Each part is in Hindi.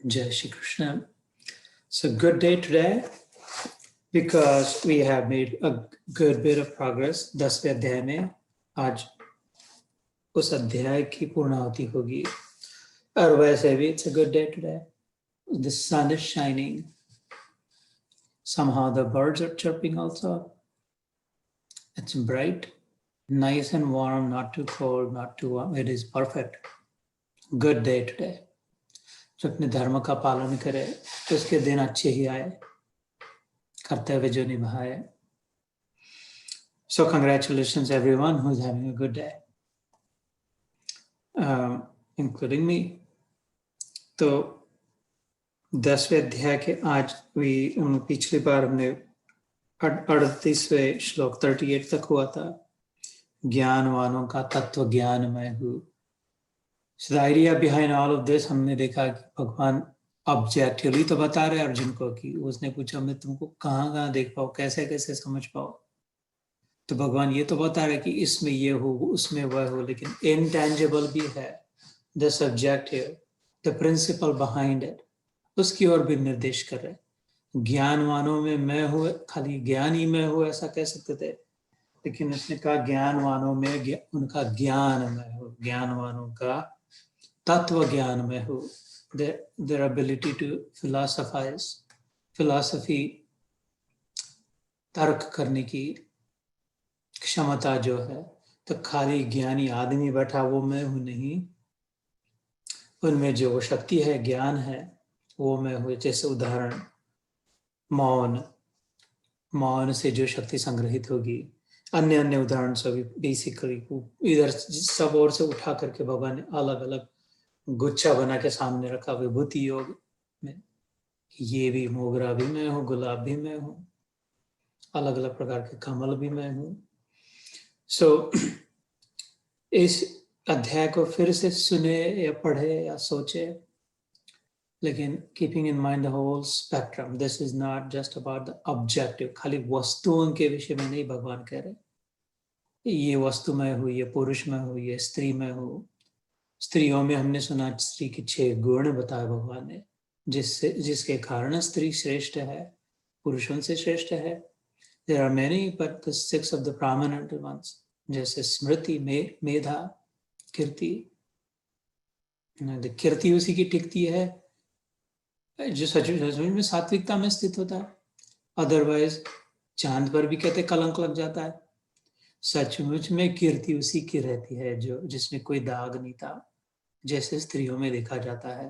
Jai Shri Krishna. It's a good day today because we have made a good bit of progress. 10वें अध्याय में आज उस अध्याय की पूर्णाहुति होगी और वैसे भी it's a good day today. The sun is shining. Somehow the birds are chirping also. It's bright, nice and warm, not too cold, not too warm. It is perfect. Good day today. जो अपने धर्म का पालन करे तो उसके दिन अच्छे ही आए, कर्तव्य जो निभाए. So congratulations everyone who is having a good day, including me. तो 10वें अध्याय के आज पिछली बार हमने 38वें श्लोक 38 तक हुआ था. ज्ञानवानों का तत्व ज्ञान मैं हूँ. So the idea behind all of this, हमने देखा कि भगवान ऑब्जेक्टिवली तो बता रहे अर्जुन को कि उसने पूछा मैं तुमको कहाँ देख पाऊँ, कैसे कैसे समझ पाऊँ. तो भगवान ये तो बता रहे कि इसमें ये हो, उसमें वह हो, लेकिन इनटेंजिबल भी है. The subjective, the principle behind it, उसकी ओर भी निर्देश कर रहे. ज्ञानवानों में मैं हूँ, खाली ज्ञान ही मैं हूँ ऐसा कह सकते थे, लेकिन उसने कहा ज्ञानवानों में उनका ज्ञान मैं हूँ. ज्ञानवानों का तत्व ज्ञान में हो. their ability to philosophize, philosophy, तर्क करने की क्षमता जो है. तो खाली ज्ञानी आदमी बैठा वो मैं हूँ नहीं, उनमें जो शक्ति है, ज्ञान है, वो मैं हूँ. जैसे उदाहरण मौन से जो शक्ति संग्रहित होगी, अन्य उदाहरण सभी बेसिकली इधर सब ओर से उठा करके भगवान ने अलग अलग गुच्छा बना के सामने रखा. विभूति योग में ये भी मोगरा भी मैं हूँ, गुलाब भी मैं हूँ, अलग अलग प्रकार के कमल भी मैं हूँ. सो इस अध्याय को फिर से सुने या पढ़े या सोचे, लेकिन keeping in mind the whole spectrum. This is not just about the objective. खाली वस्तुओं के विषय में नहीं भगवान कह रहे ये वस्तु में हूँ, ये पुरुष में हूँ, ये स्त्री में हूँ. स्त्रियों में हमने सुना स्त्री के 6 गुण बताए भगवान ने, जिसके कारण स्त्री श्रेष्ठ है, पुरुषों से श्रेष्ठ है. There are many, but the 6 of the prominent ones, जैसे स्मृति, मेधा, कीर्ति. कीर्ति उसी की टिकती है जो सचमुच में सात्विकता में स्थित होता है. अदरवाइज चांद पर भी कहते कलंक लग जाता है. सचमुच में कीर्ति उसी की रहती है जो जिसमें कोई दाग नहीं था, जैसे स्त्रियों में देखा जाता है.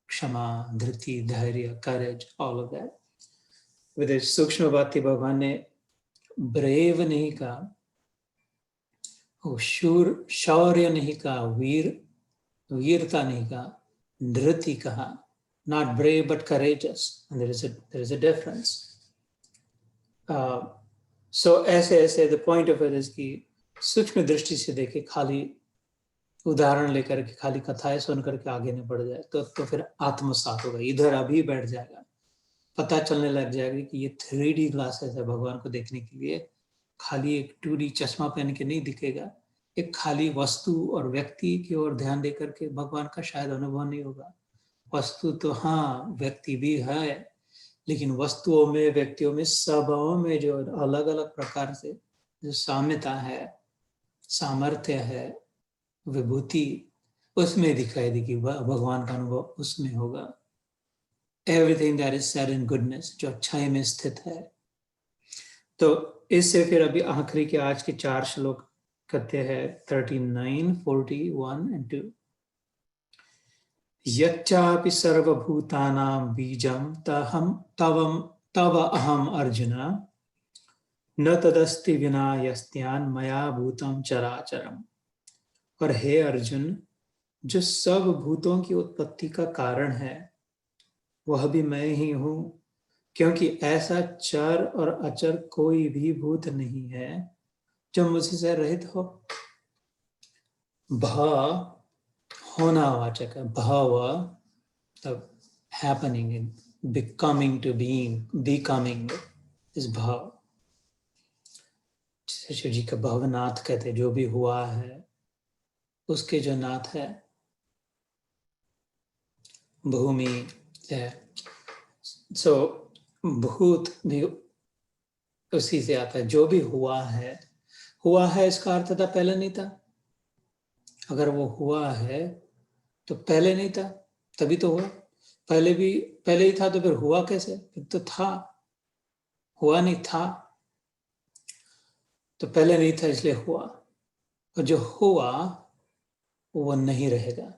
क्षमा, धृति, धैर्य, करेज, ऑल ऑफ दैट. विद सूक्ष्म बात भगवान ने ब्रेव नहीं कहा, शूर शौर्य नहीं कहा, वीरता नहीं कहा, धृति कहा. Not brave but courageous. There is a difference. So ऐसे the point of it is कि सूक्ष्म दृष्टि से देखे, खाली उदाहरण लेकर के खाली कथाएं सुन करके आगे नहीं बढ़ जाए तो फिर आत्मसात होगा, इधर अभी बैठ जाएगा. पता चलने लग जाएगा कि ये 3D ग्लासेस है भगवान को देखने के लिए. खाली एक 2D चश्मा पहन के नहीं दिखेगा. एक खाली वस्तु और व्यक्ति की ओर ध्यान दे करके भगवान का शायद अनुभव नहीं होगा. वस्तु तो हाँ, व्यक्ति भी है, लेकिन वस्तुओं में, व्यक्तियों में, सबों में जो अलग अलग प्रकार से जो साम्यता है, सामर्थ्य है, विभूति, उसमें दिखाई देगी. भगवान का अनुभव उसमें होगा. Everything that is said in goodness, जो अच्छाई में स्थित है. तो इससे फिर अभी आखिरी के आज के 4 श्लोक कहते हैं 39, 41 and 2. यच्चापि सर्वभूतानां बीजं तव अहम अर्जुन न तदस्ति विना यस्त्यान् मया भूतं चराचरम. और हे अर्जुन, जो सब भूतों की उत्पत्ति का कारण है वह भी मैं ही हूं, क्योंकि ऐसा चर और अचर कोई भी भूत नहीं है जो मुझसे रहित हो. होना वाचक है. भाव तब happening, becoming, to being, becoming इस भाव. शिव जी का भवनाथ कहते हैं, जो भी हुआ है उसके जो नाथ है. भूमि, सो भूत भी उसी से आता है। जो भी हुआ है इसका अर्थ था पहले नहीं था। अगर वो हुआ है तो पहले नहीं था, तभी तो हुआ। पहले ही था तो फिर हुआ कैसे? फिर तो था, हुआ नहीं था। तो पहले नहीं था इसलिए हुआ, और जो हुआ वो नहीं रहेगा।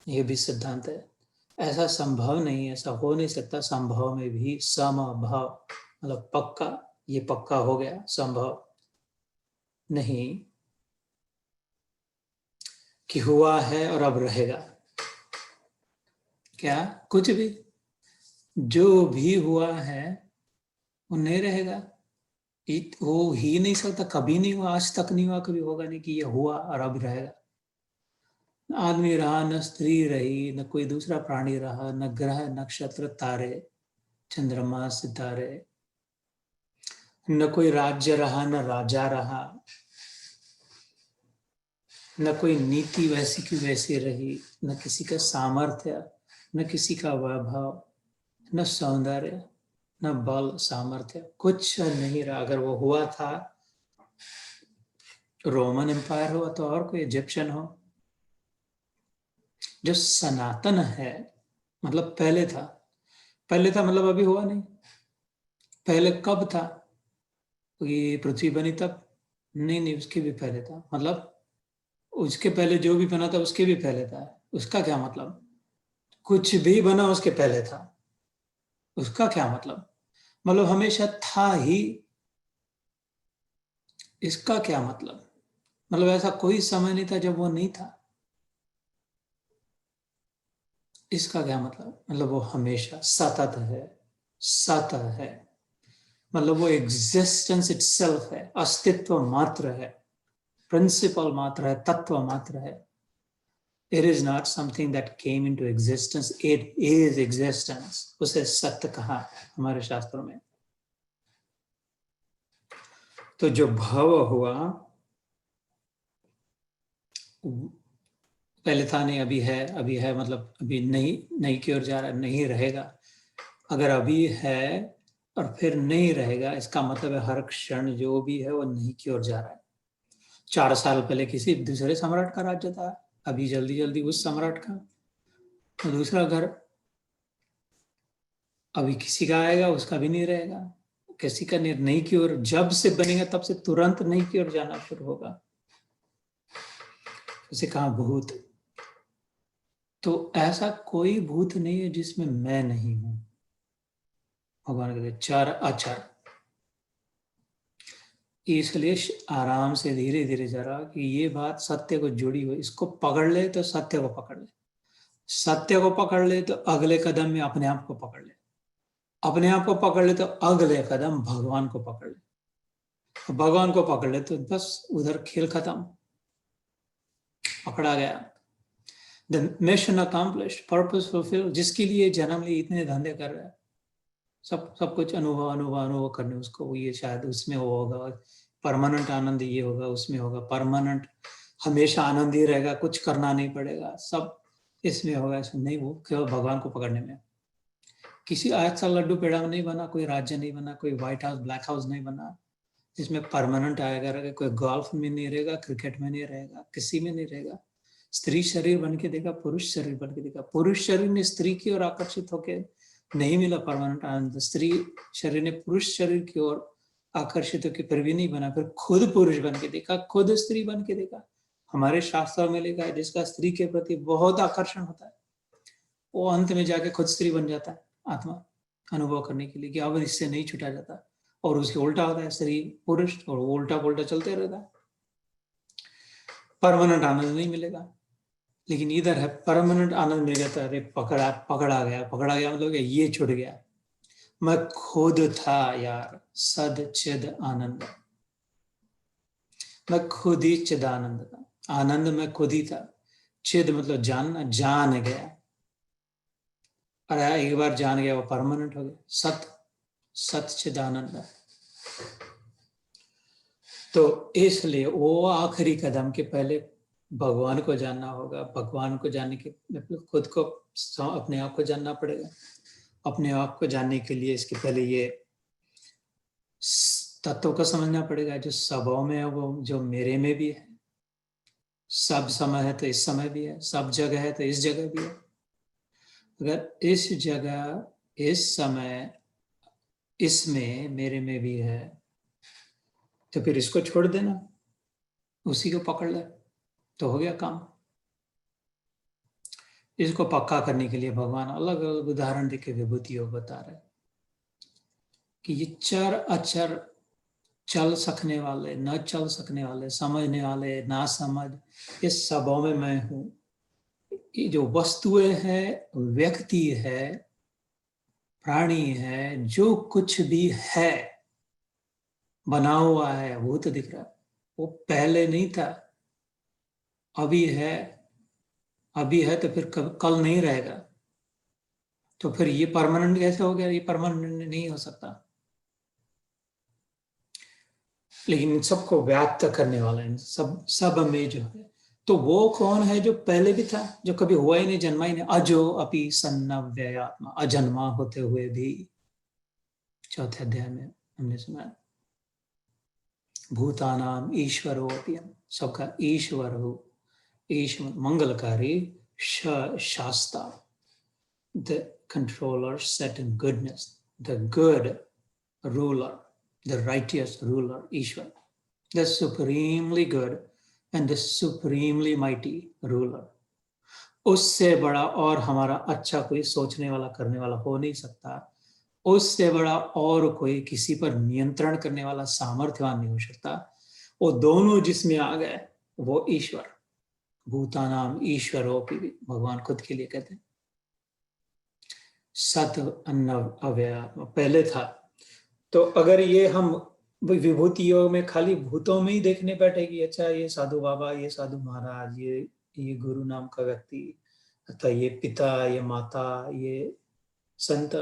ये भी सिद्धांत है। ऐसा संभव नहीं है, ऐसा हो नहीं सकता। संभव में भी समभाव, मतलब पक्का, ये पक्का हो गया। संभव नहीं कि हुआ है और अब रहेगा। क्या? कुछ भी, जो भी हुआ है वो नहीं रहेगा। हो ही नहीं सकता, कभी नहीं हुआ, आज तक नहीं हुआ, कभी होगा नहीं कि ये हुआ और अब रहेगा। न आदमी रहा, न स्त्री रही, न कोई दूसरा प्राणी रहा, न ग्रह नक्षत्र तारे चंद्रमा सितारे, न कोई राज्य रहा, न राजा रहा, न कोई नीति वैसी की वैसी रही, न किसी का सामर्थ्य, न किसी का वैभव, न सौंदर्य, न बल सामर्थ्य, कुछ नहीं रहा। अगर वो हुआ था, रोमन एम्पायर हुआ तो और कोई इजिप्शियन हो, जो सनातन है, मतलब पहले था। पहले था मतलब अभी हुआ नहीं। पहले कब था? ये पृथ्वी बनी तब? नहीं, उसके भी पहले था। मतलब उसके पहले जो भी बना था उसके भी पहले था। उसका क्या मतलब? कुछ भी बना उसके पहले था, उसका क्या मतलब? मतलब हमेशा था ही, इसका क्या मतलब? मतलब ऐसा कोई समय नहीं था जब वो नहीं था, इसका क्या मतलब? मतलब वो हमेशा सतत है, सतत है। मतलब वो एग्जिस्टेंस इटसेल्फ है, अस्तित्व मात्र है, प्रिंसिपल मात्र है, तत्व मात्र है। It is not something that came into existence, it is existence. उसे सत्य कहा हमारे शास्त्रों में। तो जो भव हुआ, पहले था नहीं, अभी है मतलब अभी नहीं की ओर जा रहा है, नहीं रहेगा। अगर अभी है और फिर नहीं रहेगा, इसका मतलब है हर क्षण जो भी है वो नहीं की ओर जा रहा है। 4 साल पहले किसी दूसरे सम्राट का राज्य था, अभी जल्दी जल्दी उस सम्राट का तो दूसरा घर, अभी किसी का आएगा, उसका भी नहीं रहेगा। किसी का नहीं की ओर जब से बनेगा तब से तुरंत नहीं की ओर जाना शुरू होगा। उसे कहा भूत। तो ऐसा कोई भूत नहीं है जिसमें मैं नहीं हूं। भगवान कहते 4 अचर, इसलिए आराम से धीरे धीरे जरा कि ये बात सत्य को जुड़ी हुई, इसको पकड़ ले तो सत्य को पकड़ ले, सत्य को पकड़ ले तो अगले कदम में अपने आप को पकड़ ले, अपने आप को पकड़ ले तो अगले कदम भगवान को पकड़ ले, भगवान को पकड़ ले तो बस उधर खेल खत्म, पकड़ा गया। The mission accomplished, purpose fulfil. जिसके लिए जन्म लिए इतने धंधे कर रहा है, सब कुछ अनुभव करने उसको, ये शायद उसमें वो होगा परमानेंट आनंद, ये होगा उसमें होगा परमानेंट, हमेशा आनंद ही रहेगा, कुछ करना नहीं पड़ेगा, सब इसमें होगा, इसमें नहीं। वो केवल भगवान को पकड़ने में। किसी आज सा लड्डू पेड़ा में नहीं बना, कोई राज्य नहीं बना, कोई व्हाइट हाउस ब्लैक हाउस नहीं बना जिसमें परमानेंट आएगा रहेगा। कोई गोल्फ में नहीं रहेगा, क्रिकेट में नहीं रहेगा, किसी में नहीं रहेगा। स्त्री शरीर बन के देखा, पुरुष शरीर बन के देखा, पुरुष शरीर ने स्त्री की ओर आकर्षित होकर नहीं मिला परमानेंट आनंद, स्त्री शरीर ने पुरुष शरीर की ओर आकर्षित होकर फिर भी नहीं बना, फिर खुद पुरुष बन के देखा, खुद स्त्री बन के देखा। हमारे शास्त्रों में लिखा है जिसका स्त्री के प्रति बहुत आकर्षण होता है वो अंत में जाके खुद स्त्री बन जाता है, आत्मा अनुभव करने के लिए कि अब इससे नहीं छुटा जाता। और उसके उल्टा होता है, स्त्री पुरुष, और वो उल्टा पुल्टा चलते रहता है, परमानेंट आनंद नहीं मिलेगा। लेकिन इधर है परमानेंट आनंद मिल जाता है। अरे पकड़ा गया मतलब ये छूट गया। मैं खुद था यार, सद चिद आनंद, मैं खुद ही चिदानंद था, आनंद मैं खुद ही था। चिद मतलब जानना, जान गया, अरे एक बार जान गया वो परमानेंट हो गया। सत चिदानंद। तो इसलिए वो आखिरी कदम के पहले भगवान को जानना होगा। भगवान को जानने के मतलब खुद को, अपने आप को जानना पड़ेगा। अपने आप को जानने के लिए इसके पहले ये तत्व को समझना पड़ेगा, जो सबों में है वो जो मेरे में भी है। सब समय है तो इस समय भी है, सब जगह है तो इस जगह भी है। अगर इस जगह, इस समय, इसमें, मेरे में भी है, तो फिर इसको छोड़ देना, उसी को पकड़ ले, तो हो गया काम। इसको पक्का करने के लिए भगवान अलग अलग उदाहरण देके विभूतियों बता रहे कि ये चर अचर, चल सकने वाले, न चल सकने वाले, समझने वाले, ना समझ, ये सबों में मैं हूं। ये जो वस्तुएं हैं, व्यक्ति है, प्राणी है, जो कुछ भी है, बना हुआ है, वो तो दिख रहा है। वो पहले नहीं था, अभी है। अभी है तो फिर कल नहीं रहेगा। तो फिर ये परमानेंट कैसे हो गया? ये परमानेंट नहीं हो सकता। लेकिन इन सबको व्याप्त करने वाला है, सब में जो है, तो वो कौन है जो पहले भी था, जो कभी हुआ ही नहीं, जन्मा ही नहीं। अजो अपि सन्नव्ययात्मा, अजन्मा होते हुए भी। चौथे अध्याय में हमने सुना, भूतानाम ईश्वरो अपि, सबका ईश्वर हो, ईश्वर मंगलकारी, शास्ता, the controller set in goodness, the good ruler, the righteous ruler, Ishwar, the supremely good and the supremely mighty ruler. उससे बड़ा और हमारा अच्छा कोई सोचने वाला, करने वाला हो नहीं सकता। उससे बड़ा और कोई किसी पर नियंत्रण करने वाला, सामर्थ्यवान नहीं हो सकता। वो दोनों जिसमें आ गए वो ईश्वर। भूतानाम ईश्वरोपि, भगवान खुद के लिए कहते हैं। सत अन्न अव्यय पहले था। तो अगर ये हम विभूतियों में खाली भूतों में ही देखने बैठेगी, अच्छा ये साधु बाबा, ये साधु महाराज, ये गुरु नाम का व्यक्ति, अथवा ये पिता, ये माता, ये संत,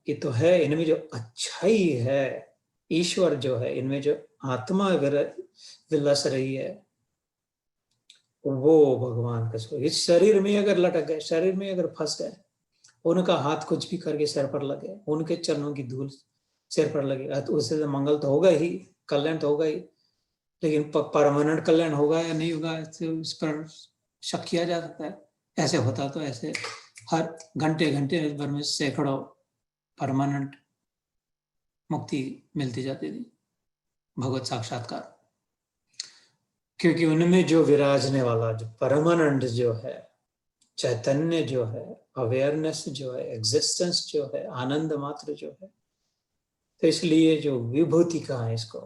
ये तो है, इनमें जो अच्छाई है, ईश्वर जो है, इनमें जो आत्मा विलस रही है, वो भगवान का स्वरूप। इस शरीर में अगर लटक गए, शरीर में अगर फंस गए, उनका हाथ कुछ भी करके सिर पर लगे, उनके चरणों की धूल सिर पर लगे, तो उससे मंगल तो होगा ही, कल्याण तो होगा ही। लेकिन परमानेंट कल्याण होगा या नहीं होगा, इस पर शक किया जा सकता है। ऐसे होता तो ऐसे हर घंटे घंटे भर में सैकड़ों परमानेंट मुक्ति मिलती जाती थी, भगवत साक्षात्कार। क्योंकि उनमें जो विराजने वाला, जो परमानेंट जो है, चैतन्य जो है, अवेयरनेस जो है, एग्जिस्टेंस जो है, आनंद मात्र जो है, तो इसलिए जो विभूति कहा है इसको,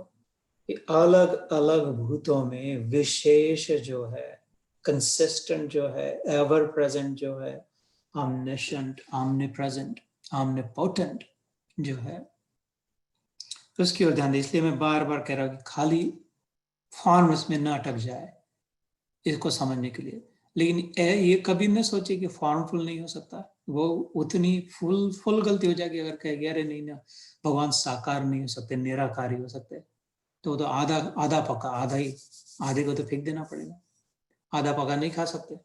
अलग अलग भूतों में विशेष जो है, कंसिस्टेंट जो है, एवर प्रेजेंट जो है, omniscient, omnipresent, omnipotent जो है, उसकी ओर ध्यान दे। इसलिए मैं बार बार कह रहा हूं कि खाली फॉर्म्स में न अटक जाए इसको समझने के लिए। लेकिन ये कभी न सोचे कि फॉर्मफुल नहीं हो सकता। वो उतनी फुल गलती हो जाएगी अगर कहेगी अरे नहीं ना, भगवान साकार नहीं हो सकते, निराकार ही हो सकते, तो आधा आधा पका, आधे को तो फेंक देना पड़ेगा। आधा पका नहीं खा सकते।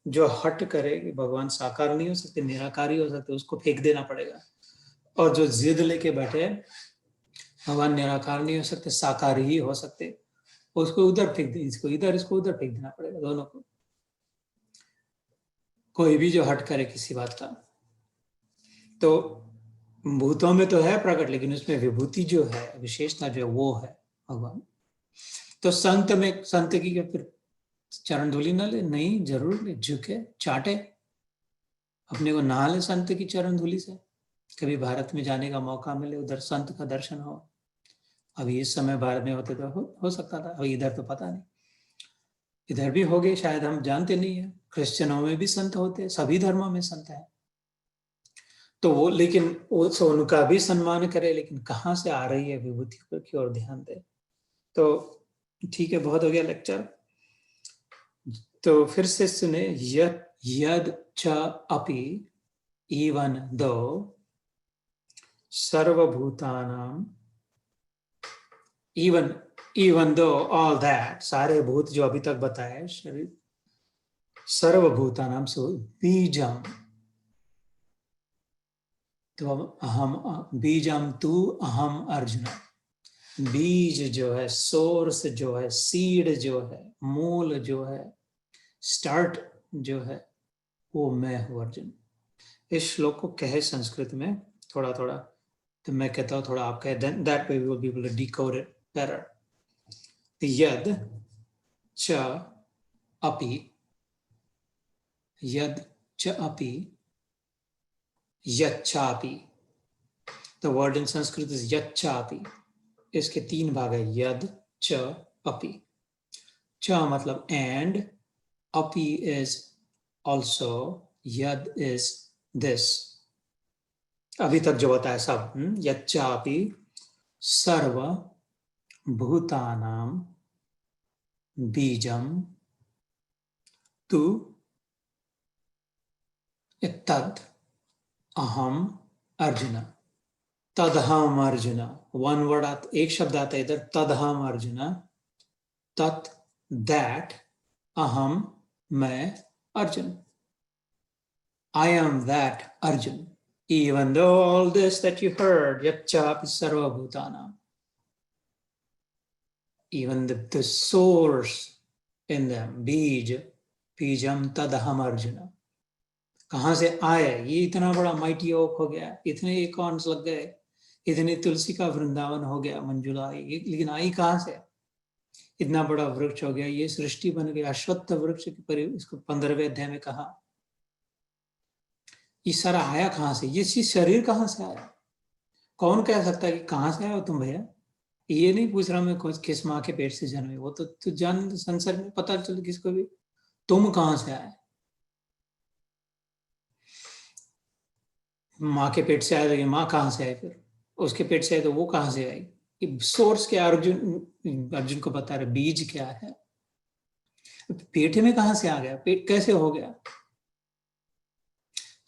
जो हट करे कि भगवान साकार नहीं हो सकते, निराकार ही हो सकते, उसको फेंक देना पड़ेगा। और जो जिद लेके बैठे भगवान निराकार नहीं हो सकते, साकार ही हो सकते, उसको उधर फेंक दे, इसको इधर, इसको उधर फेंक देना पड़ेगा, दोनों को। कोई भी जो हट करे किसी बात का, तो भूतों में तो है प्रकट, लेकिन उसमें विभूति जो है, विशेषता जो है, वो है भगवान। तो संत की क्या फिर चरण धूलि न ले? नहीं, जरूर ले, झुके, चाटे, अपने को नहा ले संत की चरण धूलि से। कभी भारत में जाने का मौका मिले, उधर संत का दर्शन हो। अभी इस समय भारत में होते तो हो सकता था, अभी इधर तो पता नहीं। इधर भी हो गए शायद, हम जानते नहीं है। क्रिश्चियनों में भी संत होते, सभी धर्मों में संत है। तो वो, लेकिन वो उनका भी सम्मान करे, लेकिन कहाँ से आ रही है विभूति की ओर ध्यान दे। तो ठीक है, बहुत हो गया लेक्चर। तो फिर से सुने, यद च अपि इवन दो सर्वभूतानाम, even even though all that, सारे भूत जो अभी तक बताए, शरीर सर्वभूतानां से बीजम, तो अहम बीजम तू अहम अर्जुन, बीज जो है, सोर्स जो है, सीड जो है, मूल जो है, स्टार्ट जो है, वो मैं हूं अर्जुन। इस श्लोक को कहे संस्कृत में थोड़ा थोड़ा, तो मैं कहता हूं थोड़ा आप कहे, that way we will be able to decode it better. यद च अपि, यद च अपि, यच्चापि। The word in Sanskrit is यच्चापि। इसके 3 भाग है, यद च अपि। च मतलब एंड, अपि इज ऑल्सो, यद इज दिस। अभी तक जो बताया सब, यच्चापि सर्व भूतानां बीजम तु तद अहम अर्जुन। तदहम अर्जुन, वन वर्ड, एक शब्द आता है इधर, तदहम अर्जुन, तत् दैट, अहम मैं Arjun, I am that Arjun. Even though all this that you heard, yacchapi sarvabhutanam, even the source in them, बीज, बीजम तदहम अर्जुन, कहाँ से आए? ये इतना बड़ा माइटी ओक हो गया, इतने एकॉर्न्स लग गए, इतनी तुलसी का वृंदावन हो गया मंजुला, लेकिन आई कहाँ से? इतना बड़ा वृक्ष हो गया, ये सृष्टि बन गया, अश्वत्थ वृक्ष की परि, इसको 15वें अध्याय में कहा। ये सारा आया कहाँ से? ये शरीर कहाँ से आया? कौन कह सकता है कि कहाँ से आया हो तुम भैया? ये नहीं पूछ रहा मैं किस माँ के पेट से जन्मे, वो तो जान, संसार में पता चले किसको भी, तुम कहाँ से आए? माँ के पेट से आए तो ये माँ कहाँ से आई, फिर उसके पेट से आए तो वो कहाँ से आई? सोर्स क्या? अर्जुन को बता रहे बीज क्या है, पेट में कहाँ से आ गया, पेट कैसे हो गया?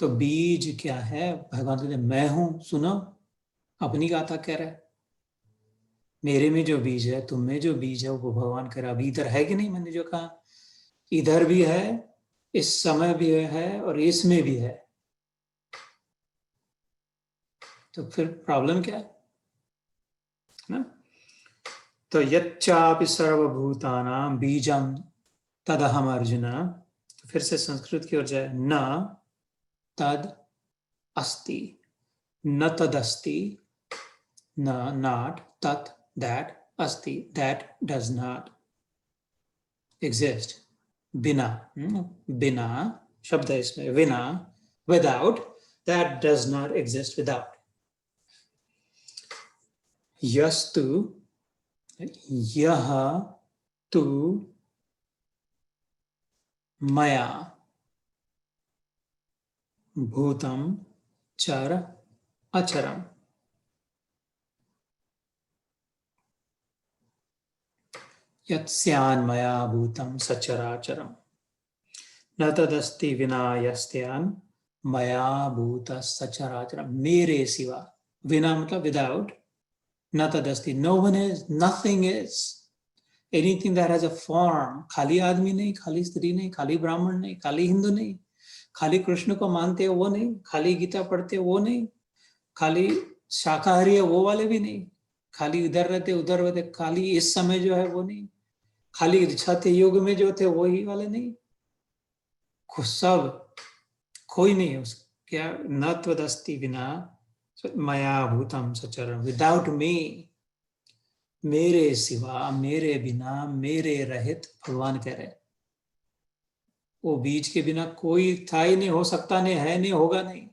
तो बीज क्या है? भगवान कहते मैं हूं, सुनो, अपनी गाथा कह रहा है, मेरे में जो बीज है, तुम में जो बीज है, वो भगवान कह रहा अभी इधर है कि नहीं? मैंने जो कहा इधर भी है, इस समय भी है, और इसमें भी है, तो फिर प्रॉब्लम क्या है ना? तो यच्चापि सर्वभूतानां बीजम तदहम अर्जुन, तो फिर से संस्कृत की ओर जाए, न तद अस्ति, न तदस्ति, न नॉट, तत् दैट, अस्ति दैट डज नॉट एग्जिस्ट, बिना, बिना शब्द है इसमें, बिना, without, that does not exist without. यस्तु, यह तु मया भूतम चर अचरम, यत्स्यान्मया भूतम सचराचरम, न तदस्ति विना यस्यान् मया भूत सचराचरम। मेरे सिवा, विना मतलब विदाउट, न तदस्ति, no one is, nothing is, anything that has a form, खाली आदमी नहीं, खाली स्त्री नहीं, खाली ब्राह्मण नहीं, खाली हिंदू नहीं, खाली कृष्ण को मानते हो वो नहीं, खाली गीता पढ़ते हो वो नहीं, खाली शाकाहारी है वो वाले भी नहीं, खाली इधर रहते उधर रहते, खाली इस समय जो है वो नहीं, खाली छठ युग में जो थे वो ही वाले नहीं, सब, कोई नहीं है उस, क्या न त्वदस्ति विना मया भूतम सचरम, विदाउट मी, मेरे सिवा, मेरे बिना, मेरे रहित, भगवान कह रहे वो बीज के बिना कोई था ही नहीं, हो सकता नहीं, है नहीं, होगा नहीं।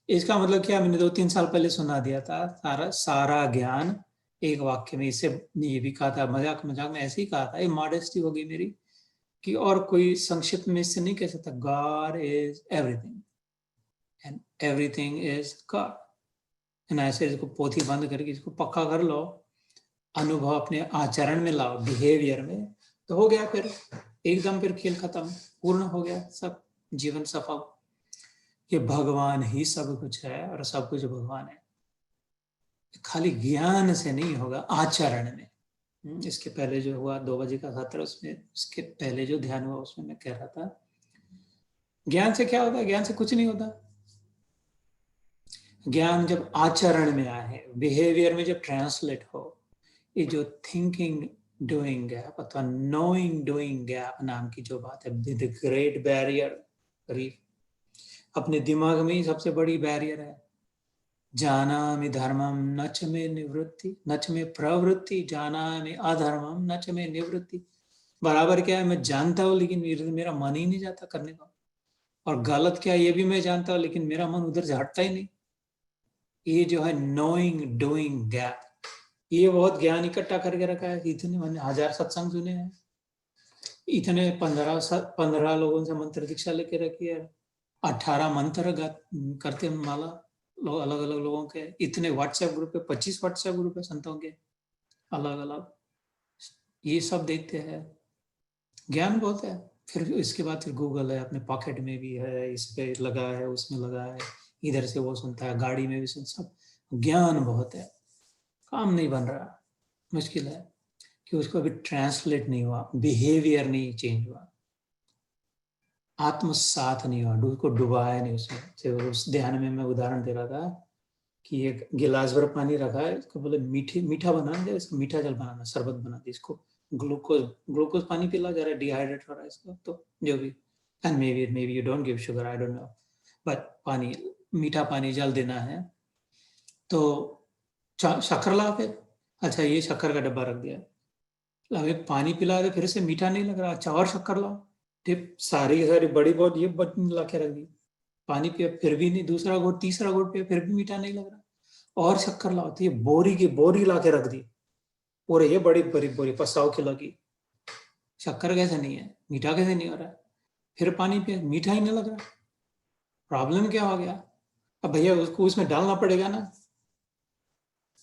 इसका मतलब क्या? मैंने 2-3 साल पहले सुना दिया था, सारा सारा ज्ञान एक वाक्य में। इससे ये भी कहा था, मजाक मजाक में ऐसे ही कहा था, ये मॉडेस्टी हो गई मेरी, कि और कोई संक्षिप्त में इससे नहीं कह सकता, God is everything and everything is God. And ऐसे इसको पोथी बंद करके इसको पक्का कर लो, अनुभव अपने आचरण में लाओ, बिहेवियर में, तो हो गया फिर एकदम, फिर खेल खत्म, पूर्ण हो गया, सब जीवन सफल। ये भगवान ही सब कुछ है और सब कुछ भगवान है, खाली ज्ञान से नहीं होगा, आचरण में। इसके पहले जो हुआ 2 बजे का सत्र, उसमें इसके पहले जो ध्यान हुआ उसमें मैं कह रहा था ज्ञान से क्या होता है? ज्ञान से कुछ नहीं होता। ज्ञान जब आचरण में आए, बिहेवियर में जब ट्रांसलेट हो, ये जो थिंकिंग डूइंग गैप अथवा नोइंग डूइंग गैप नाम की जो बात है, द ग्रेट बैरियर रीफ, अपने दिमाग में ही सबसे बड़ी बैरियर है। जानामि धर्मम नच में निवृत्ति, नच में प्रवृत्ति, जानामि अधर्मम नच में निवृत्ति। बराबर क्या है, मैं जानता हूं लेकिन मेरा मन ही नहीं जाता करने का, और गलत क्या है ये भी मैं जानता हूं लेकिन मेरा मन उधर से हटता ही नहीं। ये जो है नोइंग डूइंग गैप, ये बहुत ज्ञान इकट्ठा करके रखा है। इतने मैंने 1000 सत्संग सुने हैं, इतने 15 लोगों से मंत्र दीक्षा लेके रखी है, 18 मंत्र करते हैं माला लोग, अलग अलग लोगों के। इतने व्हाट्सएप ग्रुप है, 25 व्हाट्सएप ग्रुप है संतों के अलग अलग, ये सब देखते हैं। ज्ञान बहुत है। फिर इसके बाद फिर गूगल है, अपने पॉकेट में भी है, इस पे लगा है, उसमें लगा है, इधर से वो सुनता है, गाड़ी में भी सुन, सब ज्ञान बहुत है। काम नहीं बन रहा, मुश्किल है कि उसको अभी ट्रांसलेट नहीं हुआ, बिहेवियर नहीं चेंज हुआ, आत्मसात नहीं हुआ, उसको डुबाया नहीं उसमें। तो उस ध्यान में मैं उदाहरण दे रहा था कि एक गिलास भर पानी रखा है, इसको बोले मीठा बनाना है, इसको मीठा जल बनाना, शरबत बना दे, इसको ग्लूकोज पानी पिला जा रहा है, डिहाइड्रेट हो रहा है इसको, तो जो भी, and may be you don't give sugar, I don't know, but पानी, मीठा पानी जल देना है। तो शक्कर ला फिर, अच्छा ये शक्कर का डब्बा रख दिया, अभी पानी पिला दे, फिर से मीठा नहीं लग रहा, अच्छा और शक्कर लाओ, टिप सारी की सारी बड़ी बहुत ये ला के रख दी, पानी पिया फिर भी नहीं, दूसरा घोट तीसरा घोट पिया फिर भी मीठा नहीं लग रहा, और शक्कर लाओ, तो ये बोरी की बोरी ला के रख दी, और ये बड़ी बड़ी बोरी 100 किलो की, शक्कर कैसे नहीं है, मीठा कैसे नहीं हो रहा है, फिर पानी पिया मीठा ही नहीं लग रहा, प्रॉब्लम क्या हो गया? अब भैया उसको उसमें डालना पड़ेगा ना,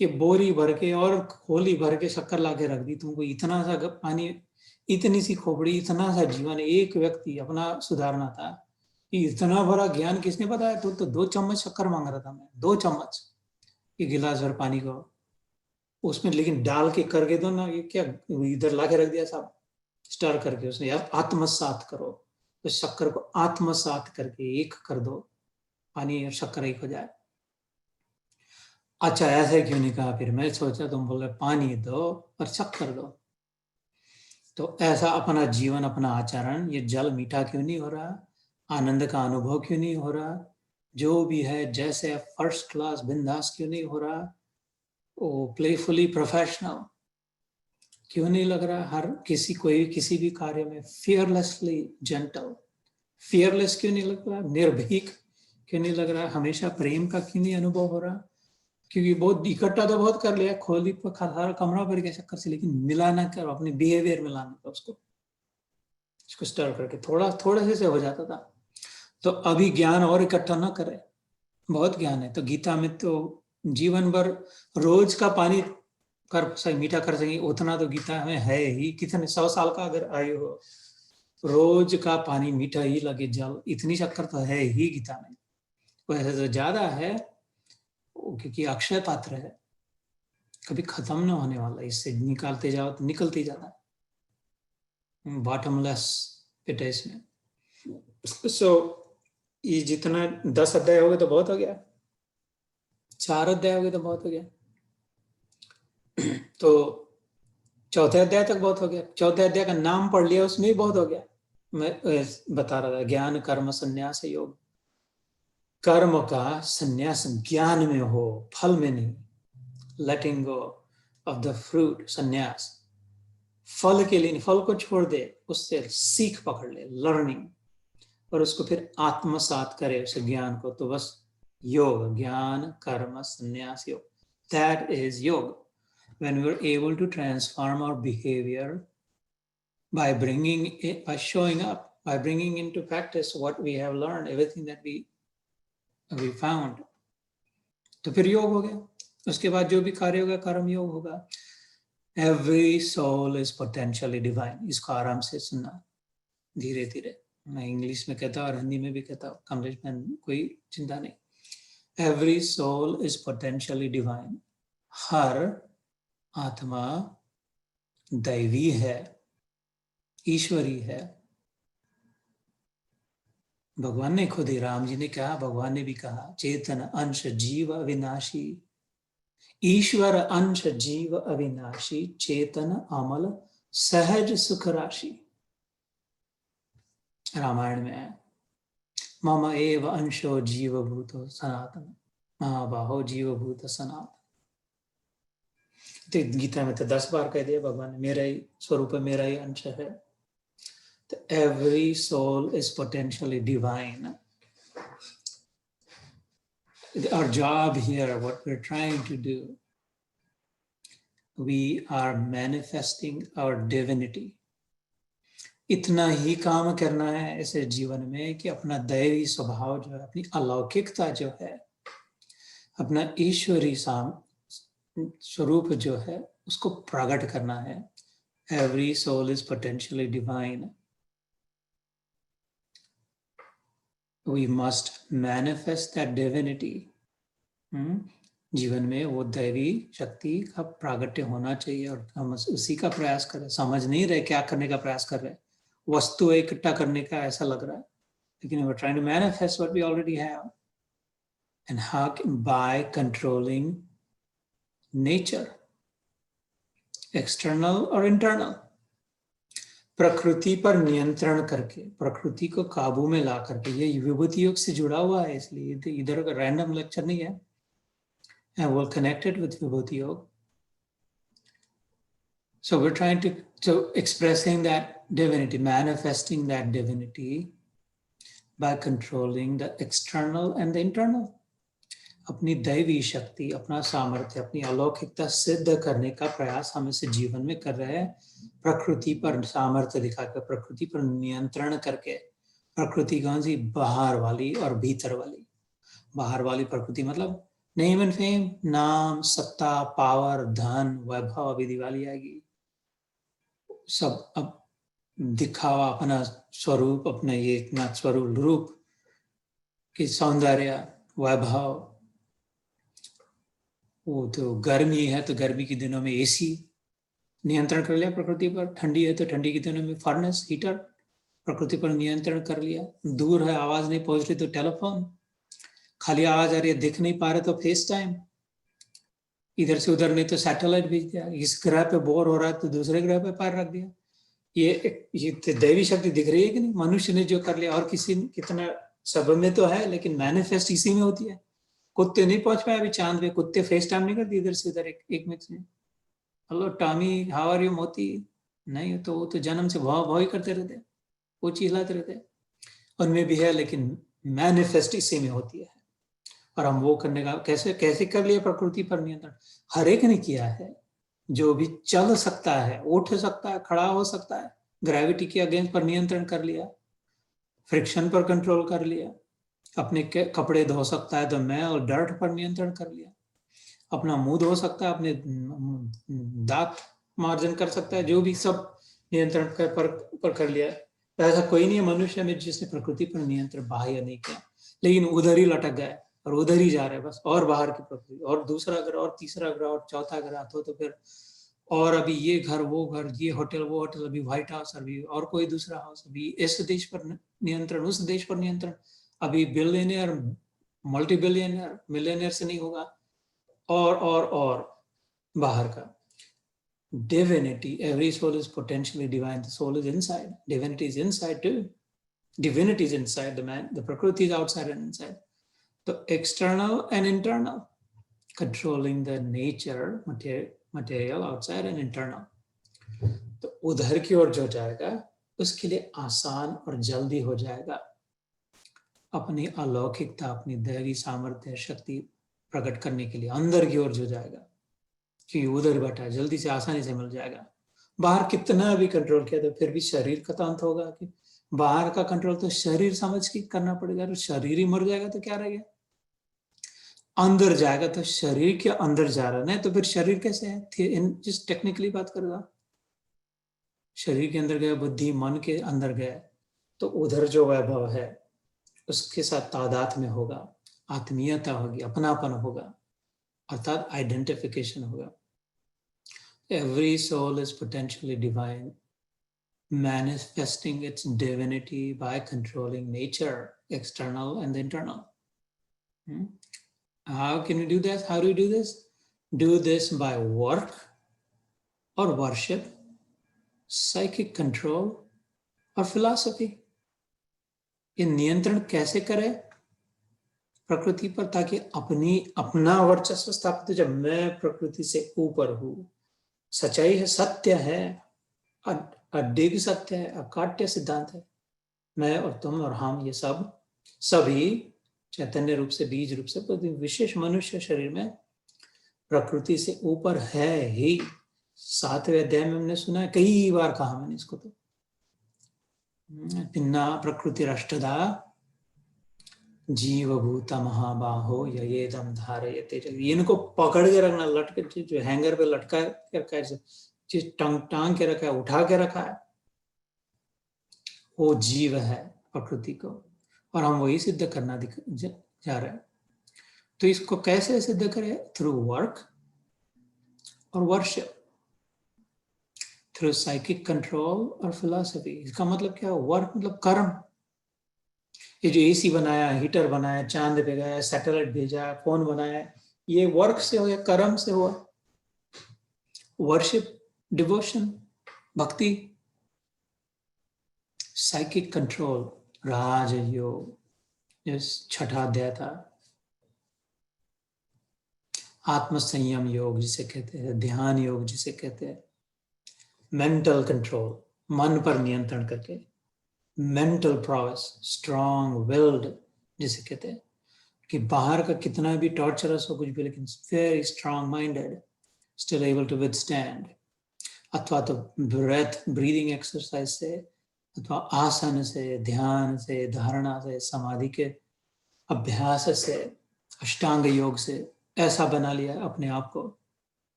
ये बोरी भर के और खोली भर के शक्कर ला के रख दी तुमको, इतना सा पानी, इतनी सी खोपड़ी, इतना सा जीवन, एक व्यक्ति अपना सुधारना था, इतना बड़ा ज्ञान किसने बताया? तो 2 चम्मच शक्कर मांग रहा था मैं, 2 चम्मच, ये गिलास भर पानी को उसमें लेकिन डाल के करके दो ना, ये क्या इधर ला के रख दिया साहब, स्टर करके उसने, यार आत्मसात करो, तो शक्कर को आत्मसात करके एक कर दो, पानी और शक्कर एक हो जाए। अच्छा ऐसे क्यों नहीं कहा? फिर मैं सोचा तुम बोल रहे पानी दो और शक्कर दो, तो ऐसा अपना जीवन, अपना आचरण, ये जल मीठा क्यों नहीं हो रहा, आनंद का अनुभव क्यों नहीं हो रहा, जो भी है जैसे फर्स्ट क्लास बिंदास क्यों नहीं हो रहा, वो प्लेफुली प्रोफेशनल क्यों नहीं लग रहा, हर किसी कोई किसी भी कार्य में फियरलेसली जेंटल, फियरलेस क्यों नहीं लग रहा, निर्भीक क्यों नहीं लग रहा, हमेशा प्रेम का क्यों नहीं अनुभव हो रहा? क्योंकि बहुत इकट्ठा तो बहुत कर लिया, खोली पर सारा कमरा भर गया शक्कर से, लेकिन मिला ना कर, अपने बिहेवियर में लाना था उसको स्टर करके थोड़ा थोड़े से हो जाता था। तो अभी ज्ञान और इकट्ठा ना करे, बहुत ज्ञान है। तो गीता में तो जीवन भर रोज का पानी कर सही मीठा कर सके उतना तो गीता में है ही, कितने 100 साल का अगर आयु हो, रोज का पानी मीठा ही लगे, जल इतनी शक्कर तो है ही गीता में, वैसे तो ज्यादा है क्योंकि अक्षय पात्र है, कभी खत्म ना होने वाला, इससे निकालते जाओ तो निकलते जाता है, बॉटमलेस पिट है इसमें। सो ये जितना 10 अध्याय हो गए तो बहुत हो गया, 4 अध्याय हो गए तो बहुत हो गया, तो चौथे अध्याय तक बहुत हो गया, चौथे अध्याय का नाम पढ़ लिया उसमें भी बहुत हो गया। मैं बता रहा था ज्ञान कर्म संन्यास योग, कर्म का संन्यास ज्ञान में हो, फल में नहीं, लेटिंग गो ऑफ द फ्रूट, संन्यास, फल के लिए, फल को छोड़ दे, उससे सीख पकड़ ले, लर्निंग, और उसको फिर आत्मसात करे उस ज्ञान को, तो बस योग, ज्ञान कर्म संन्यास योग, दैट इज योग। When we are able to transform our behavior by bringing it, by showing up, by bringing into practice what we have learned, everything that we found, तो फिर योग हो गया। उसके बाद जो भी कार्य होगा कर्म योग होगा। Every soul is potentially divine, इसको आराम से सुनना, धीरे धीरे, मैं इंग्लिश में कहता हूँ और हिंदी में भी कहता हूँ, कमलेश में कोई चिंता नहीं। Every soul is potentially divine, हर आत्मा दैवी है, ईश्वरी है। भगवान ने खुद ही, राम जी ने कहा, भगवान ने भी कहा, चेतन अंश जीव अविनाशी, ईश्वर अंश जीव अविनाशी, चेतन अमल सहज सुख राशि। रामायण में है, मम एव अंशो जीवभूतो सनातन, महाबाहो जीवभूत सनातन। तो गीता में तो 10 बार कह दिया भगवान ने, मेरा ही स्वरूप है, मेरा ही अंश है। तो every soul is potentially divine. Our job here, what we're trying to do, we are manifesting our divinity. इतना ही काम करना है ऐसे जीवन में कि अपना दैवी स्वभाव जो है, अपनी अलौकिकता जो है, अपना ईश्वरी स्वरूप जो है, उसको प्रकट करना है। Every soul is potentially divine. We must manifest that divinity. जीवन में वो दैवी शक्ति का प्रागट्य होना चाहिए और हम उसी का प्रयास करें। समझ नहीं रहे क्या करने का प्रयास कर रहे हैं, वस्तु इकट्ठा करने का ऐसा लग रहा है, लेकिन we're trying to manifest what we already have. And how? By controlling nature, external or internal. प्रकृति पर नियंत्रण करके, प्रकृति को काबू में ला करके, ये विभूति योग से जुड़ा हुआ है, इसलिए इधर का रैंडम लेक्चर नहीं है, and we're connected with Vibhuti Yoga. So we're trying to expressing that divinity, manifesting that divinity by controlling the external and the internal. अपनी दैवी शक्ति, अपना सामर्थ्य, अपनी अलौकिकता सिद्ध करने का प्रयास हम इस जीवन में कर रहे हैं, प्रकृति पर सामर्थ्य दिखाकर, प्रकृति पर नियंत्रण करके। प्रकृति कौन सी? बाहर वाली और भीतर वाली। बाहर वाली प्रकृति मतलब नेम एंड फेम, नाम, सत्ता, पावर, धन, वैभव, अभी दिवाली आएगी, सब अब दिखावा, अपना स्वरूप, अपना ये इतना स्वरूप रूप की सौंदर्य, वैभव। वो तो गर्मी है तो गर्मी के दिनों में एसी नियंत्रण कर लिया प्रकृति पर, ठंडी है तो ठंडी के दिनों में फर्नेस, हीटर प्रकृति पर नियंत्रण कर लिया। दूर है, आवाज नहीं पहुंच रही तो टेलीफोन, खाली आवाज आ रही है, दिख नहीं पा रहे तो फेस टाइम, इधर से उधर नहीं तो सैटेलाइट भेज दिया, इस ग्रह पे बोर हो रहा है तो दूसरे ग्रह पे पैर रख दिया। ये दैवी शक्ति दिख रही है कि नहीं? मनुष्य ने जो कर लिया, और किसी कितना सब में तो है, लेकिन मैनिफेस्ट इसी में होती है। कुत्ते नहीं पहुंच पाए अभी चांद पे, कुत्ते फेस टाइम नहीं करते इधर से उधर एक मिनट में, hello Tommy, how are you Moti, नहीं तो वो तो जन्म से भाव भाव ही करते रहते, वो चिल्लाते रहते, उनमें भी है, लेकिन मैनिफेस्ट इसी में होती है। और हम वो करने का कैसे कर लिया प्रकृति पर नियंत्रण? हर एक ने किया है, जो भी चल सकता है, उठ सकता है, खड़ा हो सकता है, ग्रेविटी के अगेंस्ट पर नियंत्रण कर लिया, फ्रिक्शन पर कंट्रोल कर लिया, अपने कपड़े धो सकता है तो मैं और डर्ट पर नियंत्रण कर लिया, अपना मुंह धो सकता है, अपने दांत मार्जन कर सकता है, जो भी सब नियंत्रण पर कर लिया। ऐसा कोई नहीं है मनुष्य में जिसने प्रकृति पर नियंत्रण बाह्य नहीं किया, लेकिन उधर ही लटक गए और उधर ही जा रहे बस, और बाहर की प्रकृति, और दूसरा ग्रह, और तीसरा ग्रह, और चौथा ग्रह तो फिर, और अभी ये घर वो घर, ये होटल वो होटल, अभी व्हाइट हाउस, अभी और कोई दूसरा हाउस, अभी इस देश पर नियंत्रण, उस देश पर नियंत्रण, अभी बिलियनियर, मल्टी बिलियनियर, मिलियनियर से नहीं होगा, और बाहर का। Divinity, every soul is potentially divine. The soul is inside. Divinity is inside too. Divinity is inside the man. The Prakriti is outside and inside. The external and internal, controlling the nature, material outside and internal. तो उधर की ओर जो जाएगा उसके लिए आसान और जल्दी हो जाएगा अपनी अलौकिकता, अपनी दैवी सामर्थ्य, शक्ति प्रकट करने के लिए अंदर की ओर जो जाएगा, कि उधर बैठा जल्दी से आसानी से मिल जाएगा। बाहर कितना भी कंट्रोल किया तो फिर भी शरीर का तो अंत होगा, कि बाहर का कंट्रोल तो शरीर समझ के करना पड़ेगा, तो शरीर ही मर जाएगा तो क्या रहेगा? अंदर जाएगा तो शरीर के अंदर जा रहा है, तो फिर शरीर कैसे है? जिस टेक्निकली बात करेगा, शरीर के अंदर गया, बुद्धि मन के अंदर गया, तो उधर जो वैभव है उसके साथ तादाद में होगा, आत्मीयता होगी, अपनापन होगा, अर्थात आइडेंटिफिकेशन होगा। Every soul is potentially divine, manifesting its divinity by controlling nature, external and internal. How can we do this? How do we do this? Do this by work or worship, psychic control और फिलॉसफी. ये नियंत्रण कैसे करें प्रकृति पर, ताकि अपना वर्चस्व स्थापित हो. जब मैं प्रकृति से ऊपर हूं, सच्चाई है, सत्य है, अडिग सत्य है, अकाट्य सिद्धांत है. मैं और तुम और हम, ये सब सभी चैतन्य रूप से, बीज रूप से, विशेष मनुष्य शरीर में प्रकृति से ऊपर है ही. 7वें अध्याय में हमने सुना है, कई बार कहा मैंने इसको. तो भिन्ना प्रकृति अष्टधा जीवभूत महाबाहो ययेदम धारयते. इनको पकड़ के रखना, लटके, जो हैंगर पे लटका के रखा है, चीज टांग के रखा है, उठा के रखा है, वो जीव है प्रकृति को, और हम वही सिद्ध करना जा रहे हैं. तो इसको कैसे सिद्ध करें? थ्रू वर्क और वर्शिप, थ्रू साइकिक कंट्रोल और फिलॉसफी. इसका मतलब क्या? वर्क मतलब कर्म. ये जो एसी बनाया, हीटर बनाया, चांद पे गया, सैटेलाइट भेजा, फोन बनाया, ये वर्क से हो या कर्म से हुआ. वर्शिप, डिवोशन, भक्ति. साइकिक कंट्रोल, राजयोग, जिस छठा अध्याय था. आत्म संयम योग जिसे कहते हैं, ध्यान योग जिसे कहते हैं. मेंटल कंट्रोल, मन पर नियंत्रण करके. मेंटल प्रॉवेस, स्ट्रॉन्ग विल्ड जिसे कहते हैं, कि बाहर का कितना भी टॉर्चरस हो कुछ भी, लेकिन very strong minded, still able to withstand. अथवा तो ब्रीदिंग एक्सरसाइज से, अथवा आसन से, ध्यान से, धारणा से, समाधि के अभ्यास से, अष्टांग योग से ऐसा बना लिया अपने आप को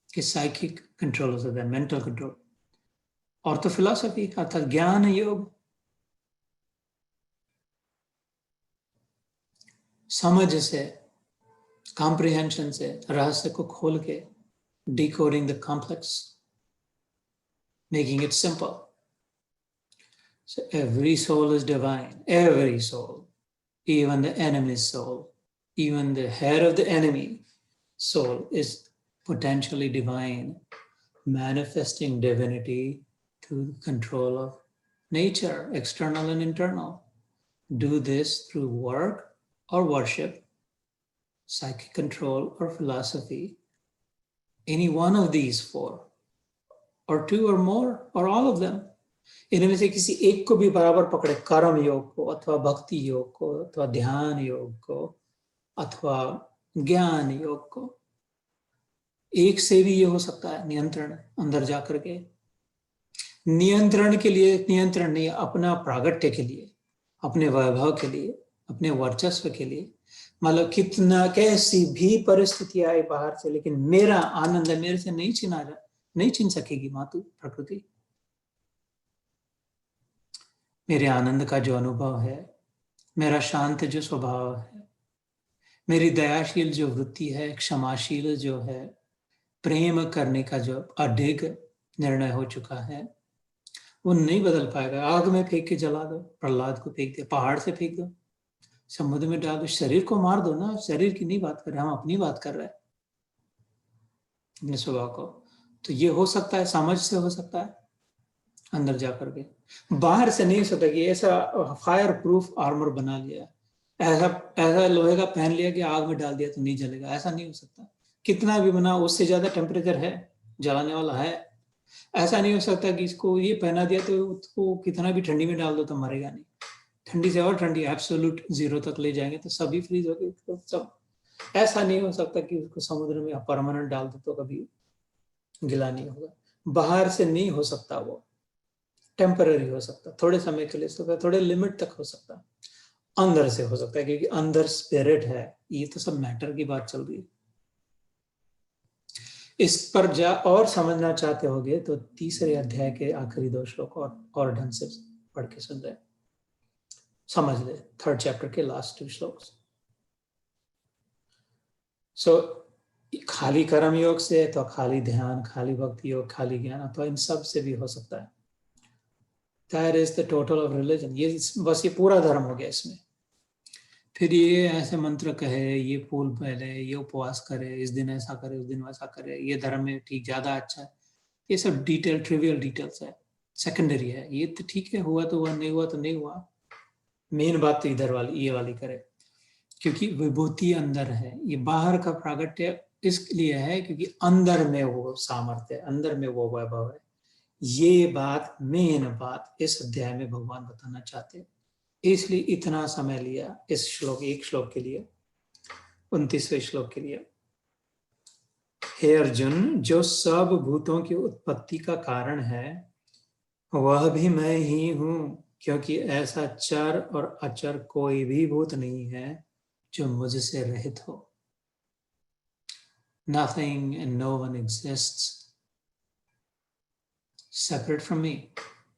कि साइकिक कंट्रोल हो सकता है, मेंटल कंट्रोल. और तो फिलॉसफी अर्थात ज्ञान योग, समझ से, कॉम्प्रिहेंशन से, रहस्य को खोल के, decoding the complex, making it simple. So every soul is divine, every soul, even the enemy's soul, even the head of the enemy soul is potentially divine, manifesting divinity through control of nature, external and internal. Do this through work or worship, psychic control or philosophy. Any one of these four, or two or more, or all of them. इनमें से किसी एक को भी बराबर पकड़े, कर्म योग को, अथवा भक्ति योग को, अथवा ध्यान योग को, अथवा ज्ञान योग को. एक से भी ये हो सकता है नियंत्रण अंदर जाकर के. नियंत्रण के लिए नियंत्रण नहीं, अपना प्रागट्य के लिए, अपने वैभव के लिए, अपने वर्चस्व के लिए. मतलब कितना, कैसी भी परिस्थिति आए बाहर से, लेकिन मेरा आनंद मेरे से नहीं छीन सकेगी मातु प्रकृति. मेरे आनंद का जो अनुभव है, मेरा शांत जो स्वभाव है, मेरी दयाशील जो वृत्ति है, क्षमाशील जो है, प्रेम करने का जो अडिग निर्णय हो चुका है, वो नहीं बदल पाएगा. आग में फेंक के जला दो, प्रहलाद को फेंक दो, पहाड़ से फेंक दो, समुद्र में डाल दो, शरीर को मार दो ना. शरीर की नहीं बात कर रहे, हम अपनी बात कर रहे हैं, अपने स्वभाव को. तो ये हो सकता है, समझ से हो सकता है, अंदर जाकर के. बाहर से नहीं हो सकता कि ऐसा फायर प्रूफ आर्मर बना लिया, ऐसा लोहे का पहन लिया कि आग में डाल दिया तो नहीं जलेगा. ऐसा नहीं हो सकता. कितना भी बना, उससे ज्यादा टेम्परेचर है, जलाने वाला है. ऐसा नहीं हो सकता कि इसको ये पहना दिया तो उसको कितना भी ठंडी में डाल दो तो मरेगा नहीं. ठंडी से और ठंडी, एब्सोल्यूट जीरो तक ले जाएंगे तो सभी फ्रीज हो गए तो सब. ऐसा नहीं हो सकता कि उसको समुद्र में परमानेंट डाल दो तो कभी गिला नहीं होगा. बाहर से नहीं हो सकता, वो टेम्पररी हो सकता, थोड़े समय के लिए सकता, थोड़े लिमिट तक हो सकता. अंदर से हो सकता है, क्योंकि अंदर स्पिरिट है. ये तो सब मैटर की बात चल रही है. इस पर जा और समझना चाहते होगे तो 3रे अध्याय के आखिरी 2 श्लोक और ढंग से पढ़ के सुन ले, समझ ले. 3rd चैप्टर के लास्ट 2 श्लोक. सो खाली कर्म योग से तो खाली ध्यान, खाली भक्ति योग, खाली ज्ञान, तो इन सब से भी हो सकता है। That is the total of religion. ये बस ये पूरा धर्म हो गया इसमें। फिर ये ऐसे मंत्र कहे, ये फूल पहले, ये उपवास करे, इस दिन ऐसा करे, उस दिन वैसा करे, ये धर्म में ठीक ज्यादा अच्छा है, ये सब डिटेल, ट्रिवियल डिटेल्स है, सेकेंडरी है। ये तो ठीक है, हुआ तो हुआ, नहीं हुआ तो नहीं हुआ। मेन बात तो इधर वाली, ये वाली करे, क्योंकि विभूति अंदर है। ये बाहर का प्रागट्य इसलिए है क्योंकि अंदर में वो सामर्थ्य है, अंदर में वो वैभव है। ये बात, मेन बात इस अध्याय में भगवान बताना चाहते हैं, इसलिए इतना समय लिया इस श्लोक, एक श्लोक के लिए, 29वें श्लोक के लिए। हे अर्जुन, जो सब भूतों की उत्पत्ति का कारण है वह भी मैं ही हूं, क्योंकि ऐसा चर और अचर कोई भी भूत नहीं है जो मुझसे रहित हो। Nothing and no one exists separate from me.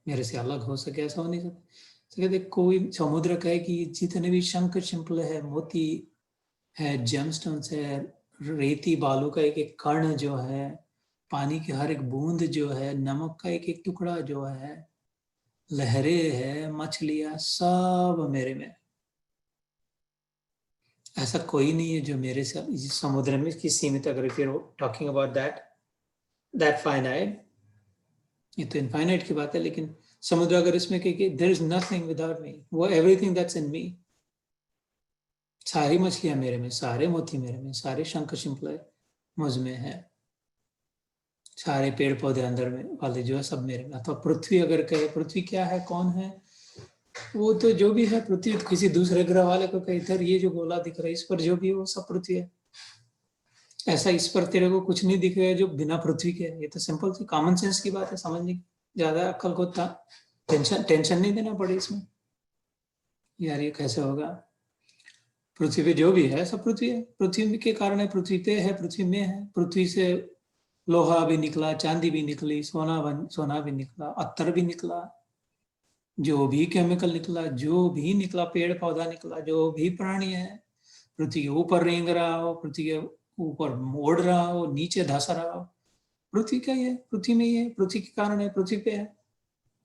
मेरे से अलग हो सके, ऐसा हो नहीं सकता। तो कहते कोई समुद्र कहे कि जितने भी शंख शिंपल है, मोती है, जेमस्टोन्स है, रेती बालू का एक एक कण जो है, पानी की हर एक बूंद जो है, नमक का एक एक टुकड़ा जो है, लहरें है, मछलियां, सब मेरे में। ऐसा कोई नहीं है जो मेरे से समुद्र में की सीमित। अगर if you talking about that finite, ये तो इनफाइनाइट की बात है, लेकिन समुद्र अगर इसमें कहे there is nothing without me, वो एवरीथिंग दैट्स इन मी। सारी मछलियां मेरे में, सारे मोती मेरे में, सारे शंख शिंपल मुझ में है, सारे पेड़ पौधे अंदर में वाले जो है सब मेरे में। अथवा पृथ्वी अगर कहे, पृथ्वी क्या है, कौन है, वो तो जो भी है पृथ्वी, किसी दूसरे ग्रह वाले को कहे इधर ये जो गोला दिख रहा है इस पर जो भी है वो सब पृथ्वी है। ऐसा इस पर तेरे को कुछ नहीं दिख रहा है जो बिना पृथ्वी के है। ये तो सिंपल सी कॉमन सेंस की बात है, समझने की। ज्यादा अक्ल को टेंशन नहीं देना पड़े इसमें, यार ये कैसे होगा। पृथ्वी पे जो भी है सब पृथ्वी है, पृथ्वी के कारण है, पृथ्वी पे है, पृथ्वी में है। पृथ्वी से लोहा भी निकला, चांदी भी निकली, सोना भी निकला, अत्तर भी निकला, जो भी केमिकल निकला, जो भी निकला, पेड़ पौधा निकला, जो भी प्राणी है, पृथ्वी के ऊपर रेंग रहा हो, पृथ्वी के ऊपर मोड़ रहा हो, नीचे धस रहा हो, पृथ्वी का ही है, पृथ्वी में ही है, पृथ्वी के कारण है, पृथ्वी पे है,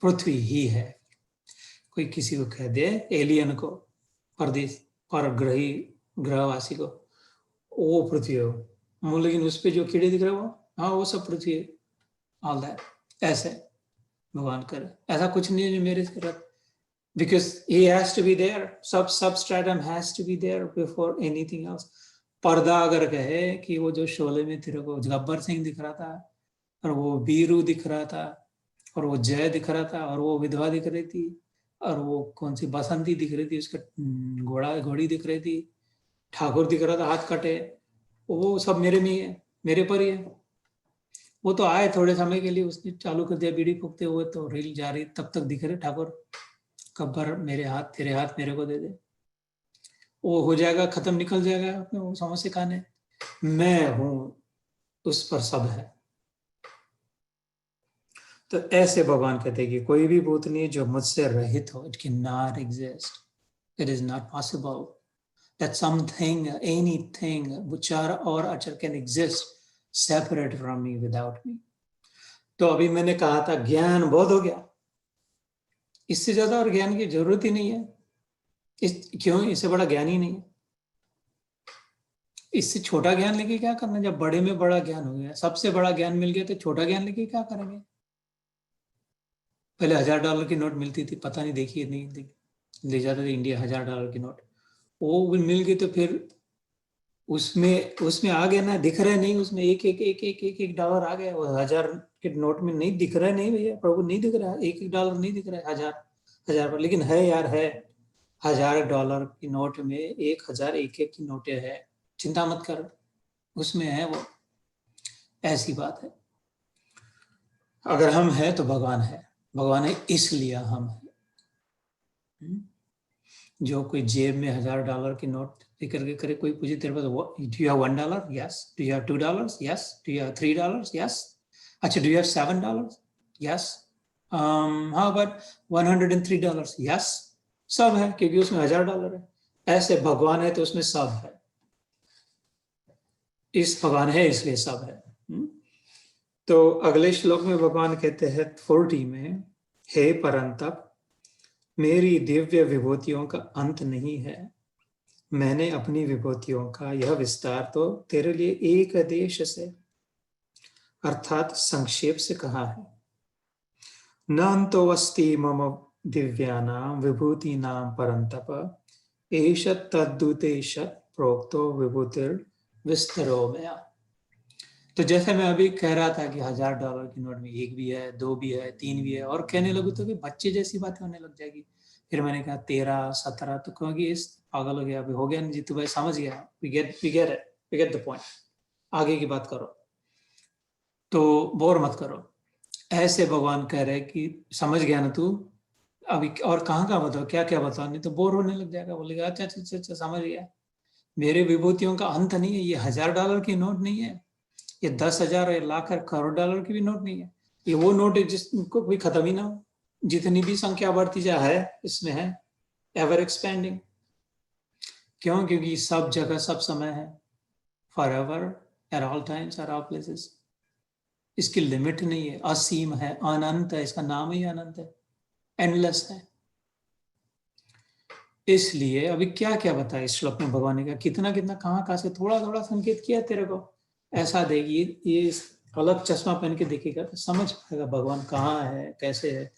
पृथ्वी ही है। कोई किसी को कह दे, एलियन को, परदेश परग्रही ग्रहवासी को, वो पृथ्वी हो, लेकिन उस पर जो कीड़े दिख रहे हो, हाँ वो सब पृथ्वी है, ऑल दैट। ऐसे भगवान करे, ऐसा कुछ नहीं है जो मेरे से रख, because he has to be there, substratum has to be there before anything else। पर्दा अगर कहे कि वो जो शोले में तेरे को गब्बर सिंह दिख रहा था, और वो बीरू दिख रहा था, और वो जय दिख रहा था, और वो विधवा दिख रही थी, और वो कौन सी बसंती दिख रही थी, उसका घोड़ी दिख रही थी, ठाकुर दिख रहा था हाथ कटे, वो सब मेरे में ही है, मेरे पर ही है। वो तो आए थोड़े समय के लिए, उसने चालू कर दिया बीड़ी फूकते हुए, तो रील जा रही, तब तक दिख रहे ठाकुर। कब्बर मेरे हाथ, तेरे हाथ मेरे को दे दे, वो हो जाएगा, खत्म, निकल जाएगा अपने वो समोसे खाने। मैं हूं, उस पर सब है। तो ऐसे भगवान कहते हैं कि कोई भी भूत नहीं जो मुझसे रहित हो। It can not exist, it is not possible that something, anything, चर और अचर can exist separate from me, without me. तो अभी मैंने कहा था ज्ञान बहुत हो गया, इससे ज्यादा और ज्ञान की जरूरत ही नहीं है। क्यों? इससे बड़ा ज्ञान ही नहीं है। इससे छोटा ज्ञान लेके क्या करना, जब बड़े में बड़ा ज्ञान हो गया, सबसे बड़ा ज्ञान मिल गया, तो छोटा ज्ञान लेके क्या करेंगे। पहले $1000 की नोट मिलती थी, पता नहीं देखी नहीं, ले जाते थे इंडिया $1000 की नोट, वो मिल गई तो फिर उसमें आ गया ना, दिख रहा है नहीं, उसमें एक डॉलर आ गया। वो 1000 के नोट में नहीं दिख रहा है, नहीं भैया प्रभु नहीं दिख रहा है, एक डॉलर नहीं दिख रहा है, हजार पर, लेकिन है यार, है $1000 की नोट में 1000 एक की नोटें है, चिंता मत कर, उसमें है वो। ऐसी बात है, अगर हम हैं तो भगवान है, भगवान है इसलिए हम हैं। जो कोई जेब में $1000 की नोट लेकर के करे, कोई पूछे तेरे पास do you have $1? Yes. Do you have $2? Yes. Do you have $3? Yes. अच्छा, do you have $7? Yes. How about $103? Yes. सब है, क्योंकि उसमें $1000 है। ऐसे भगवान है तो उसमें सब है, इस भगवान है इसलिए सब है। तो अगले श्लोक में भगवान कहते हैं 40 में, हे परंतप, मेरी दिव्य विभूतियों का अंत नहीं है। मैंने अपनी विभूतियों का यह विस्तार तो तेरे लिए एक देश से अर्थात संक्षेप से कहा है। न अंतो अस्ति मम दिव्यानां विभूतीनां परंतप, एष तद्दुतेश प्रोक्तो विभूतिर विस्तरो मया। तो जैसे मैं अभी कह रहा था कि $1000 की नोट में एक भी है, दो भी है, तीन भी है, और कहने लगू तो कि बच्चे जैसी बातें होने लग जाएगी। फिर मैंने कहा 13, 17, तो कहोगे इस पागल हो गया, अभी हो गया नहीं जीतू भाई, समझ गया, वी गेट द पॉइंट, आगे की बात करो, तो बोर मत करो। ऐसे भगवान कह रहे कि समझ गया ना तू, अभी और कहाँ बताओ, क्या क्या बताओ, नहीं तो बोर होने लग जाएगा। बोलेगा अच्छा अच्छा अच्छा समझ गया, मेरे विभूतियों का अंत नहीं है। ये $1000 की नोट नहीं है, ये 10,000 लाख करोड़ डॉलर की भी नोट नहीं है। ये वो नोट है जिसको कोई खत्म ही ना हो, जितनी भी संख्या बढ़ती जा है इसमें है, एवर एक्सपेंडिंग। क्यों? क्योंकि सब जगह सब समय है, for ever, at all times, at all places. इसकी लिमिट नहीं है, असीम है, अनंत है, इसका नाम ही अनंत है, एंडलेस है। इसलिए अभी क्या क्या बताया इस श्लोक में भगवान ने, कहा कितना कितना कहाँ से थोड़ा थोड़ा संकेत किया तेरे को। ऐसा देखिए, ये अलग चश्मा पहन के देखेगा तो समझ पाएगा भगवान कहाँ है, कैसे है।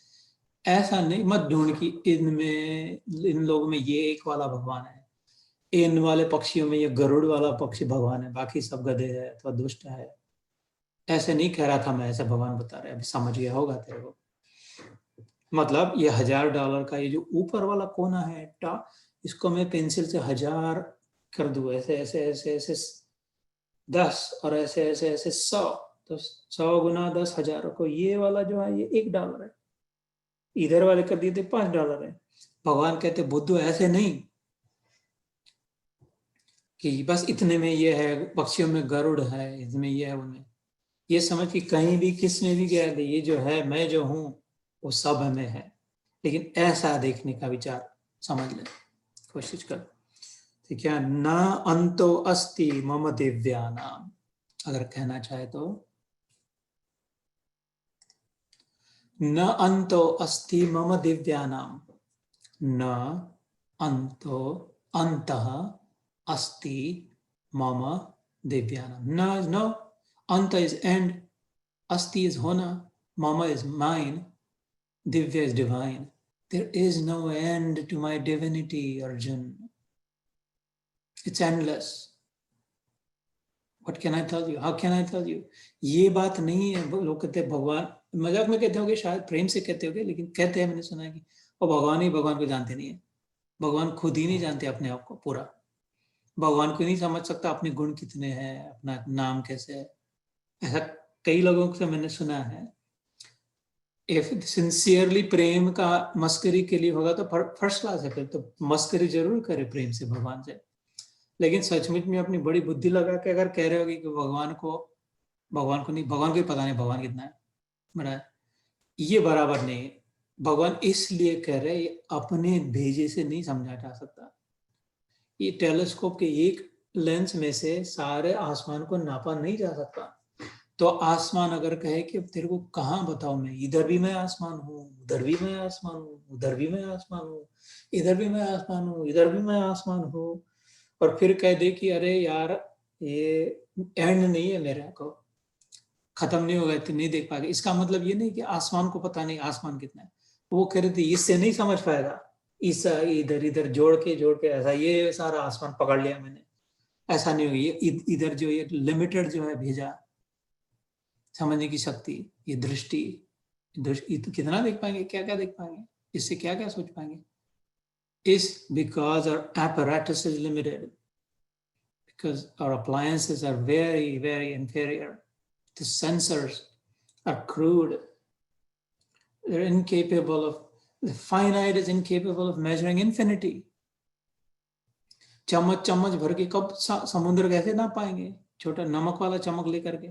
ऐसा नहीं मत ढूंढ कि इन लोगों में ये एक वाला भगवान है, इन वाले पक्षियों में ये गरुड़ वाला पक्षी भगवान है, बाकी सब गधे है तो दुष्ट है। ऐसे नहीं कह रहा था मैं, ऐसे भगवान बता रहे, अभी समझ गया होगा तेरे को। मतलब ये $1000 का ये जो ऊपर वाला कोना है, इसको मैं पेंसिल से 1000 कर दूं, ऐसे ऐसे ऐसे ऐसे 10, और ऐसे ऐसे ऐसे 100, तो 100 गुना 10,000 को, ये वाला जो है ये $1 है, इधर वाले कर दिए थे $5 है। भगवान कहते बुद्धू ऐसे नहीं कि बस इतने में ये है, पक्षियों में गरुड़ है, इसमें ये है, उनमें ये समझ कि कहीं भी किस में भी गया ये जो है, मैं जो हूं वो सब में है। लेकिन ऐसा देखने का विचार समझ ले, कोशिश कर। ठीक है, न अंतो अस्ति मम दिव्यानाम, अगर कहना चाहे तो न अंतो अस्ति मम दिव्यानाम, न अंतो अंतः अस्ति मम दिव्यानाम। न नो, अंत is and, asti is hona, mama is mine, divya is divine. There is no end to my divinity, Arjun. It's endless. What can I tell you? How can I tell you? ये बात नहीं है। लोग कहते हैं भगवान, मजाक में कहते होगे, शायद प्रेम से कहते होगे, लेकिन कहते हैं, मैंने सुना है कि वो भगवान ही भगवान को जानते नहीं है। भगवान खुद ही नहीं जानते अपने आप को पूरा। भगवान को नहीं समझ सकता अपने गुण कितने हैं, अपना नाम कैसे है। ऐसा कई लोगों से मैंने सुना है। इफ सिंसियरली प्रेम का मस्करी के लिए होगा तो फर्स्ट क्लास है, फिर तो मस्करी जरूर करे प्रेम से भगवान से। लेकिन सचमुच में अपनी बड़ी बुद्धि लगा के अगर कह रहे होगी कि भगवान को नहीं, भगवान को ही पता नहीं भगवान कितना है, बड़ा है, ये बराबर नहीं है। भगवान इसलिए कह रहे, ये अपने भेजे से नहीं समझा जा सकता। ये टेलीस्कोप के एक लेंस में से सारे आसमान को नापा नहीं जा सकता। तो आसमान अगर कहे कि तेरे को कहाँ बताओ, मैं इधर भी मैं आसमान हूँ, उधर भी मैं आसमान हूँ, उधर भी मैं आसमान हूँ, इधर भी मैं आसमान हूँ, इधर भी मैं आसमान हूँ, और फिर कह दे कि अरे यार ये एंड नहीं है, मेरे को खत्म नहीं होगा, तो नहीं देख पाएगा। इसका मतलब ये नहीं कि आसमान को पता नहीं आसमान कितना है। वो कह रहे थे इससे नहीं समझ पाएगा, इस इधर इधर जोड़ के ऐसा ये सारा आसमान पकड़ लिया मैंने, ऐसा नहीं होगी। ये इधर जो ये लिमिटेड जो है भेजा समझने की शक्ति, ये दृष्टि, कितना देख पाएंगे, क्या क्या देख पाएंगे, इससे क्या क्या सोच पाएंगे। इस because our apparatus is limited, because our appliances are very very inferior, the sensors are crude, they're incapable of, the finite is incapable of measuring infinity. चम्मच चम्मच भर के कब समुद्र कैसे ना पाएंगे, छोटा नमक वाला चम्मच लेकर के,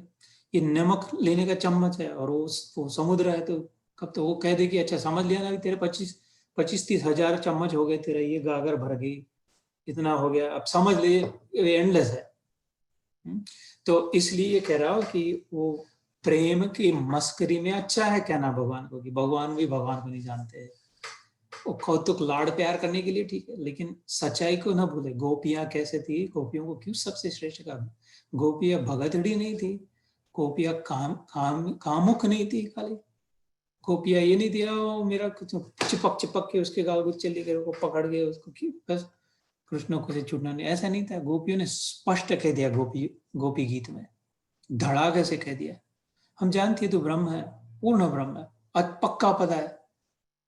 ये नमक लेने का चम्मच है और वो समुद्र है, तो कब तो वो कह दे कि अच्छा समझ लिया ना कि तेरे 25-30 हजार चम्मच हो गए, तेरा ये गागर भर गई, इतना हो गया, अब समझ लिए, एंडलेस है। तो इसलिए ये कह रहा हूं कि वो प्रेम की मस्करी में अच्छा है कहना भगवान को कि भगवान भी भगवान को नहीं जानते हैं। वो कौतुक लाड़ प्यार करने के लिए ठीक है, लेकिन सच्चाई को ना भूले। गोपियां कैसे थी, गोपियों को क्यों सबसे श्रेष्ठ कहा? गोपियां भगतड़ी नहीं थी, गोपियां कामुक नहीं थी खाली। गोपियां ये नहीं दिया वो मेरा कुछ चिपक चिपक के उसके गाल गुच्चे लेकर को पकड़ के उसको बस कृष्ण को से छूटना नहीं, ऐसा नहीं था। गोपियों ने स्पष्ट कह दिया, गोपी गीत में धड़ाके से कह दिया, हम जानती है तू ब्रह्म है, पूर्ण ब्रह्म है, पक्का पता है,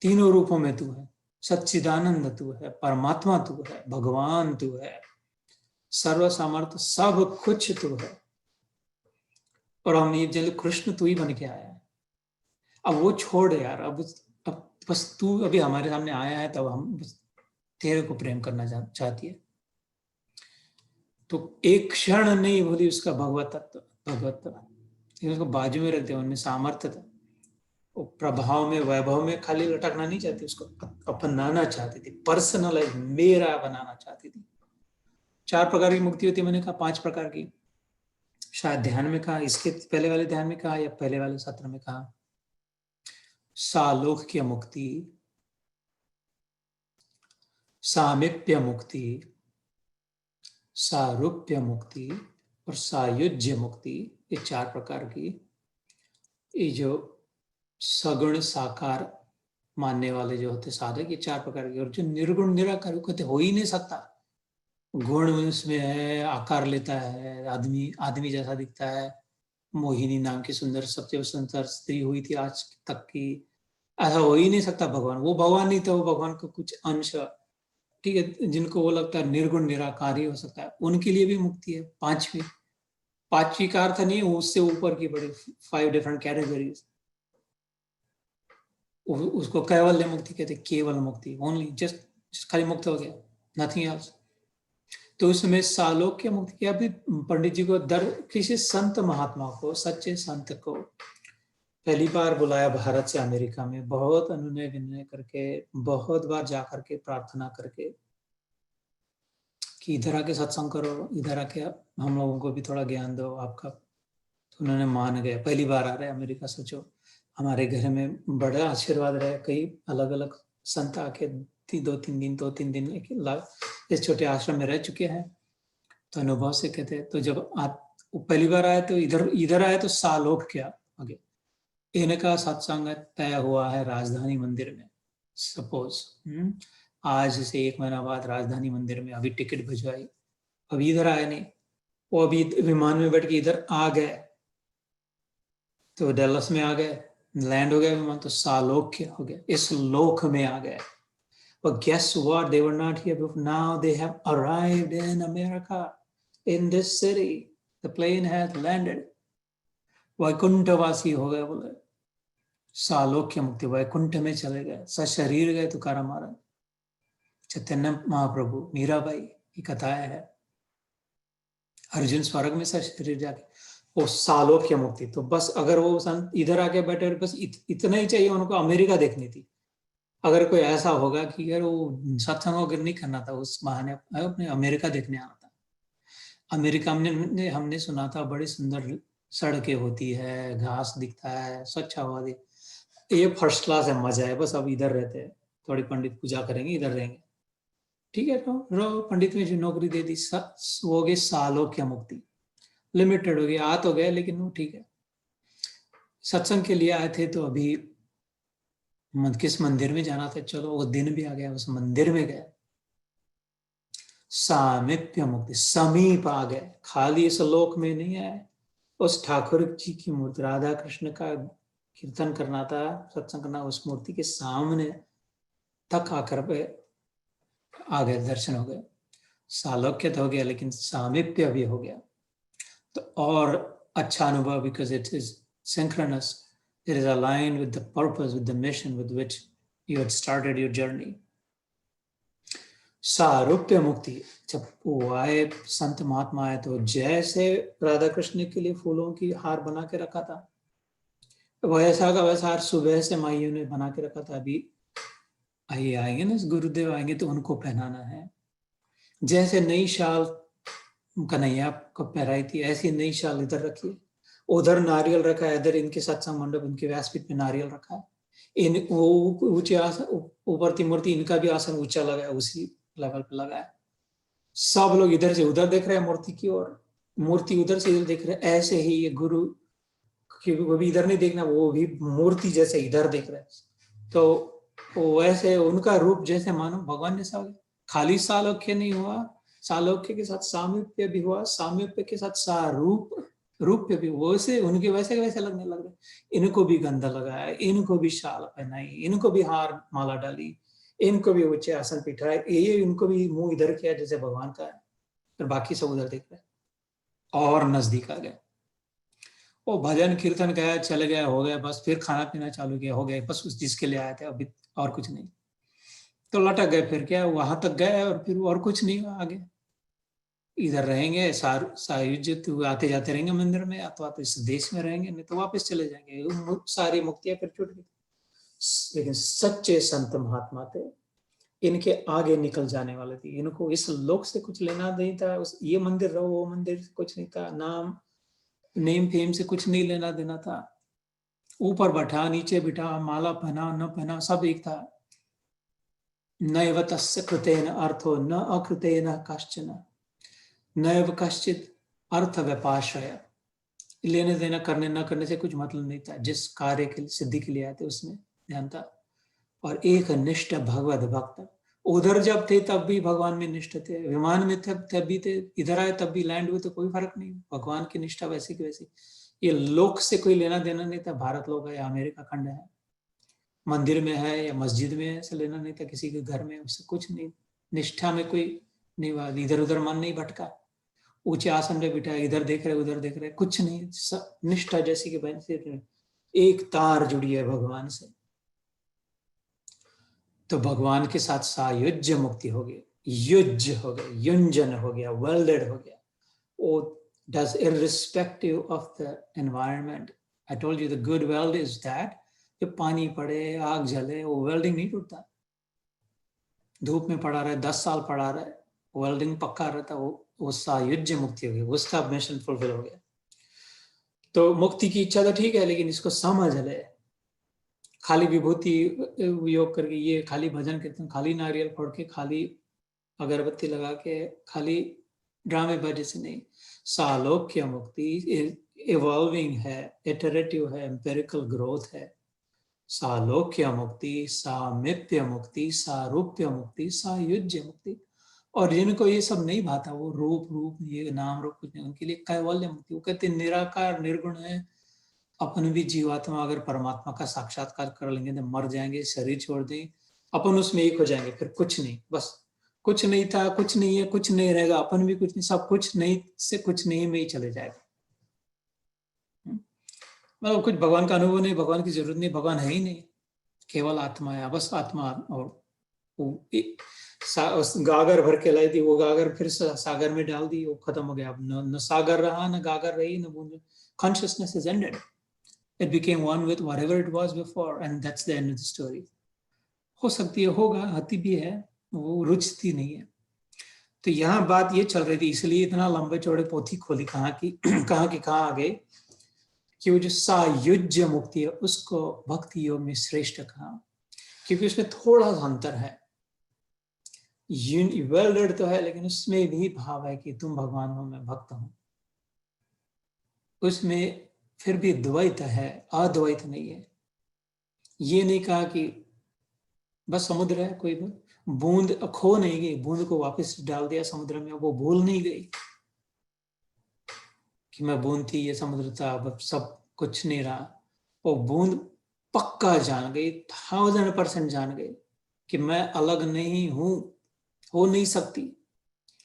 तीनों रूपों में तू है, सच्चिदानंद तू है, परमात्मा तू है, भगवान तू है, सर्व सामर्थ्य सब कुछ तू है, और हम ये जल कृष्ण तू ही बन के आया है। अब वो छोड़ यार, अब बस तू अभी हमारे सामने आया है, तब हम बस तेरे को प्रेम करना चाहती है। तो एक क्षण नहीं बोली उसका भगवत तत्व, उसको बाजू में रखते, उनमें सामर्थ्य था। वो प्रभाव में वैभव में खाली लटकना नहीं चाहती, उसको अपनाना चाहती थी, पर्सनलाइज मेरा बनाना चाहती थी। 4 प्रकार की मुक्ति होती है, मैंने कहा 5 प्रकार की, शायद ध्यान में कहा, इसके पहले वाले ध्यान में कहा या पहले वाले सत्र में कहा। सालोक्य मुक्ति, सामीप्य मुक्ति, सारूप्य मुक्ति और सायुज्य मुक्ति, ये 4 प्रकार की। ये जो सगुण साकार मानने वाले जो होते साधक, ये 4 प्रकार की। और जो निर्गुण निराकार कहते हो ही नहीं सकता, गुण उसमें है, आकार लेता है, आदमी जैसा दिखता है, मोहिनी नाम की सुंदर, सबसे सुंदर स्त्री हुई थी आज तक की, ऐसा हो ही नहीं सकता भगवान। वो भगवान नहीं था, वो भगवान का कुछ अंश, ठीक है। जिनको वो लगता है निर्गुण निराकार ही हो सकता है, उनके लिए भी मुक्ति है। पांचवी का अर्थ नहीं, उससे ऊपर की बड़ी 5 डिफरेंट कैटेगरीज, उसको कैवल्य मुक्ति कहते, केवल मुक्ति, ओनली जस्ट खाली मुक्त हो गया, नथिंग एल्स। तो उसमें सालोक्य मुक्ति किया। अभी पंडित जी को किसी संत महात्मा को, सच्चे संत को पहली बार बुलाया भारत से अमेरिका में, बहुत अनुनय विनय करके, बहुत बार जा करके प्रार्थना करके कि इधर आके सत्संग करो, इधर आके हम लोगों को भी थोड़ा ज्ञान दो आपका। तो उन्होंने मान गए, पहली बार आ रहे अमेरिका। सोचो, हमारे घर में बड़ा आशीर्वाद रहे, कई अलग अलग संत आके 2-3 दिन इस छोटे आश्रम में रह चुके हैं। तो अनुभव से कहते हैं, तो जब आप पहली बार आए तो इधर आए तो सालोक क्या आगे, इनका सत्संग तय हुआ है राजधानी मंदिर में। सपोज आज से 1 महीना बाद राजधानी मंदिर में, अभी टिकट भिजवाई, अभी इधर आए नहीं, वो अभी विमान में बैठ के इधर आ गए, तो डल्लस में आ गए, लैंड हो गया विमान, तो सालोक्य हो गया, इस लोक में आ गए। But guess what? They were not here before. Now they have arrived in America, in this city. The plane has landed. वैकुंठवासी हो गए, बोले सालोक्य मुक्ति, वैकुंठ में चले गए, सशरीर गए तुकाराम महाराज, चैतन्य महाप्रभु, मीराबाई की कथाएं है, अर्जुन स्वर्ग में सशरीर जाके, वो सालोक्य मुक्ति। तो बस अगर वो संत इधर आके बैठे, बस इतना ही चाहिए उनको, अमेरिका देखनी थी। अगर कोई ऐसा होगा कि यार वो सत्संग वगैरह नहीं करना था, उस बहाने अपने अमेरिका देखने आना था। अमेरिका में हमने सुना था बड़ी सुंदर सड़कें होती है, घास दिखता है, स्वच्छ हवा दी, ये फर्स्ट क्लास है, मजा है। बस अब इधर रहते हैं, थोड़ी पंडित पूजा करेंगे, इधर रहेंगे, ठीक है। रहो पंडित में जो नौकरी दे दी, हो गई सालोक्य मुक्ति, लिमिटेड हो गई, आ तो गए लेकिन वो ठीक है। सत्संग के लिए आए थे, तो अभी किस मंदिर में जाना था, चलो वो दिन भी आ गया, उस मंदिर में गए, सामीप्य मुक्ति, समीप आ गए, खाली इस लोक में नहीं आए, उस ठाकुर जी की मूर्ति, राधा कृष्ण का कीर्तन करना था, सत्संग करना, उस मूर्ति के सामने तक आकर आ गए, दर्शन हो गए, सालोक्य तो हो गया, लेकिन सामीप्य भी हो गया। तो और अच्छा अनुभव, because it is synchronous, it is aligned with the purpose, with the mission with which you had started your journey. सारूप्य मुक्ति, जब वो आए संत महात्मा आए, तो जैसे राधा कृष्ण के लिए फूलों की हार बना के रखा था, वैसा का वैसा हार सुबह से माइयों ने बना के रखा था। अभी आएंगे ना, गुरुदेव आएंगे तो उनको पहनाना है। जैसे नई शाल कन्हैया को पहराई थी, ऐसी नई शाल इधर रखी है, उधर नारियल रखा है, इधर इनके सत्संग मंडप, इनके व्यासपीठ में नारियल रखा है। इन वो ऊंचे आसन, ऊपर की मूर्ति, इनका भी आसन ऊंचा लगा है, उसी लेवल पे लगा है। सब लोग इधर से उधर देख रहे हैं मूर्ति की ओर, मूर्ति उधर से इधर देख रहे हैं। ऐसे ही ये गुरु कि वो भी इधर नहीं देखना, वो भी मूर्ति जैसे इधर देख रहे हैं। तो वैसे उनका रूप जैसे मानो भगवान जैसा हो गया। खाली सालोक्य नहीं हुआ, सालोक्य के साथ सामीप्य भी हुआ, सामीप्य के साथ सारूप रूप भी, वैसे उनके वैसे वैसे लगने लग रहे। इनको भी गंधा लगाया, इनको भी शाल पहनाई, इनको भी हार माला डाली, इनको भी ऊंचे आसन बिठाए, ये इनको भी मुंह इधर किया जैसे भगवान का है, और बाकी सब उधर देख रहे, और नजदीक आ गए। वो भजन कीर्तन गया, चले गया, हो गया, बस फिर खाना पीना चालू किया, हो गया, बस उस चीज के लिए आए थे, अभी और कुछ नहीं। तो लटक गए, फिर क्या वहां तक गए और फिर और कुछ नहीं हुआ आगे। इधर रहेंगे सायुज्य तो आते जाते रहेंगे मंदिर में, अथवा तो इस देश में रहेंगे, नहीं तो वापस चले जाएंगे। सारी मुक्तियां फिर छूट गई। लेकिन सच्चे संत महात्मा थे, इनके आगे निकल जाने वाले थे, इनको इस लोक से कुछ लेना नहीं था, उस ये मंदिर रहो वो मंदिर से कुछ नहीं था, नाम नेम फेम से कुछ नहीं लेना देना था। ऊपर बैठा नीचे बिठा, माला पहना न पहना सब एक था। नैव तस्य कृतेन अर्थो न अकृतेन कश्चन नैव कश्चित अर्थ व्यपाश्रय। लेने देना करने न करने से कुछ मतलब नहीं था, जिस कार्य के सिद्धि के लिए आए थे उसमें ध्यान था। और एक निष्ठ भगवत भक्त, उधर जब थे तब भी भगवान में निष्ठ थे, विमान में थे तब भी थे, इधर आए तब भी लैंड हुए तो कोई फर्क नहीं, भगवान की निष्ठा वैसी की वैसी। ये लोक से कोई लेना देना नहीं था, भारत लोग है या अमेरिका खंड है, मंदिर में है या मस्जिद में है, ऐसा लेना नहीं था, किसी के घर में, उससे कुछ नहीं। निष्ठा में कोई नहीं बात, इधर उधर मन नहीं भटका, ऊंचे आसन पे बिठा, इधर देख रहे उधर देख रहे, कुछ नहीं, निष्ठा जैसी की वैसे एक तार जुड़ी है भगवान से। तो भगवान के साथ सायुज्य मुक्ति हो गई, युज हो गया, युंजन हो गया, वेल्डेड हो गया। वो does irrespective of the environment. I told you the good weld is that जब पानी पड़े, आग जले, वो वेल्डिंग नहीं टूटता। धूप में पड़ा रहे, 10 साल पड़ा रहे, वेल्डिंग पक्का रहता, वो सायुज्य मुक्ति हो गई, उसका मिशन फुलफिल हो गया। तो मुक्ति की इच्छा तो ठीक है, लेकिन इसको समझ ले। खाली विभूति योग करके, ये खाली भजन कीर्तन, खाली नारियल फोड़ के, खाली अगरबत्ती लगा के, खाली ड्रामेबाजी से नहीं। सालोक्य मुक्ति इवॉल्विंग है, इटरेटिव है, एम्पेरिकल ग्रोथ है। सालोक्य मुक्ति, सामिप्य मुक्ति, सारूप्य मुक्ति, सायुज्य मुक्ति। और जिनको ये सब नहीं भाता, वो रूप ये नाम रूप कुछ नहीं, उनके लिए कैवल्य मुक्ति। वो कहते निराकार निर्गुण है, अपन भी जीवात्मा अगर परमात्मा का साक्षात्कार कर लेंगे तो मर जाएंगे, शरीर छोड़ देंगे, अपन उसमें एक हो जाएंगे, फिर कुछ नहीं, बस कुछ नहीं था, कुछ नहीं है, कुछ नहीं रहेगा, अपन भी कुछ नहीं, सब कुछ नहीं से कुछ नहीं में ही चले जाएगा। मतलब कुछ भगवान का अनुभव नहीं, भगवान की जरूरत नहीं, भगवान है ही नहीं, केवल आत्मा है, बस आत्मा। और गागर भर के लाई थी, वो गागर फिर सागर में डाल दी, वो खत्म हो गया। अब न सागर रहा, न गागर रही, न बूंद। Consciousness is ended. It became one with whatever it was before, and that's the end of the story. हो सकती है, होगा, हती भी है, वो रुचती नहीं है। तो यहाँ बात ये चल रही थी, इसलिए इतना लंबे चौड़े पोथी खोली, कहाँ की कहाँ आ गए कि वो जो सायुज्य मुक्ति है उसको भक्ति योग में श्रेष्ठ कहा, क्योंकि उसमें थोड़ा सा अंतर है। वेल्डेड तो है, लेकिन उसमें भी भाव है कि तुम भगवान हो, मैं भक्त हूं। उसमें फिर भी द्वैत है, अद्वैत नहीं है। ये नहीं कहा कि बस समुद्र है, कोई बूंद खो नहीं गई, बूंद को वापस डाल दिया समुद्र में, वो भूल नहीं गई कि मैं बूंद थी, ये समुद्र था, अब सब कुछ नहीं रहा। वो बूंद पक्का जान गई, 1000% जान गई कि मैं अलग नहीं हूं, हो नहीं सकती,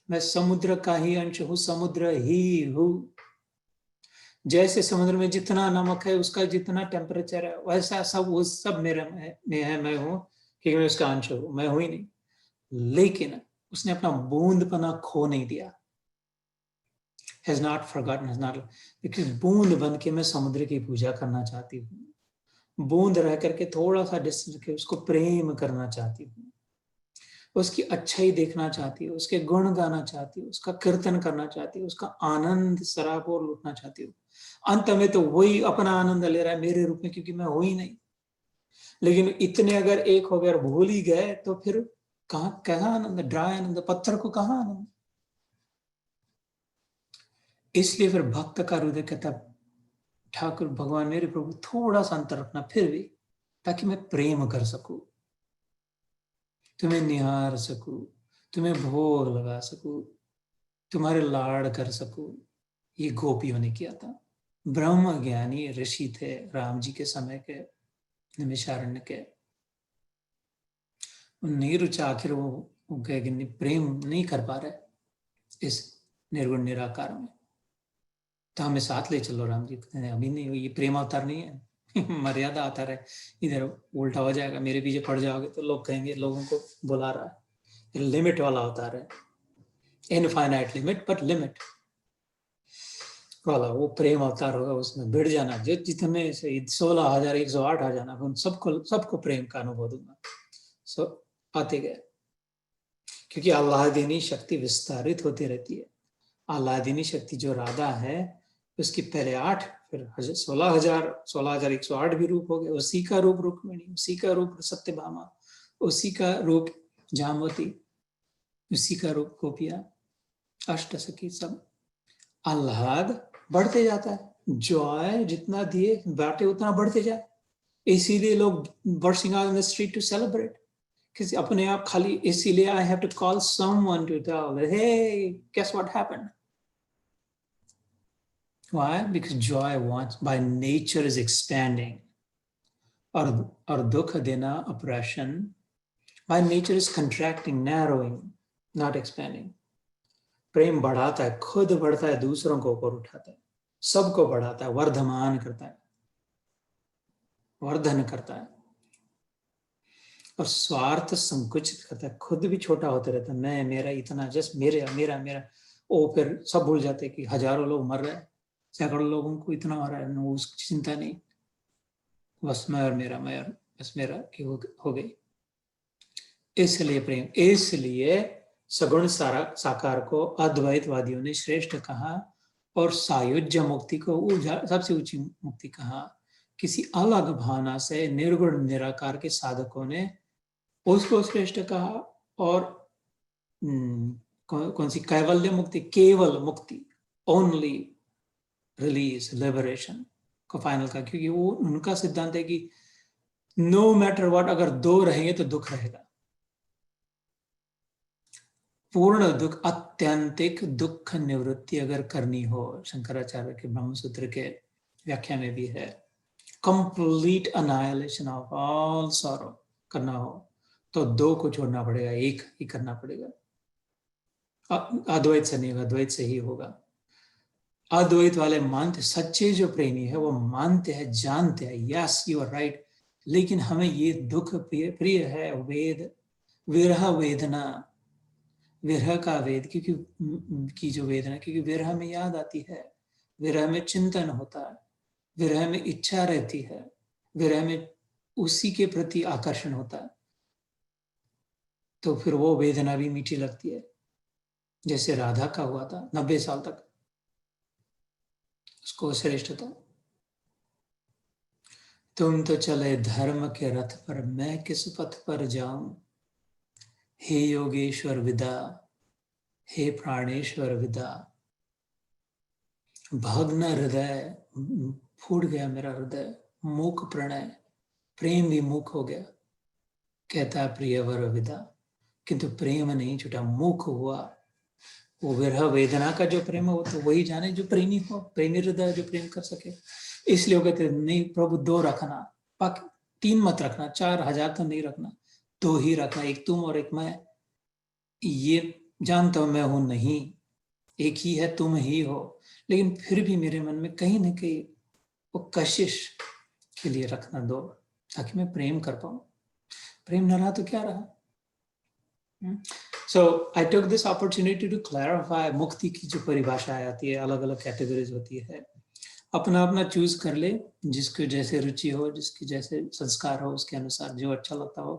मैं समुद्र का ही अंश हूं, समुद्र ही हूं। जैसे समुद्र में जितना नमक है, उसका जितना टेम्परेचर है, वैसा सब वो सब मेरे में है, मैं हूं, क्योंकि मैं उसका अंश हूं, मैं हूं ही नहीं। लेकिन उसने अपना बूंदपना खो नहीं दिया, has not forgotten, has not, because बूंद बन के मैं समुद्र की पूजा करना चाहती हूँ, बूंद रह करके थोड़ा सा डिस्टेंस के उसको प्रेम करना चाहती हूँ। उसकी अच्छाई देखना चाहती हूँ, उसके गुण गाना चाहती हूँ, उसका कीर्तन करना चाहती हूँ, उसका आनंद सराबोर लूटना चाहती हूँ। अंत में तो वही अपना आनंद ले रहा है मेरे रूप में, क्योंकि मैं हूं ही नहीं। लेकिन इतने अगर एक हो गए और भूल ही गए तो फिर कहाँ आनंद, ड्राई आनंद, पत्थर को कहाँ आनंद। इसलिए फिर भक्त का हृदय कहता, ठाकुर भगवान मेरे प्रभु थोड़ा सा अंतर रखना फिर भी, ताकि मैं प्रेम कर सकूं, तुम्हें निहार सकूं, तुम्हें भोग लगा सकूं, तुम्हारे लाड़ कर सकूं। ये गोपियों ने किया था। ब्रह्म ज्ञानी ऋषि थे राम जी के समय के, निमिषारण्य के। नहीं रुचा, आखिर वो कहे कि प्रेम नहीं कर पा रहे इस निर्गुण निराकार में, तो हमें साथ ले चलो। राम जी कहते हैं अभी नहीं, ये प्रेम अवतार नहीं है मर्यादा अवतार है। इधर उल्टा हो जाएगा, मेरे पीछे पड़ जाओगे तो लोग कहेंगे लोगों को बुला रहा है। लिमिट वाला अवतार है, इनफाइनाइट लिमिट बट लिमिट वाला वो प्रेम अवतार होगा। उसमें भिड़ जाना, जो जितने से 16,108 आ जाना, उन सबको प्रेम का अनुभव दूंगा। सो आते गए, क्योंकि आह्लादिनी शक्ति विस्तारित होती रहती है। आह्लादिनी शक्ति जो राधा है, उसकी पहले 8, फिर 16,108 भी रूप हो गए। उसी का रूप रुक्मिणी, उसी का रूप सत्यभामा, उसी का रूप जामवती, उसी का रूप गोपिया, अष्ट सखी। सब आह्लाद बढ़ते जाता है, जॉय जितना दिए बांटे उतना बढ़ते जाए। इसीलिए लोग bursting out in the street to celebrate, किसी अपने आप खाली, इसीलिए I have to call someone to tell hey guess what happened. Why? Because joy wants by nature is expanding. और दुख देना, oppression by nature is contracting, narrowing, not expanding. प्रेम बढ़ाता है, खुद बढ़ता है, दूसरों को ऊपर उठाता है, सबको बढ़ाता है, वर्धमान करता है, वर्धन करता है। और स्वार्थ संकुचित करता है, खुद भी छोटा होते रहता है। मैं, मेरा, इतना, जस्ट मेरा मेरा मेरा। वो फिर सब भूल जाते कि हजारों लोग मर रहे हैं, सैकड़ों लोगों को इतना हो रहा है, उसकी चिंता नहीं, बस मैं और मेरा, मैं और बस मेरा की हो गई। इसलिए प्रेम, इसलिए सगुण साकार को अद्वैतवादियों ने श्रेष्ठ कहा, और सायुज्य मुक्ति को सबसे ऊंची मुक्ति कहा। किसी अलग भावना से निर्गुण निराकार के साधकों ने उसको श्रेष्ठ कहा। और कौन सी कैवल्य मुक्ति, केवल मुक्ति, ओनली रिलीज, लिबरेशन को फाइनल का, क्योंकि वो उनका सिद्धांत है कि नो मैटर व्हाट, अगर दो रहेंगे तो दुख रहेगा। पूर्ण दुख, अत्यंतिक दुख निवृत्ति अगर करनी हो, शंकराचार्य के ब्रह्मसूत्र के व्याख्या में भी है, complete annihilation of all sorrow करना हो तो दो को छोड़ना पड़ेगा, एक ही करना पड़ेगा। अद्वैत से नहीं होगा, द्वैत से ही होगा। अद्वैत वाले मानते, सच्चे जो प्रेमी है वो मानते हैं, जानते हैं, यस यू आर राइट, लेकिन हमें ये दुख प्रिय है, वेद, विरह वेदना, विरह का वेद, क्योंकि की जो वेदना, क्योंकि विरह में याद आती है, विरह में चिंतन होता है, विरह में इच्छा रहती है, विरह में उसी के प्रति आकर्षण होता है, तो फिर वो वेदना भी मीठी लगती है। जैसे राधा का हुआ था 90 साल तक, उसको श्रेष्ठ था। तुम तो चले धर्म के रथ पर, मैं किस पथ पर जाऊं, हे योगेश्वर विदा, हे प्राणेश्वर विदा। भग्न हृदय, फूट गया मेरा हृदय, मूक प्रणय, प्रेम भी मूक हो गया, कहता प्रियवर विदा, किंतु प्रेम नहीं छूटा, मूक हुआ। वो विरह वेदना का जो प्रेम हो तो वही जाने जो प्रेमी हो, प्रेमी हृदय जो प्रेम कर सके। इसलिए वो कहते नहीं प्रभु, दो रखना, बाकी 3 मत रखना, 4,000 तो नहीं रखना, 2 ही रखना, एक तुम और एक मैं। ये जानता हूं मैं हूं नहीं, एक ही है, तुम ही हो, लेकिन फिर भी मेरे मन में कहीं ना कहीं वो कशिश के लिए रखना दो, ताकि मैं प्रेम कर पाऊं। प्रेम न रहा तो क्या रहा। So I took this opportunity to clarify मुक्ति की जो परिभाषा आती है, अलग अलग कैटेगरीज होती है, अपना अपना चूज कर ले, जिसको जैसे रुचि हो, जिसकी जैसे संस्कार हो, उसके अनुसार जो अच्छा लगता हो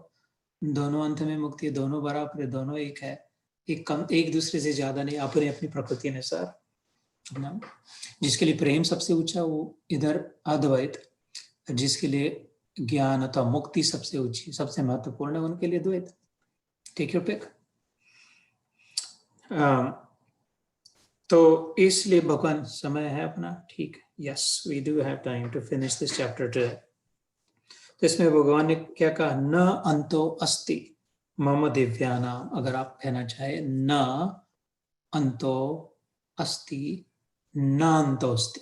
दोनों अंत में मुक्ति, दोनों बराबर है, दोनों एक है, एक कम, एक दूसरे से ज्यादा नहीं, अपने अपनी प्रकृति अनुसार ना। जिसके लिए प्रेम सबसे ऊंचा वो इधर अद्वैत, जिसके लिए ज्ञान अथवा मुक्ति सबसे ऊंची, सबसे महत्वपूर्ण है, उनके लिए द्वैत। Take your pick. तो इसलिए भगवान, समय है अपना, ठीक, yes we do have time to finish this chapter today. तो इसमें भगवान ने क्या कहा, न अंतो अस्ति मम दिव्यानाम, अगर आप कहना चाहे न अंतो अस्ति, नान्तोस्ति।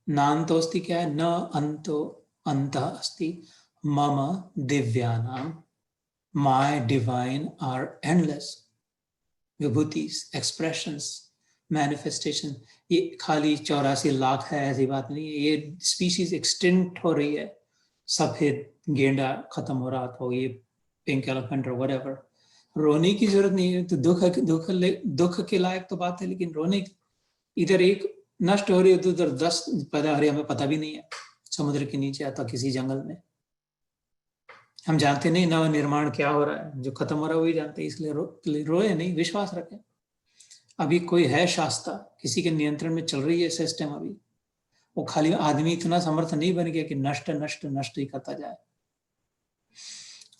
नान्तोस्ति क्या है, न अंतो अंतः अस्ति मम दिव्यानाम, माय डिवाइन आर एंडलेस। विभूतिस, एक्सप्रेशंस, मैनिफेस्टेशन, ये खाली 84 लाख है ऐसी बात नहीं है। ये स्पीशीज एक्सटिंक्ट हो रही है, सफेद गेंडा खत्म हो रहा था, ये पिंक एलिफेंट और व्हाटएवर। रोने की जरूरत नहीं है, तो दुख के लायक तो बात है, लेकिन रोने, इधर एक नष्ट हो रही है तो उधर 10 पैदा हो रही है, हमें पता भी नहीं है, समुद्र के नीचे अथवा किसी जंगल में। हम जानते नहीं नव निर्माण क्या हो रहा है, जो खत्म हो रहा है वही जानते हैं, इसलिए रोए नहीं, विश्वास रखें। अभी कोई है शास्त्र, किसी के नियंत्रण में चल रही है सिस्टम अभी, वो खाली आदमी इतना समर्थ नहीं बन गया कि नष्ट नष्ट नष्ट ही करता जाए।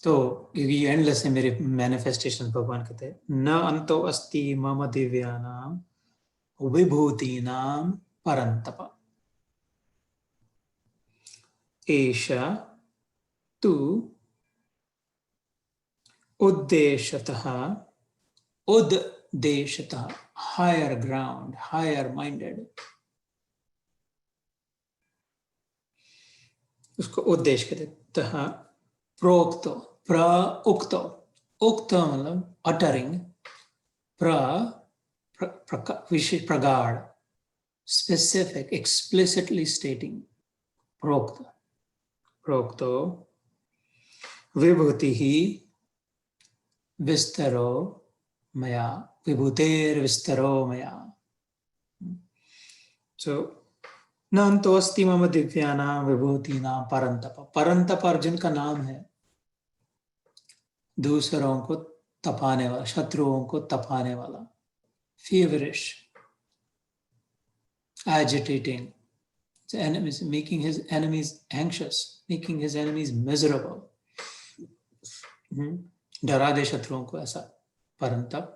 तो ये एंडलेस है मेरे मैनिफेस्टेशन, भगवान कहते हैं न अंतो अस्ति मम दिव्यानाम विभूतीनाम परंतप एषा तु उद्देश्यतः हायर ग्राउंड, हायर माइंडेड, उसको उद्देश्य कहते हैं। प्रोक्तो, उक्तो मतलब अटरिंग, विशेष प्रगाढ़, स्पेसिफिक, एक्सप्लिसिटली स्टेटिंग, प्रोक्तो विभूति ही विस्तरो मया, विभूतेर विस्तरो मया। So न अंतो अस्ति मम दिव्यानाम विभूतीनाम परंतप। परंतप अर्जुन का नाम है, दूसरों को तपाने वाला, शत्रुओं को तपाने वाला, feverish, agitating his enemies, making his enemies anxious, making his enemies miserable, डरा दे शत्रुओं को, ऐसा परंतप।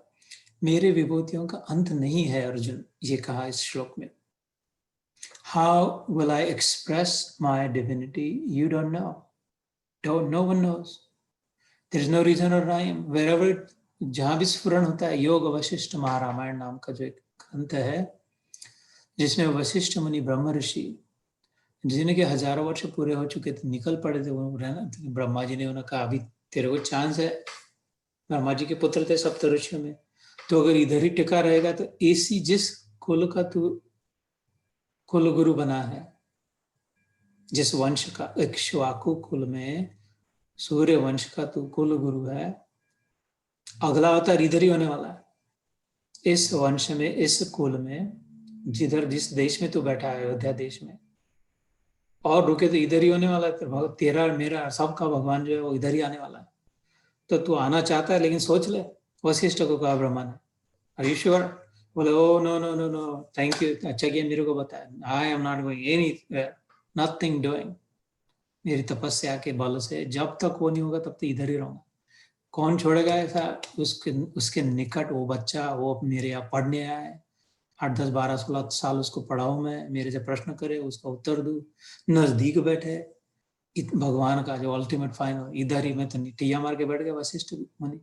मेरे विभूतियों का अंत नहीं है अर्जुन, ये कहा इस श्लोक में। How will I express my divinity? You don't know. No one knows. There is no reason or rhyme. Wherever, जहां भी स्फुरण होता है, योग वशिष्ठ महारामायण नाम का जो एक ग्रंथ है, जिसमें वशिष्ठ मुनि ब्रह्म ऋषि, जिनके हजारों वर्ष पूरे हो चुके थे, निकल पड़े थे वो रहना, ब्रह्मा जी ने उन्हें कहा अभी तेरे को चांस है, ब्रह्मा जी के पुत्र थे सप्त ऋषियों में, तो अगर इधर ही टिका रहेगा तो ऐसी जिस कुल का तू कुल गुरु बना है, जिस वंश का, इक्ष्वाकु कुल में सूर्य वंश का तू कुल गुरु है, अगला अवतार इधर ही होने वाला है। इस वंश में, इस कुल में, जिधर जिस देश में तू बैठा है, अयोध्या देश में, और रुके तो इधर ही होने वाला है। तेरा मेरा सबका भगवान जो है वो इधर ही आने वाला है। तो तू आना चाहता है, लेकिन सोच ले, वशिष्ठ को कहा ब्रह्मा ने, आर यू श्योर? बोले oh no no no no, thank you, अच्छा किया मेरे को बताया, I am not going anywhere, nothing doing. मेरी तपस्या के बल से जब तक वो नहीं होगा तब तक इधर ही रहूंगा। कौन छोड़ेगा ऐसा? उसके निकट वो बच्चा, वो मेरे यहाँ पढ़ने आया है, 8, 10, 12, 16 साल उसको पढ़ाऊं मैं, मेरे से प्रश्न करे, उसका उत्तर दूं, नजदीक बैठे, भगवान का जो अल्टीमेट फाइनल इधर ही। मैं तो टिया मार के बैठ गया वशिष्ठ मुनि।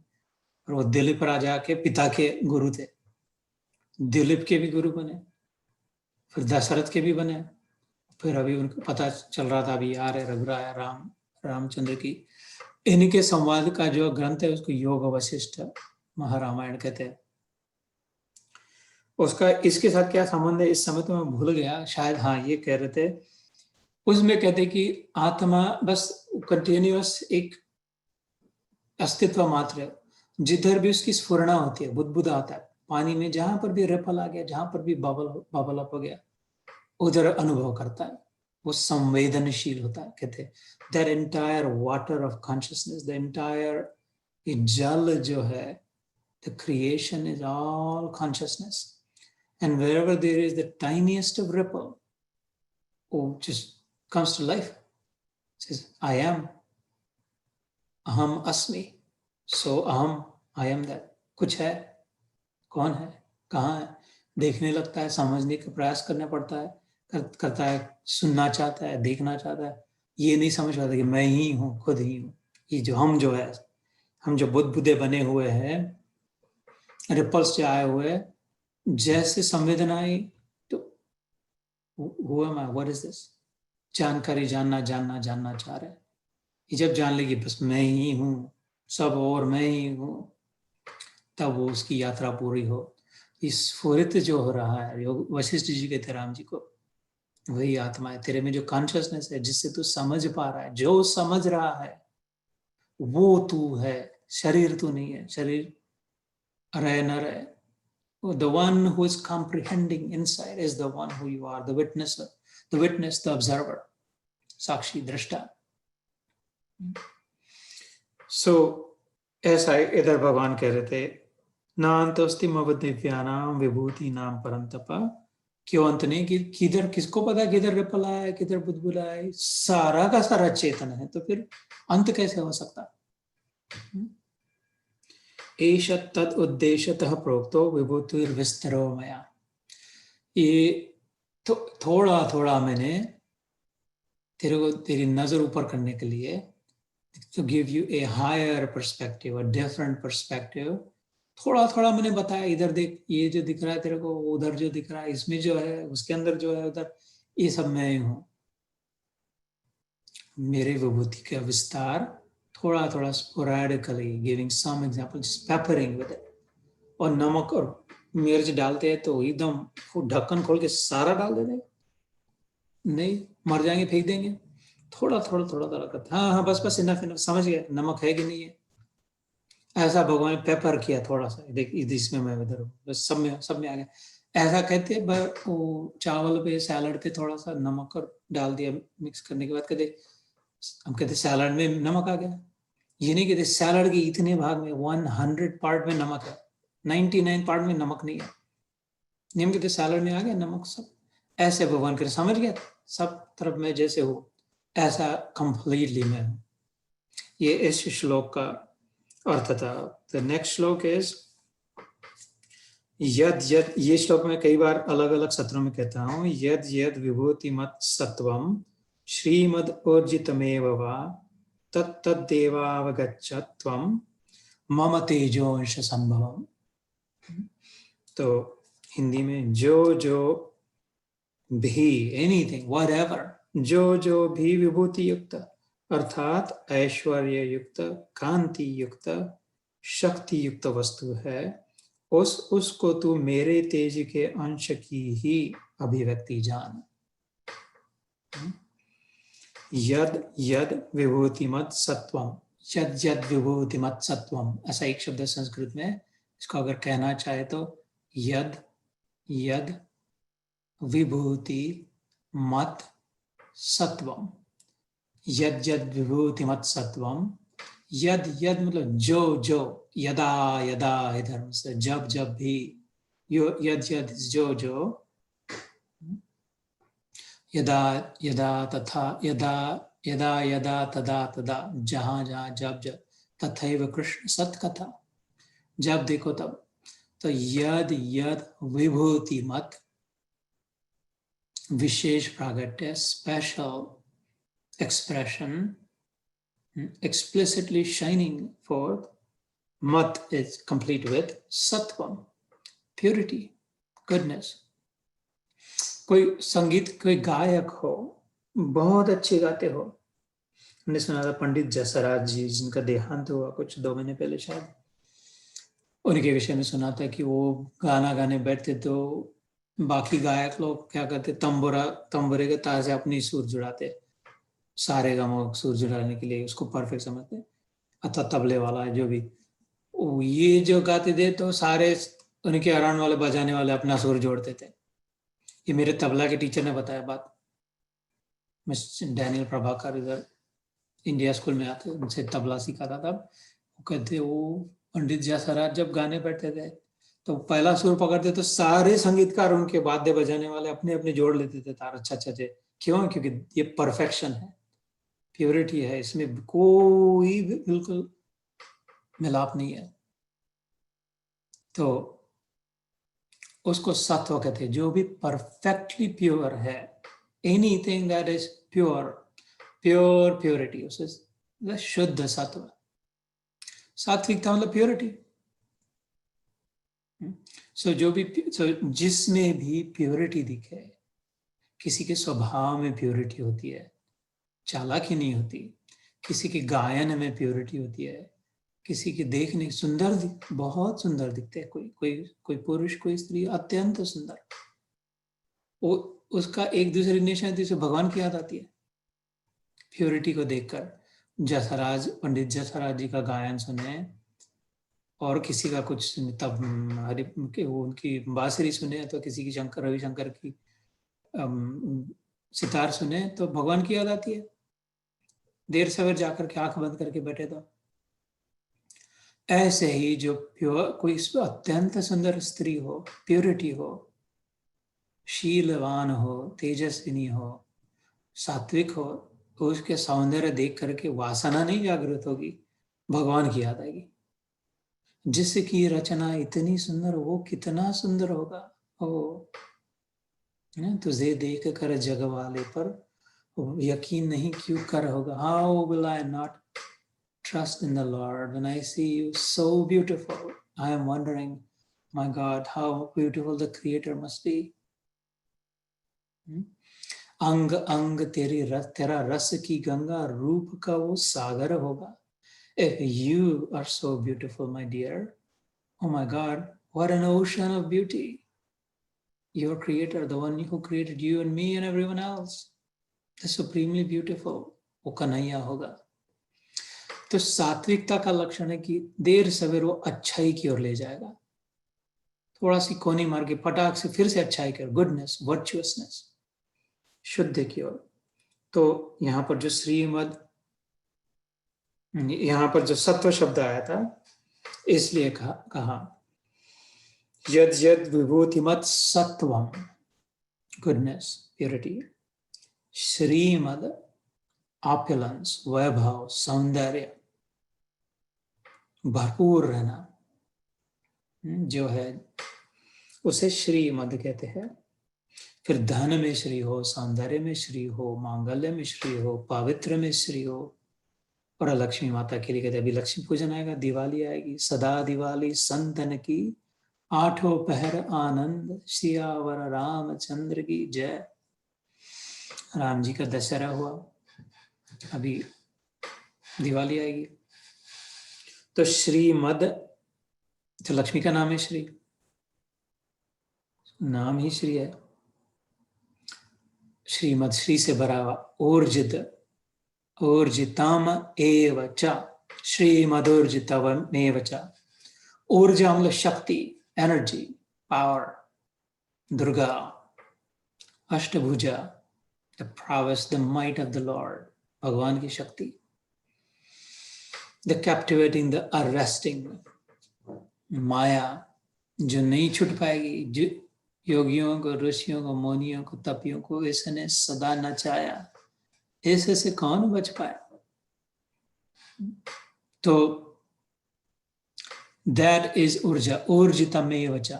और वो दिलीप राजा के पिता के गुरु थे, दिलीप के भी गुरु बने, फिर दशरथ के भी बने, फिर अभी उनको पता चल रहा था अभी आ रहे रघुराया रामचंद्र की, इनके संवाद का जो ग्रंथ है उसको योग वशिष्ठ महारामायण कहते हैं। उसका इसके साथ क्या संबंध है इस समय तो मैं भूल गया, शायद हाँ ये कह रहे थे, उसमें कहते कि आत्मा बस कंटिन्यूअस एक अस्तित्व मात्र है, जिधर भी उसकी स्फुरणा होती है, बुदबुदा आता है पानी में, जहां पर भी रिपल आ गया, जहां पर भी बबल अप हो गया, उधर अनुभव करता है। वो संवेदनशील होता है। कहते हैं that entire water of consciousness, the entire जल जो है, the creation is all consciousness, and wherever there is the tiniest of ripple, oh, just comes to life. It says I am, aham asmi, so aham, I am that. कुछ है, कौन है, कहाँ है, देखने लगता है, समझने का प्रयास करना पड़ता है, करता है, सुनना चाहता है, देखना चाहता है, ये नहीं समझ पाता कि मैं ही हूँ, खुद ही हूँ। ये जो हम जो है, हम जो बुद्धे बने हुए हैं, रिपल्स से आए हुए, जैसे संवेदना आई तो हुआ मैं, व्हाट इज दिस, जानकारी जानना जानना जानना चाह रहा है। ये जब जान लेगी बस मैं ही हूँ सब और मैं ही हूँ, तब वो उसकी यात्रा पूरी हो। इस स्फुरित जो हो रहा है, वशिष्ठ जी कहते राम जी को, वही आत्मा है तेरे में, जो कॉन्शियसनेस है जिससे तू समझ पा रहा है, जो समझ रहा है वो तू है, शरीर तू नहीं है। शरीर रहे न रहे, the one who is comprehending inside is the one who you are, the witness, the observer, साक्षी दृष्टा। So ऐसा इधर भगवान कह रहे थे, नान्तोस्ति मवदिव्यानाम विभूति नाम परंतपा, क्यों अंत नहीं, कि किधर, किसको पता किधर रिपल आया, किधर बुदबुदा है, सारा का सारा चेतन है, तो फिर अंत कैसे हो सकता। एष तद उद्देश्यतः प्रोक्तो विभूतिर्विस्तरो मया। ये तो थोड़ा थोड़ा मैंने तेरे को, तेरी नजर ऊपर करने के लिए, to give you a higher perspective, a different perspective, थोड़ा थोड़ा मैंने बताया, इधर देख, ये जो दिख रहा है तेरे को, उधर जो दिख रहा है, इसमें जो है, उसके अंदर जो है, उधर, ये सब मैं ही हूँ। मेरे विभूति का विस्तार थोड़ा थोड़ा sporadically giving some examples, just peppering with it। और नमक और मिर्च डालते हैं तो एकदम ढक्कन खोल के सारा डाल देते, नहीं मर जाएंगे, फेंक देंगे, थोड़ा थोड़ा थोड़ा थोड़ा करते, हाँ हाँ बस बस इनफ इनफ, समझ गया नमक है कि नहीं है। ऐसा भगवान ने पेपर किया थोड़ा सा, देख इसमें मैं इधर हूँ, बस सब में आ गया। ऐसा कहते हैं वो चावल पे, सैलड पे थोड़ा सा नमक और डाल दिया, मिक्स करने के बाद कहते, हम कहते सैलड में नमक आ गया। ये नहीं कहते सैलड के इतने भाग में 100 पार्ट में नमक है, 99 पार्ट में नमक नहीं है, नियम कहते सैलड में आ गया नमक सब। ऐसे भगवान करे, समझ गया, सब तरफ में जैसे हो ऐसा कंप्लीटली मैं हूं। ये इस श्लोक का अर्थ था। द नेक्स्ट श्लोक इज यद यद, ये श्लोक में कई बार अलग अलग सत्रों में कहता हूं, यद यद विभूति मत सत्वम श्रीमद ऊर्जितमेव वा तत्तदेवावगच्छत्वम मम तेजोंश संभवम। तो हिंदी में जो भी, एनीथिंग व्हाटएवर, जो भी विभूति युक्त अर्थात ऐश्वर्य युक्त, कांति युक्त, शक्ति युक्त वस्तु है, उसको तू मेरे तेज के अंश की ही अभिव्यक्ति जान। यद यद विभूतिमत् सत्वम, यद यद विभूतिमत् सत्वम, ऐसा एक शब्द है संस्कृत में। इसको अगर कहना चाहे तो यद यद विभूति मत सत्वम, यद यद विभूति मत सत्वम, यद यद मतलब जो, यदा यदा इधर से जब भी, यद यद जो, यदा यदा तथा, यदा तदा, जहां जब तथैव कृष्ण सत्कथा, जब देखो तब। तो यद यद विभूति मत, विशेष प्रागट्य, special expression, explicitly shining forth. Mat is complete with sattvam, purity, goodness. कोई संगीत, कोई गायक हो, बहुत अच्छे गाते हो। हमने सुना था पंडित जसराज जी, जिनका देहांत हुआ कुछ 2 महीने पहले शायद, उनके विषय में सुना था कि वो गाना गाने बैठते तो बाकी गायक लोग क्या करते, तंबुरे के तार से अपनी सुर जुड़ाते, सारे गामों सुर जुड़ाने के लिए उसको परफेक्ट समझते। अथवा तबले वाला है जो भी, ये जो गाते थे तो सारे उनके अराउंड वाले बजाने वाले अपना सुर जोड़ते थे। ये मेरे तबला के टीचर ने बताया बात। मिस्टर डैनियल प्रभाकर इधर इंडिया स्कूल में आते, उनसे तबला सीखा था तब। वो कहते वो पंडित जसराज जब गाने बैठते थे तो पहला सुर पकड़ते तो सारे संगीतकार उनके वाद्य बजाने वाले अपने अपने जोड़ लेते थे तार। अच्छा अच्छा। क्यों? क्योंकि ये परफेक्शन है, प्योरिटी है, इसमें कोई बिल्कुल मिलाप नहीं है। तो उसको सत्व कहते हैं, जो भी परफेक्टली प्योर है। Anything that is pure, pure purity, उसे शुद्ध सत्व। सात्विकता मतलब प्योरिटी। सो जो भी जिसमें भी प्योरिटी दिखे, किसी के स्वभाव में प्योरिटी होती है, चालाकी नहीं होती, किसी के गायन में प्योरिटी होती है, किसी के देखने सुंदर बहुत सुंदर दिखते हैं, कोई पुरुष कोई स्त्री अत्यंत सुंदर, वो उसका एक दूसरी निशान से भगवान की याद आती है प्योरिटी को देखकर। जसराज, पंडित जसराज जी का गायन सुने और किसी का कुछ तब वो उनकी बांसुरी सुने, तो किसी की रविशंकर की सितार सुने तो भगवान की याद आती है। देर सवेर जाकर के आंख बंद करके बैठे तो ऐसे ही जो प्योर, कोई अत्यंत सुंदर स्त्री हो, प्योरिटी हो, शीलवान हो, तेजस्विनी हो, सात्विक हो, तो उसके सौंदर्य देख करके वासना नहीं जागृत होगी, भगवान की याद आएगी। जिसकी रचना इतनी सुंदर, वो कितना सुंदर होगा। ओ तुझे देख कर जग वाले पर यकीन नहीं क्यों कर होगा। How will I not trust in the Lord when I see you so beautiful? I am wondering, my God, how beautiful the Creator must be. अंग अंग तेरा रस की गंगा, रूप का वो सागर होगा। If you are so beautiful, my dear, oh my God, what an ocean of beauty. Your Creator, the one who created you and me and everyone else, the supremely beautiful, वो कन्हैया होगा। तो सात्विकता का लक्षण है कि देर सवेर वो अच्छाई की ओर ले जाएगा, थोड़ा सी कोनी मार के पटाख से फिर से अच्छाई की ओर, गुडनेस, वर्चुअसनेस, शुद्ध की ओर। तो यहाँ पर जो श्रीमद, यहाँ पर जो सत्व शब्द आया था, इसलिए कहा यद यद विभूतिमत सत्वम, गुडनेस, प्योरिटी, श्रीमद ऑपुलेंस, वैभव, सौंदर्य, भरपूर रहना, जो है उसे श्रीमद कहते हैं। फिर धन में श्री हो, सौंदर्य में श्री हो, मांगल्य में श्री हो, पवित्र में श्री हो। और लक्ष्मी माता के लिए कहते हैं अभी लक्ष्मी पूजन आएगा, दिवाली आएगी, सदा दिवाली संतन की, आठों पहर आनंद, सियावर रामचंद्र की जय। राम जी का दशहरा हुआ, अभी दिवाली आएगी। तो श्रीमद, तो लक्ष्मी का नाम है श्री, नाम ही श्री है। श्रीमद, श्री से भरा हुआ, ऊर्जित, ऊर्जितम एव च, श्रीमदूर्जितम एव च। ऊर्जा मतलब शक्ति, energy, power, Durga, Ashtabhuja, the prowess, the might of the Lord, भगवान की शक्ति। द कैप्टिवेटिंग, द अरेस्टिंग, माया जो नहीं छूट पाएगी, जो योगियों को, ऋषियों को, मुनियों को, तपियों को इसने सदा नचाया, ऐसे से कौन बच पाया। तो दैट इज ऊर्जा, ऊर्जितमेव च,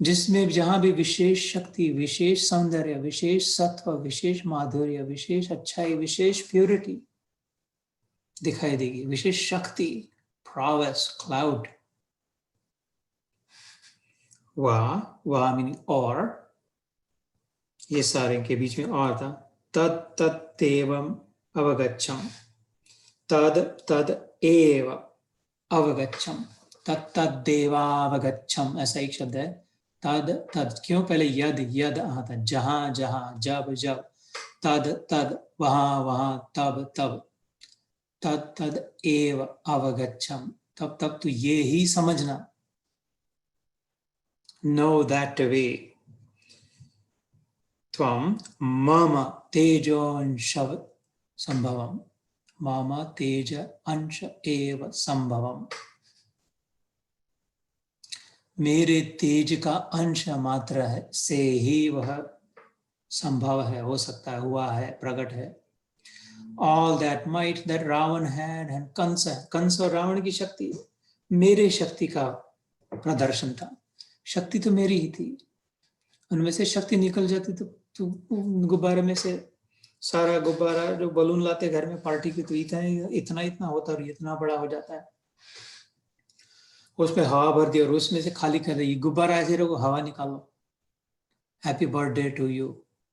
जिसमें जहां भी विशेष शक्ति, विशेष सौंदर्य, विशेष सत्व, विशेष माधुर्य, विशेष अच्छाई, विशेष प्योरिटी दिखाई देगी, विशेष शक्ति, prowess, क्लाउड। वाह मीनिंग और, ये सारे के बीच में और था। तद तद एवं अवगच्छम, तद तद एव अवगच्छम, तद देवावगच्छम, ऐसा एक शब्द है। तद तद, क्यों पहले यद यद आता, जहां जहां, जब जब, तद तद, वहां वहां, तब तब, तद तद एव अवगच्छम, तब तब तो ये ही समझना, know that way। त्वं मम तेजोंश संभवम, मम तेज अंश एव संभवम। मेरे तेज का अंश मात्र है से ही वह संभव है, हो सकता है, हुआ है, प्रकट है। All that might that Ravan had and Kans और रावण की शक्ति मेरे शक्ति का प्रदर्शन था। शक्ति तो मेरी ही थी, उनमें से शक्ति निकल जाती तो गुब्बारे में से सारा गुब्बारा जो बलून लाते घर में पार्टी की, तो इतना इतना होता और इतना बड़ा हो जाता है। उसमें हवा भर दी और उसमें से खाली कर दी, गुब्बारा ऐसे रखो, हवा निकालो, happy birthday to you,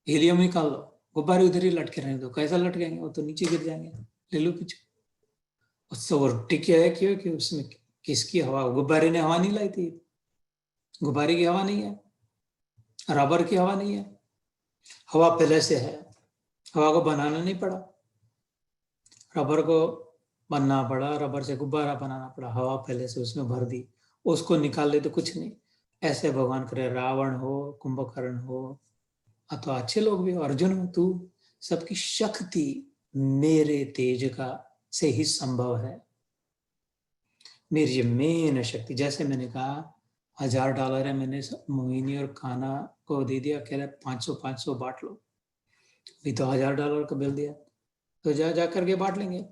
helium निकाल लो, गुब्बारे उधर ही लटके रहने दो। कैसा लटकेंगे, वो तो नीचे गिर जाएंगे, ले लो पीछे। उससे और टिकिया है क्यों कि उसमें किसकी हवा, गुब्बारे ने हवा नहीं लाई थी, गुब्बारे की हवा नहीं है, रबर की हवा नहीं है, हवा पहले से है, हवा को बनाना नहीं पड़ा, रबर को बनना पड़ा, रबर से गुब्बारा बनाना पड़ा, हवा पहले से उसमें भर दी, उसको निकाल ले तो कुछ नहीं। ऐसे भगवान करे रावण हो, कुंभकर्ण हो, अथवा अच्छे लोग भी हो, अर्जुन हो, तू, सबकी शक्ति मेरे तेज का से ही संभव है। मेरी मेन शक्ति, जैसे मैंने कहा $1000 है, मैंने मोहिनी और खाना को दे दिया, कह रहे 500 बांट लो, भी तो $1000 का बिल दिया, तो जा करके बांट लेंगे।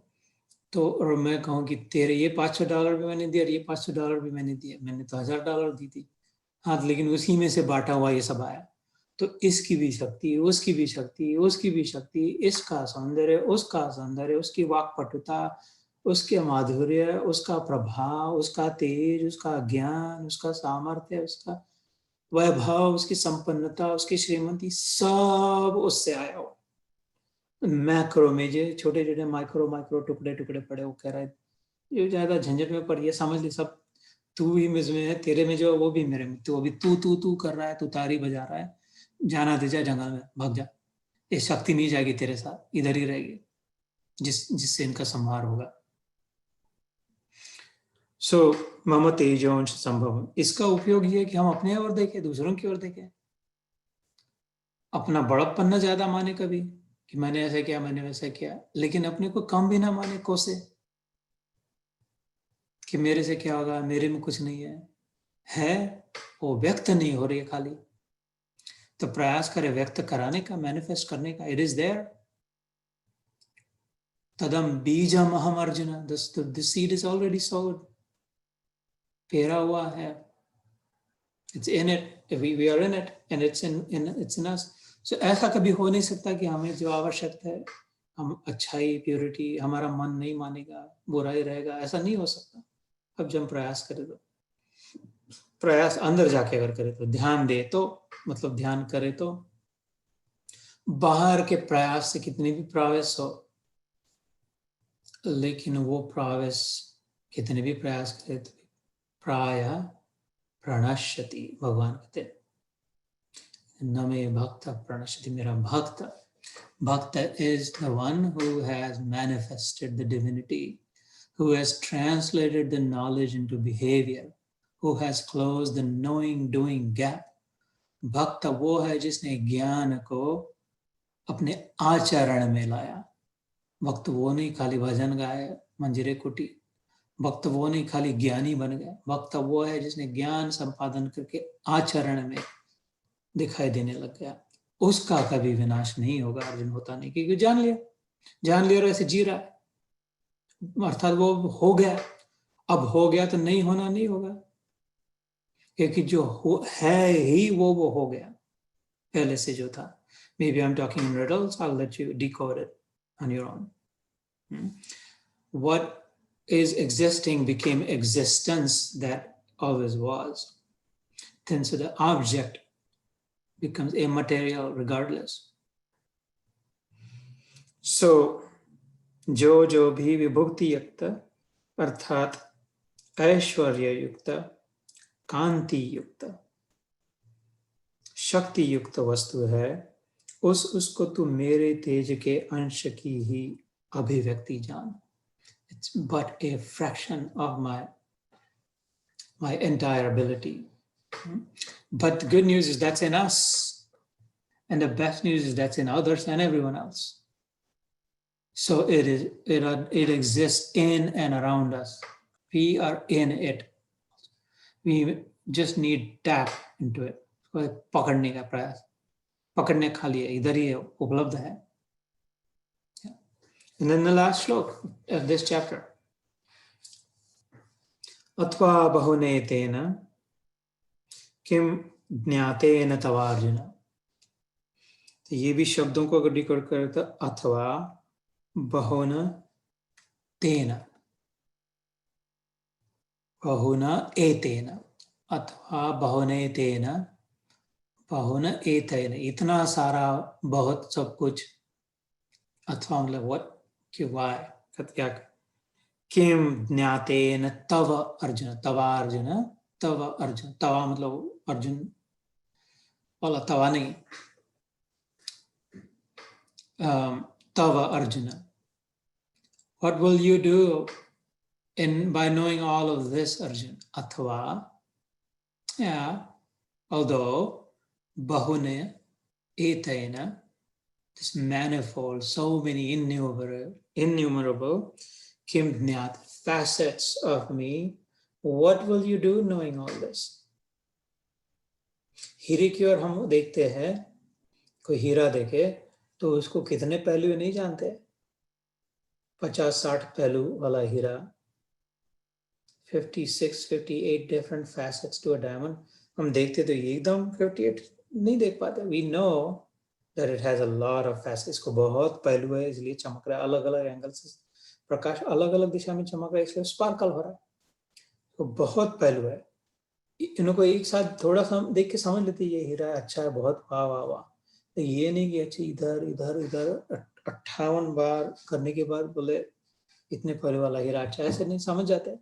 तो और मैं कहूँ कि तेरे ये $500 भी मैंने दिया, ये $500 भी मैंने दिया, मैंने तो $1000 दी थी, हाँ, लेकिन उसी में से बांटा हुआ ये सब आया। तो इसकी भी शक्ति, उसकी भी शक्ति, उसकी भी शक्ति, इसका सौंदर्य, उसका सौंदर्य, उसकी वाक्पटुता, उसके माधुर्य, उसका प्रभाव, उसका तेज, उसका ज्ञान, उसका सामर्थ्य, उसका वैभव, उसकी संपन्नता, उसकी श्रीमंती, सब उससे आया हो। मैक्रो में जो छोटे छोटे माइक्रो टुकड़े टुकड़े पड़े, वो कह रहा है ये ज्यादा झंझट में पड़ गया, समझ ली सब तू ही मुझ में है, तेरे में जो वो भी मेरे में, तो अभी तू कर रहा है, तू तारी बजा रहा है, जाना दे जा जंगल में, भाग जा, ये शक्ति नहीं जाएगी तेरे साथ, इधर ही रहेगी जिससे इनका संहार होगा। सो मम तेजोंश संभव, इसका उपयोग ये है कि हम अपने ओर देखें, दूसरों की ओर देखें, अपना बड़प्पन न ज्यादा माने कभी कि मैंने ऐसा किया, मैंने वैसा किया, लेकिन अपने को कम भी ना माने कोसे कि मेरे से क्या होगा, मेरे में कुछ नहीं है वो व्यक्त नहीं हो रही है खाली, तो प्रयास करे व्यक्त कराने का, मैनिफेस्ट करने का। इट इज देयर, तदम बीजम अहम Arjun, the seed is already sowed, पेरा हुआ है, it's in it, we are in it and it's in us. So ऐसा कभी हो नहीं सकता कि हमें जो आवश्यक है, हम अच्छाई, प्योरिटी, हमारा मन नहीं मानेगा, बुराई रहेगा, ऐसा नहीं हो सकता। अब जब हम प्रयास करें तो, प्रयास अंदर जाके अगर करे तो, ध्यान दे तो, मतलब ध्यान करे तो, बाहर के प्रयास से कितने भी प्रयास हो, लेकिन वो प्रयास कितने भी प्रयास करे तो प्राय प्रणश्यति, भगवान कहते न मे भक्त प्रणश्यति, मेरा भक्त, भक्त is the one who has manifested the divinity, who has translated the knowledge into behavior, who has closed the knowing doing gap. भक्त वो है जिसने ज्ञान को अपने आचरण में लाया। भक्त वो नहीं खाली भजन गाए, मंजरे कुटी, भक्त वो नहीं खाली ज्ञानी बन गए, भक्त वो है जिसने ज्ञान संपादन करके आचरण में दिखाई देने लग गया। उसका कभी विनाश नहीं होगा अर्जुन, होता नहीं, क्योंकि जान लिया और ऐसे जी रहा है, अर्थात वो हो गया, अब हो गया तो नहीं होना नहीं होगा, क्योंकि जो है ही वो हो गया पहले से जो था। Maybe I'm talking in riddles, I'll let you decode it on your own. What is existing became existence that always was. Then so the object becomes immaterial regardless. So जो भी विभुक्ति युक्त अर्थात ऐश्वर्य युक्त, कांति युक्त, शक्ति युक्त वस्तु है, उसको तू मेरे तेज के अंश की ही अभिव्यक्ति जान. It's but a fraction of my entire ability. But the good news is that's in us. And the best news is that's in others and everyone else. So it exists in and around us. We are in it. We just need tap into it. पकड़ने का प्रयास, पकड़ने खाली है, इधर ही उपलब्ध है. And then the last slok of this chapter. अथवा बहुनेतेन किम ज्ञातेन तवार्जुन. तो ये भी शब्दों को अगर डिकोड करें तो अथवा बहुन तेन, बहुन एतेन, अथवा बहुनेतेन, बहुन एतेन, इतना सारा, बहुत, सब कुछ. अथवा मतलब व्हाट, कि वाई, क्या, किम ज्ञातेन तव अर्जुन, तवा अर्जुन, तव अर्जुन, तवा मतलब अर्जुन वाला तवा नहीं, तव Arjun. What will you do by knowing all of this, Arjun? Athva, yeah, although bahune etaina, this manifold, so many innumerable kim jnat, facets of me, what will you do knowing all this? हीरे की ओर हम देखते हैं, कोई हीरा देखे तो उसको कितने पहलू नहीं जानते, 50-60 पहलू वाला हीरा, 56-58 different facets to a diamond. हम देखते तो एकदम 58 नहीं देख पाते. We know that it has a lot of facets. इसको बहुत पहलू है, इसलिए चमक रहा है, अलग अलग एंगल से प्रकाश अलग अलग दिशा में चमक रहा है, इसलिए स्पार्कल हो रहा है. तो बहुत पहलू है. इनको एक साथ थोड़ा सा देख के समझ लेते ये हीरा है, अच्छा है, बहुत वाह वाह वाह. तो ये नहीं कि अच्छा इधर इधर इधर 58 बार करने के बाद बोले इतने पहलू वाला हीरा अच्छा, ऐसे नहीं समझ जाते.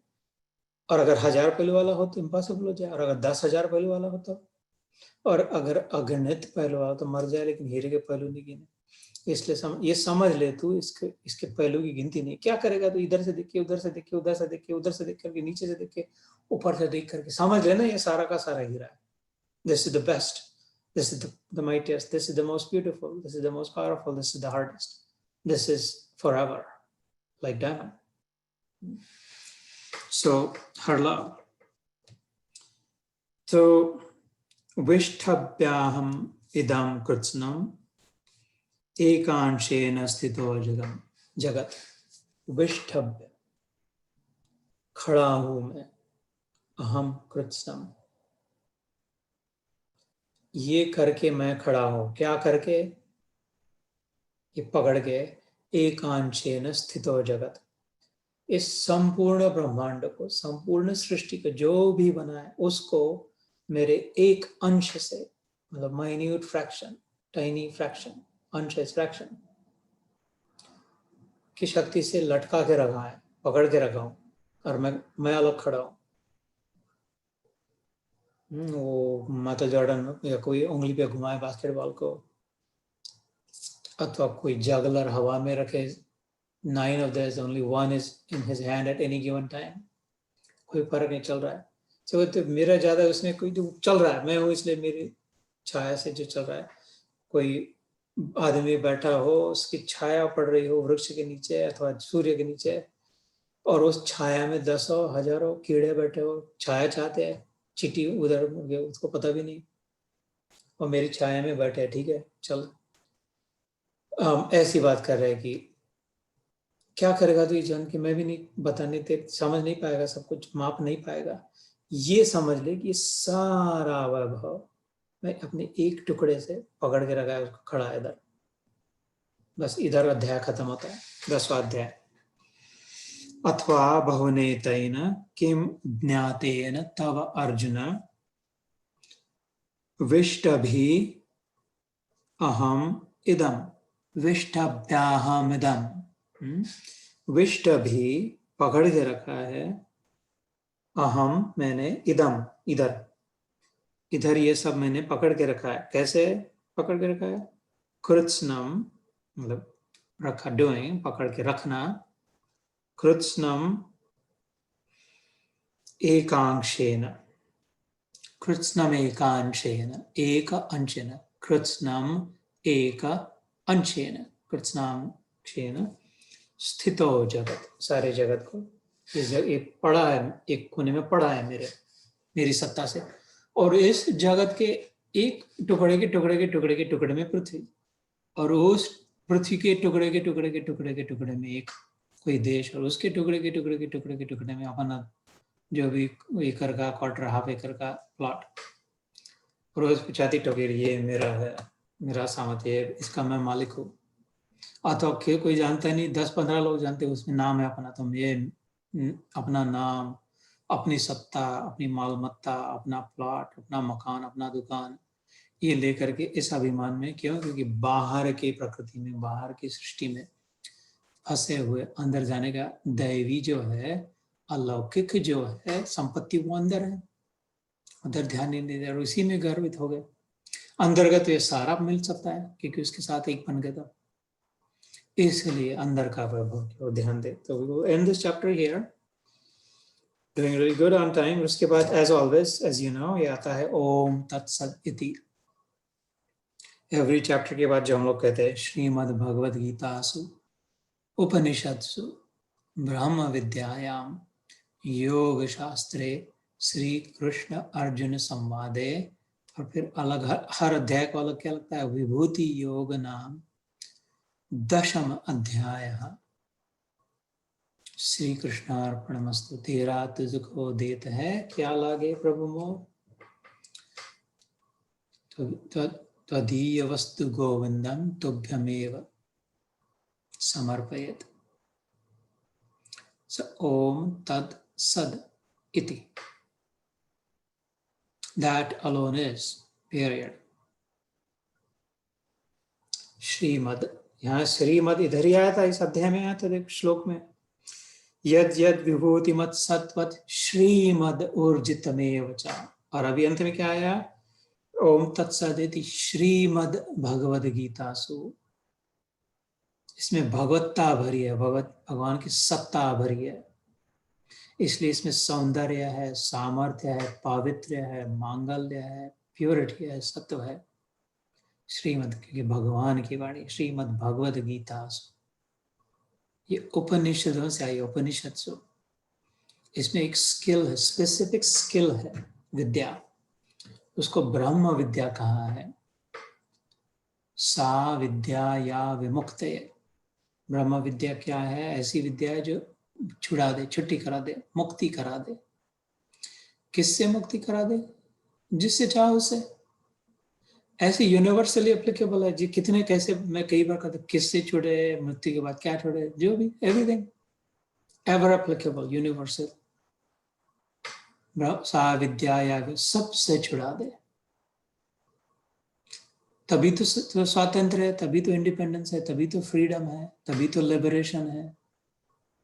और अगर 1000 पहलू वाला हो तो इम्पॉसिबल हो जाए, और अगर 10,000 पहलू वाला हो तो, और अगर अगणित पहलू वाला तो मर जाए, लेकिन हीरे के पहलू नहीं गिने. इसलिए ये समझ ले तू, इसके पहलू की गिनती नहीं. क्या करेगा तो इधर से देख के, उधर से देख के, उधर से देख के, उधर से देख करके, नीचे से देख के, ऊपर से देख करके समझ लेना ये सारा का सारा हीरा है. This is the best, this is the mightiest, this is the most beautiful, this is the most powerful, this is the hardest, this is forever, like diamond. So her love. So vishthabhyaham idam kritsnam ekanshena sthito jagat. विष्ठभ्य, खड़ा हूं मैं, अहम कृत्स्नम, ये करके मैं खड़ा हूं. क्या करके? ये पकड़ के, एकांशेन स्थितो जगत, इस संपूर्ण ब्रह्मांड को, संपूर्ण सृष्टि को, जो भी बना है उसको मेरे एक अंश से, मतलब माइन्यूट फ्रैक्शन, टाइनी फ्रैक्शन, अंश फ्रैक्शन की शक्ति से लटका के रखा है, पकड़ के रखा हूं, और मैं अलग खड़ा हूं. वो माइकल जॉर्डन या कोई उंगली पे घुमाए बास्केटबॉल को, अथवा कोई जगलर हवा में रखे, 9 of there, only 1 is in his hand at any given time, कोई फर्क नहीं चल रहा है. तो मेरा ज्यादा उसमें कोई जो चल रहा है, मैं हूँ इसलिए मेरी छाया से जो चल रहा है. कोई आदमी बैठा हो, उसकी छाया पड़ रही हो वृक्ष के नीचे अथवा सूर्य के नीचे, और उस छाया में 10,000 कीड़े बैठे हो, छाया चाहते हैं, चींटी उधर, उसको पता भी नहीं, और मेरी छाया में बैठे, ठीक है चल. ऐसी बात कर रहे हैं कि क्या करेगा तो ये जान के, मैं भी नहीं बताने ते, समझ नहीं पाएगा, सब कुछ माप नहीं पाएगा. ये समझ ले कि सारा वैभव मैं अपने एक टुकड़े से पकड़ के रखा है, उसको खड़ा है इधर. बस इधर अध्याय खत्म होता है, 10वां अध्याय. अथवा बहुनेतेन किम ज्ञातेन तव अर्जुन विष्टभि अहम इदम, विष्टभ्याहमिदम. विष्टभि पकड़ के रखा है, अहम मैंने, इदम इधर, इधर ये सब मैंने पकड़ के रखा है. कैसे पकड़ के रखा है? कृत्स्नम मतलब रखा, डूइंग, पकड़ के रखना. कृत्स्नम एकांशेन, कृत्स्नम एकांशेन, एक अंशेन, कृत्स्नम एक अंशेन कृत्स्नांशेन स्थितो जगत, सारे जगत को ये पड़ा है, एक कोने में पड़ा है मेरी सत्ता से। और इस जगत के एक टुकड़े के टुकड़े के टुकड़े के टुकड़े में पृथ्वी, और उस पृथ्वी के टुकड़े के टुकड़े के टुकड़े के टुकड़े में एक कोई देश, और उसके टुकड़े के टुकड़े के टुकड़े के टुकड़े में अपना जो भी एकड़ का, क्वार्टर, हाफ एकड़ का प्लॉट। और उस पिछाती टोकेर, ये मेरा है, मेरा सामर्थ्य, इसका मैं मालिक हूँ। अथवा कोई जानता नहीं, 10-15 लोग जानते, उसमें नाम है अपना, तो मैं अपना नाम, अपनी सत्ता, अपनी मालमत्ता, अपना प्लॉट, अपना मकान, अपना दुकान, ये लेकर के इस अभिमान में, क्यों? क्योंकि बाहर की प्रकृति में, बाहर की सृष्टि में फंसे हुए, अंदर जाने का दैवी जो है, अलौकिक जो है संपत्ति, वो अंदर है, उधर ध्यान नहीं दे, और उसी में गर्वित हो गए। अंतर्गत ये सारा मिल सकता है क्योंकि उसके साथ एक बन गया था, इसलिए अंदर का वैभव की ओर ध्यान दे। तो we will end this chapter here, doing really good on time। उसके बाद as always, as you know, ये आता है ओम तत्सत इति। एवरी चैप्टर के बाद जो हम लोग कहते हैं, श्रीमद् भगवद गीतासु उपनिषत्सु ब्रह्म विद्यायाम योग शास्त्रे श्री कृष्ण अर्जुन संवादे, और फिर अलग हर अध्याय को अलग क्या लगता है, विभूति योग नाम 10वां अध्याय। श्री कृष्णार्पणमस्तु। तेरा तुझको देत है, क्या लागे प्रभु मोह, त्वदीय वस्तु गोविंदम तुभ्यमेव समर्पयेत्। स ओम तत् सद इति। That alone is, period। Shrimad, यहाँ श्रीमद इधर ही आया था, इस अध्याय में आया था, एक श्लोक में, यद यद विभूति मत सत्वत श्रीमद ऊर्जितमेव च। और अभी अंत में क्या आया, ओम तत्सदिति श्रीमद भगवद गीतासु। इसमें भगवत्ता भरी है, भगवान की सत्ता भरी है, इसलिए इसमें सौंदर्य है, सामर्थ्य है, पावित्र्य है, मांगल्य है, प्योरिटी है, सत्व है। श्रीमद, क्योंकि भगवान की वाणी, श्रीमद भगवद गीता, ये उपनिषदों से आई, उपनिषद। इसमें एक स्किल है, स्पेसिफिक स्किल है, विद्या, उसको ब्रह्म विद्या कहा है। सा विद्या या विमुक्तये। ब्रह्म विद्या क्या है? ऐसी विद्या है जो छुड़ा दे, छुट्टी करा दे, मुक्ति करा दे। किससे मुक्ति करा दे? जिससे चाहो उससे। ऐसे यूनिवर्सली एप्लीकेबल है जी। कितने कैसे, मैं कई बार कहता, किससे छुड़े, मृत्यु के बाद क्या छुड़े, जो भी, एवरीथिंग एवर एप्लीकेबल, यूनिवर्सल। सा विद्या या सबसे छुड़ा दे, तभी तो स्वातंत्र है, तभी तो इंडिपेंडेंस है, तभी तो फ्रीडम है, तभी तो लिबरेशन है,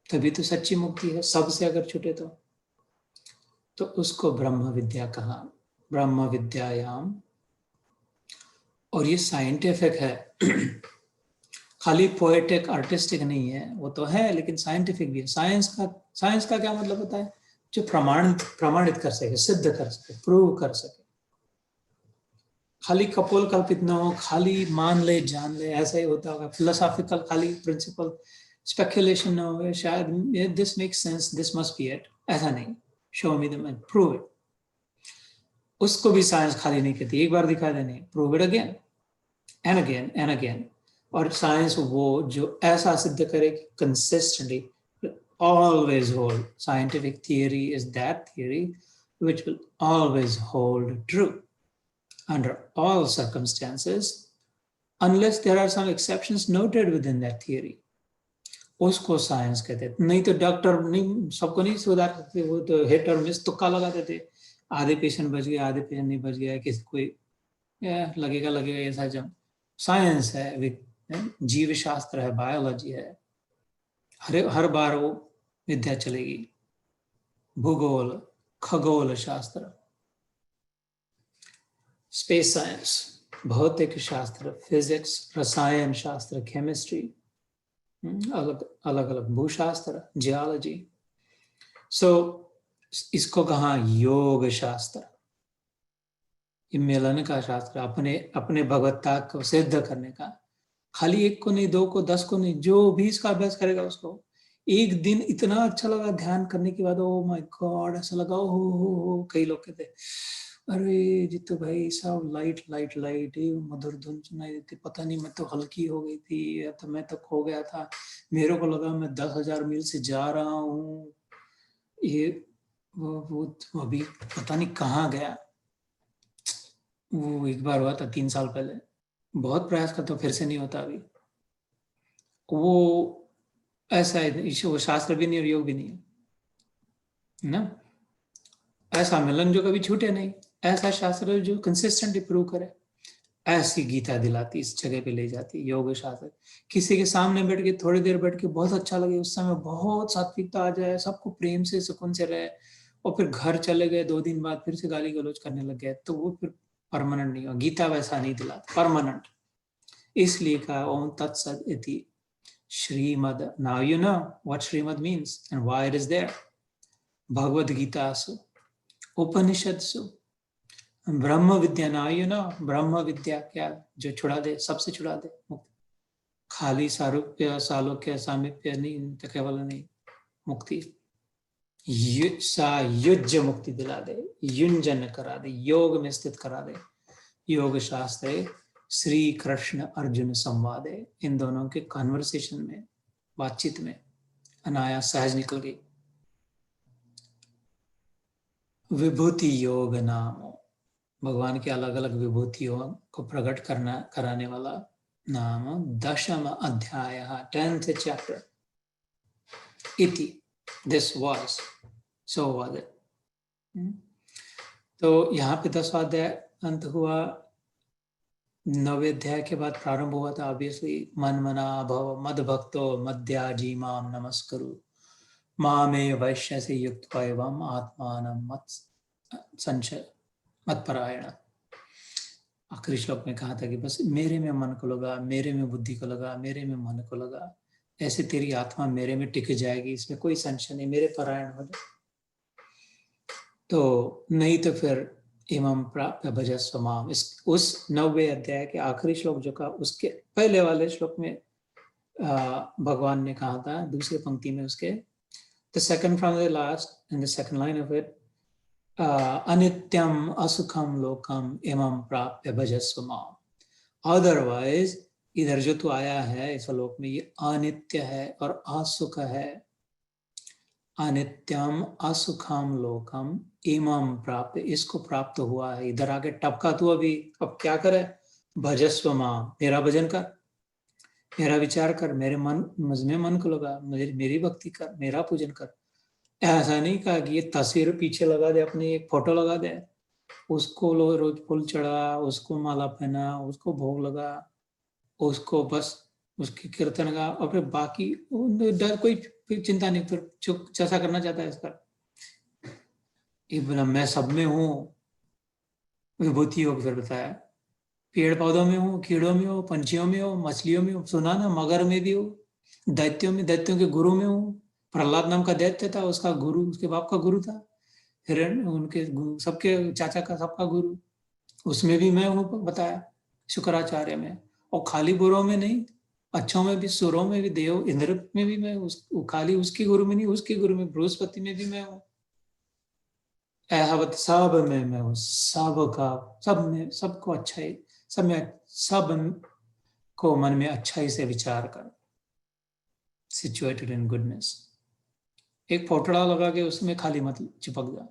तभी तो सच्ची मुक्ति है। सबसे अगर छूटे तो उसको ब्रह्म विद्या कहा, ब्रह्म विद्यायाम। और ये साइंटिफिक है, खाली पोएटिक आर्टिस्टिक नहीं है, वो तो है, लेकिन साइंटिफिक भी है। साइंस का क्या मतलब होता है? जो प्रमाणित कर सके, सिद्ध कर सके, प्रूव कर सके। खाली कपोल कल्पित ना हो, खाली मान ले, जान ले, ऐसा ही होता होगा। फिलोसॉफिकल खाली प्रिंसिपल स्पेकुलेशन ना हो, शायद this makes sense, this must be it, ऐसा नहीं। Show me the, prove it. उसको भी साइंस खाली नहीं कहती, एक बार दिखा देने, prove it again and again and again. और साइंस वो जो ऐसा सिद्ध करे कि consistently always hold. Scientific theory is that theory which will always hold true under all circumstances, unless there are some exceptions noted within that theory. उसको साइंस कहते थे। नहीं तो डॉक्टर नहीं, सबको नहीं सुधार सकते, वो तो हिट और मिस, तुक्का लगाते थे। आधे पेशेंट बच गया, आधे पेशेंट नहीं बच गया, किसी कोई लगेगा ऐसा। जब साइंस है, जीव शास्त्र है, बायोलॉजी है, हर बार वो विद्या चलेगी। भूगोल, खगोल शास्त्र, स्पेस साइंस, भौतिक शास्त्र, फिजिक्स, रसायन शास्त्र, केमिस्ट्री, अलग अलग भूशास्त्र, जियोलॉजी। सो इसको कहा योग शास्त्र। ये मिलन का शास्त्र, अपने अपने भगवत्ता को सिद्ध करने का। खाली एक को नहीं, दो को, 10 को नहीं, जो भी इसका अभ्यास करेगा उसको एक दिन इतना अच्छा लगा ध्यान करने के बाद, ओ माय गॉड, ऐसा लगा हो। कई लोग कहते अरे जितू भाई सब लाइट लाइट लाइट, ये मधुर धुन सुनाई देती, पता नहीं मैं तो हल्की हो गई थी, या तो मैं तो खो गया था, मेरे को लगा मैं 10,000 मील से जा रहा हूँ, ये वो अभी पता नहीं कहाँ गया। वो एक बार हुआ था 3 साल पहले, बहुत प्रयास करता हूँ फिर से नहीं होता अभी। वो ऐसा है, वो शास्त्र भी नहीं और योग भी नहीं है ना। ऐसा मिलन जो कभी छूटे नहीं, ऐसा शास्त्र जो कंसिस्टेंटली प्रूव करे, ऐसी गीता दिलाती, इस जगह पे ले जाती योग शास्त्र। किसी के सामने बैठ के थोड़ी देर बैठ के बहुत अच्छा लगे, उस समय बहुत सात्विकता आ जाए, सबको प्रेम से सुकून से रहे, और फिर घर चले गए 2 दिन बाद फिर से गाली गलौज करने लग गए, तो वो फिर परमानेंट नहीं हो। गीता वैसा नहीं दिलाती, परमानेंट। इसलिए कहा ओम तत्सद इति श्रीमद। Now you know what Shrimad means and why it is there. Bhagavad Gita सु, उपनिषद सु, ब्रह्म विद्या। नाउ यू नो ब्रह्म विद्या क्या, जो छुड़ा दे, सबसे छुड़ा दे, मुक्ति। खाली सारूप्य सालोक्य सामीप्य नहीं, तो केवल नहीं, मुक्ति। युज्य मुक्ति दिला दे, युंजन करा दे, योग में स्थित करा दे। योग शास्त्र श्री कृष्ण अर्जुन संवाद है, इन दोनों के कन्वर्सेशन में, बातचीत में अनायास सहज निकल गई। विभूति योग नाम, भगवान के अलग अलग विभूतियों को प्रकट कराने वाला नाम। 10th अध्याय, 10th chapter इति, this was, so was it. तो यहाँ पे 10वां अध्याय अंत हुआ। 9वें अध्याय के बाद प्रारंभ हुआ था ऑब्वियसली, मन मना भव मद भक्तो मद्याजी माम नमस्कुरु मामे वैश्य से युक्त एवं आत्मान मत संशय मत परायण। आखिरी श्लोक में कहा था कि बस मेरे में मन को लगा, मेरे में बुद्धि को लगा, मेरे में मन को लगा, ऐसे तेरी आत्मा मेरे में टिक जाएगी, इसमें कोई संशय नहीं, मेरे परायण हो जाए। तो नहीं तो फिर इमं प्राप्य भजस्व माम। उस 9वें अध्याय के आखिरी श्लोक जो का, उसके पहले वाले श्लोक में भगवान ने कहा था, दूसरी पंक्ति में उसके, the second from the last and the second line of it, अनित्यम असुखम लोकम इमं प्राप्य भजस्व माम। अदरवाइज इधर जो तू आया है इस लोक में, ये अनित्य है और असुख है। अनित्यम असुखम लोकम इमं प्राप्त, इसको प्राप्त हुआ है। इधर आके टपका तू अभी, अब क्या करे, भजस्व मां, मेरा भजन कर, मेरा विचार कर, मेरे मन मुझ में मन को लगा, मेरी भक्ति कर, मेरा पूजन कर। ऐसा नहीं कहा कि ये तस्वीर पीछे लगा दे, अपनी एक फोटो लगा दे, उसको रोज फूल चढ़ा, उसको माला पहना, उसको भोग लगा, उसको बस उसकी कीर्तन का, और फिर बाकी डर कोई चिंता नहीं, फिर चुप जैसा करना चाहता है इसका। मैं सब में हूँ, विभूति योग फिर बताया, पेड़ पौधों में हूँ, कीड़ों में हो, पंछियों में हो, मछलियों में हो, सुना ना, मगर में भी हो, दैत्यों में, दैत्यों के गुरु में हूँ। प्रहलाद नाम का दैत्य था, उसका गुरु उसके बाप का गुरु था, हिरण्य उनके सबके चाचा का सबका गुरु, उसमें भी मैं हूँ बताया शुक्राचार्य में। और खाली बुरों में नहीं, अच्छों में भी, सुरों में भी, देव इंद्र में भी मैं, खाली उसके गुरु में नहीं, उसके गुरु में, बृहस्पति में भी मैं हूँ। सब में मैं हूँ, सबका, सब में, सबको अच्छा ही, सब में, सब को मन में अच्छाई से विचार कर, सिचुएटेड इन गुडनेस। एक फोटड़ा लगा के उसमें खाली मत चिपक जा।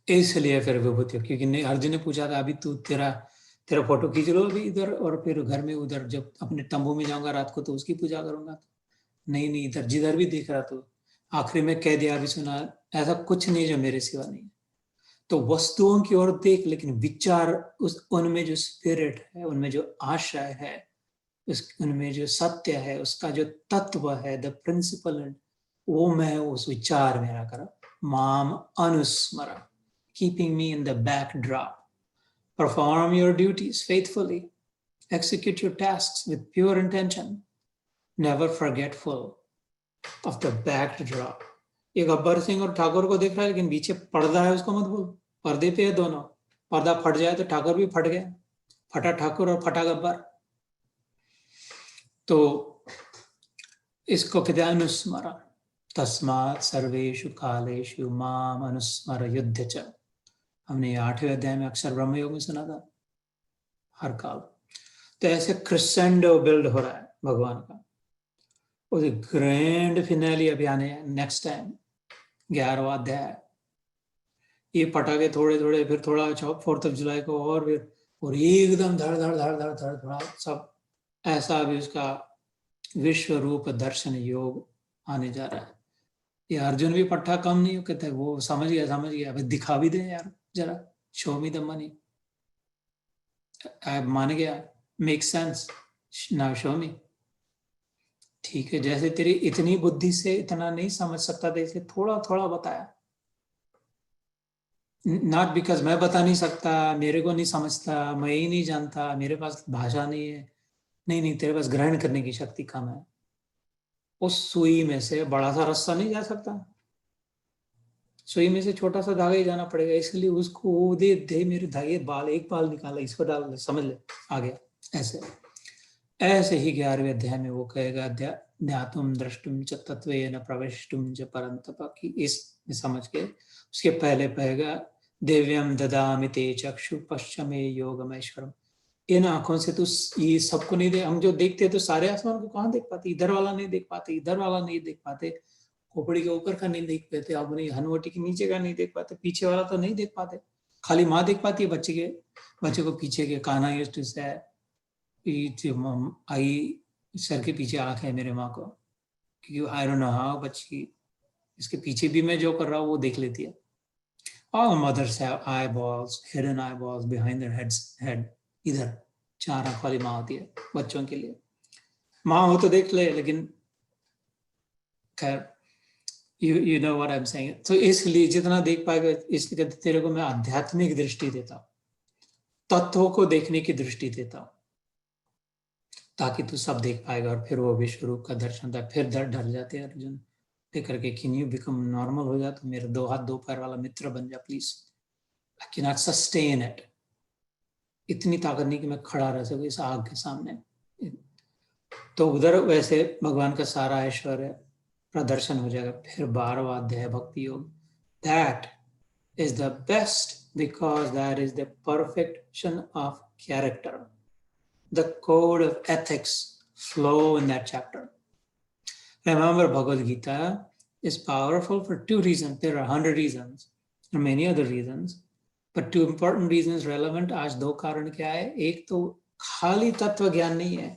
इसलिए फिर विभूति, क्योंकि अर्जुन ने पूछा था, अभी तू तेरा फोटो खींच लो अभी इधर, और फिर घर में उधर जब अपने तंबू में जाऊंगा रात को तो उसकी पूजा करूंगा। नहीं, इधर जिधर भी देख रहा तो आखिरी में कह दिया, अभी सुना, ऐसा कुछ नहीं जो मेरे सिवा नहीं। तो वस्तुओं की ओर देख, लेकिन विचार उनमें जो स्पिरिट है, उनमें जो आशय है, उनमें जो सत्य है, उसका जो तत्व है, द प्रिंसिपल, वो मैं उस विचार मेरा करा। माम अनुस्मरा, keeping me in the backdrop. Perform your duties faithfully. Execute your tasks with pure intention. Never forgetful of the backdrop. ये गब्बर सिंह और ठाकुर को देख रहा है, लेकिन पीछे पर्दा है, उसको मत भूल, पर्दे पे है दोनों। पर्दा फट जाए तो ठाकुर भी फट गया, फटा ठाकुर और फटा गब्बर। तो इसको कहते हैं अनुस्मरण। तस्मात् सर्वेषु कालेषु माम अनुस्मर युद्ध च। हमने 8वें अध्याय में अक्षर ब्रह्म योग में सुना था, हर काल। तो ऐसे क्रिसेंडो बिल्ड हो रहा है भगवान का। और ग्रैंड फिनाली अभी आने नेक्स्ट टाइम 11वां अध्याय। ये पटाखे थोड़े थोड़े, फिर थोड़ा 4th of जुलाई को और फिर, और एकदम धड़ धड़ धड़ धड़ धड़ धड़ सब ऐसा अभी उसका विश्व रूप दर्शन योग आने जा रहा है। ये अर्जुन भी पट्टा कम नहीं हो, कहते वो समझ गया, अभी दिखा भी दे यार जरा, शो मी द मनी। मान गया, मेक सेंस, नाउ शो मी। ठीक है, जैसे तेरी इतनी बुद्धि से इतना नहीं समझ सकता था, इसलिए थोड़ा थोड़ा बताया। नॉट बिकॉज मैं बता नहीं सकता, मेरे को नहीं समझता, मैं ही नहीं जानता, मेरे पास भाषा नहीं है। नहीं नहीं, तेरे पास ग्रहण करने की शक्ति कम है। उस सुई में से बड़ा सा रस्सा नहीं जा सकता, सुई में से छोटा सा धागा ही जाना पड़ेगा। इसलिए उसको दे दे मेरे धागे, बाल एक बाल निकाला, इसको डाल ले, समझ ले, आ गया। ऐसे ऐसे ही 11वें अध्याय में वो कहेगा, ज्ञातुम द्रष्टुम च तत्वेन प्रवेष्टुम च परंतप, की इस समझ के उसके पहले कहेगा, दिव्यम ददामि ते चक्षु पश्चिमे योगमेश्वरम। इन आंखों से तो ये सबको नहीं दे, हम जो देखते हैं तो सारे आसमान को कहाँ देख पाते, इधर वाला नहीं देख पाते, इधर वाला नहीं देख पाते, खोपड़ी के ऊपर का नहीं देख पाते, अपनी हनवटी के नीचे का नहीं देख पाते, पीछे वाला तो नहीं देख पाते। खाली माँ देख पाती है बच्चे को पीछे के। कान्हा यूज्ड टू से, आई सर के पीछे आंख है मेरे माँ को, क्योंकि आई डोंट नो हाउ बच्ची, इसके पीछे भी मैं जो कर रहा हूँ वो देख लेती है। All mothers have eyeballs, hidden eyeballs behind their head. इधर 4 आंख वाली माँ होती है बच्चों के लिए। माँ हो तो देख ले, लेकिन खैर you know what I'm saying. तो इसलिए जितना देख पाएगा, इसलिए तेरे को मैं आध्यात्मिक दृष्टि देता हूँ, तत्वों को देखने की दृष्टि देता हूँ, ताकि तू सब देख पाएगा। और फिर वो विश्व रूप का दर्शन था। फिर डर जाते हैं अर्जुन देख करके, कैन यू बिकम नॉर्मल हो जा, तो मेरे 2 हाथ 2 पैर वाला मित्र बन जा please. I can not sustain it. इतनी ताकत नहीं कि मैं खड़ा रह सकूं इस आग के सामने। तो उधर वैसे भगवान का सारा ऐश्वर्य प्रदर्शन हो जाएगा। फिर 12वां अध्याय भक्ति योग, that is the best because that is the perfection of character. The code of ethics flow in that chapter. Remember, Bhagavad Gita is powerful for 2 reasons. There are 100 reasons and many other reasons, but 2 important reasons relevant. आज 2 कारण क्या है? एक तो खाली तत्व ज्ञान नहीं है,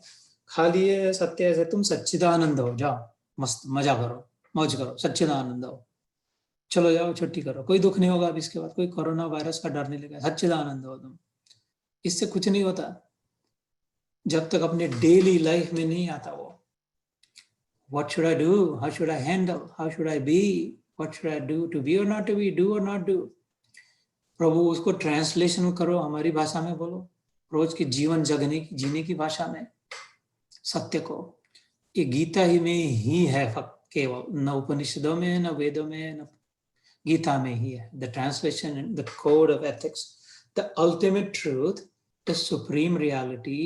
खाली है सत्य से तुम सच्चिदानंद हो, जाओ मस्त मजा करो, मौज करो, सच्चिदानंद हो, चलो जाओ छुट्टी करो, कोई दुख नहीं होगा अब इसके बाद, कोई कोरोना वायरस का डर नहीं लगेगा, सच्चिदानंद हो तुम। इससे कुछ नहीं होता जब तक अपने डेली लाइफ में नहीं आता वो। What should I do? How should I handle? How should I be? What should I do? To be or not to be? Do or not do? प्रभु उसको ट्रांसलेशन करो, हमारी भाषा में बोलो, रोज के जीवन जगने की, जीने की भाषा में सत्य को। ये गीता ही में ही है केवल, न उपनिषदों में, न वेदों में, न गीता में ही है। The translation, the code of ethics, the ultimate truth, the supreme reality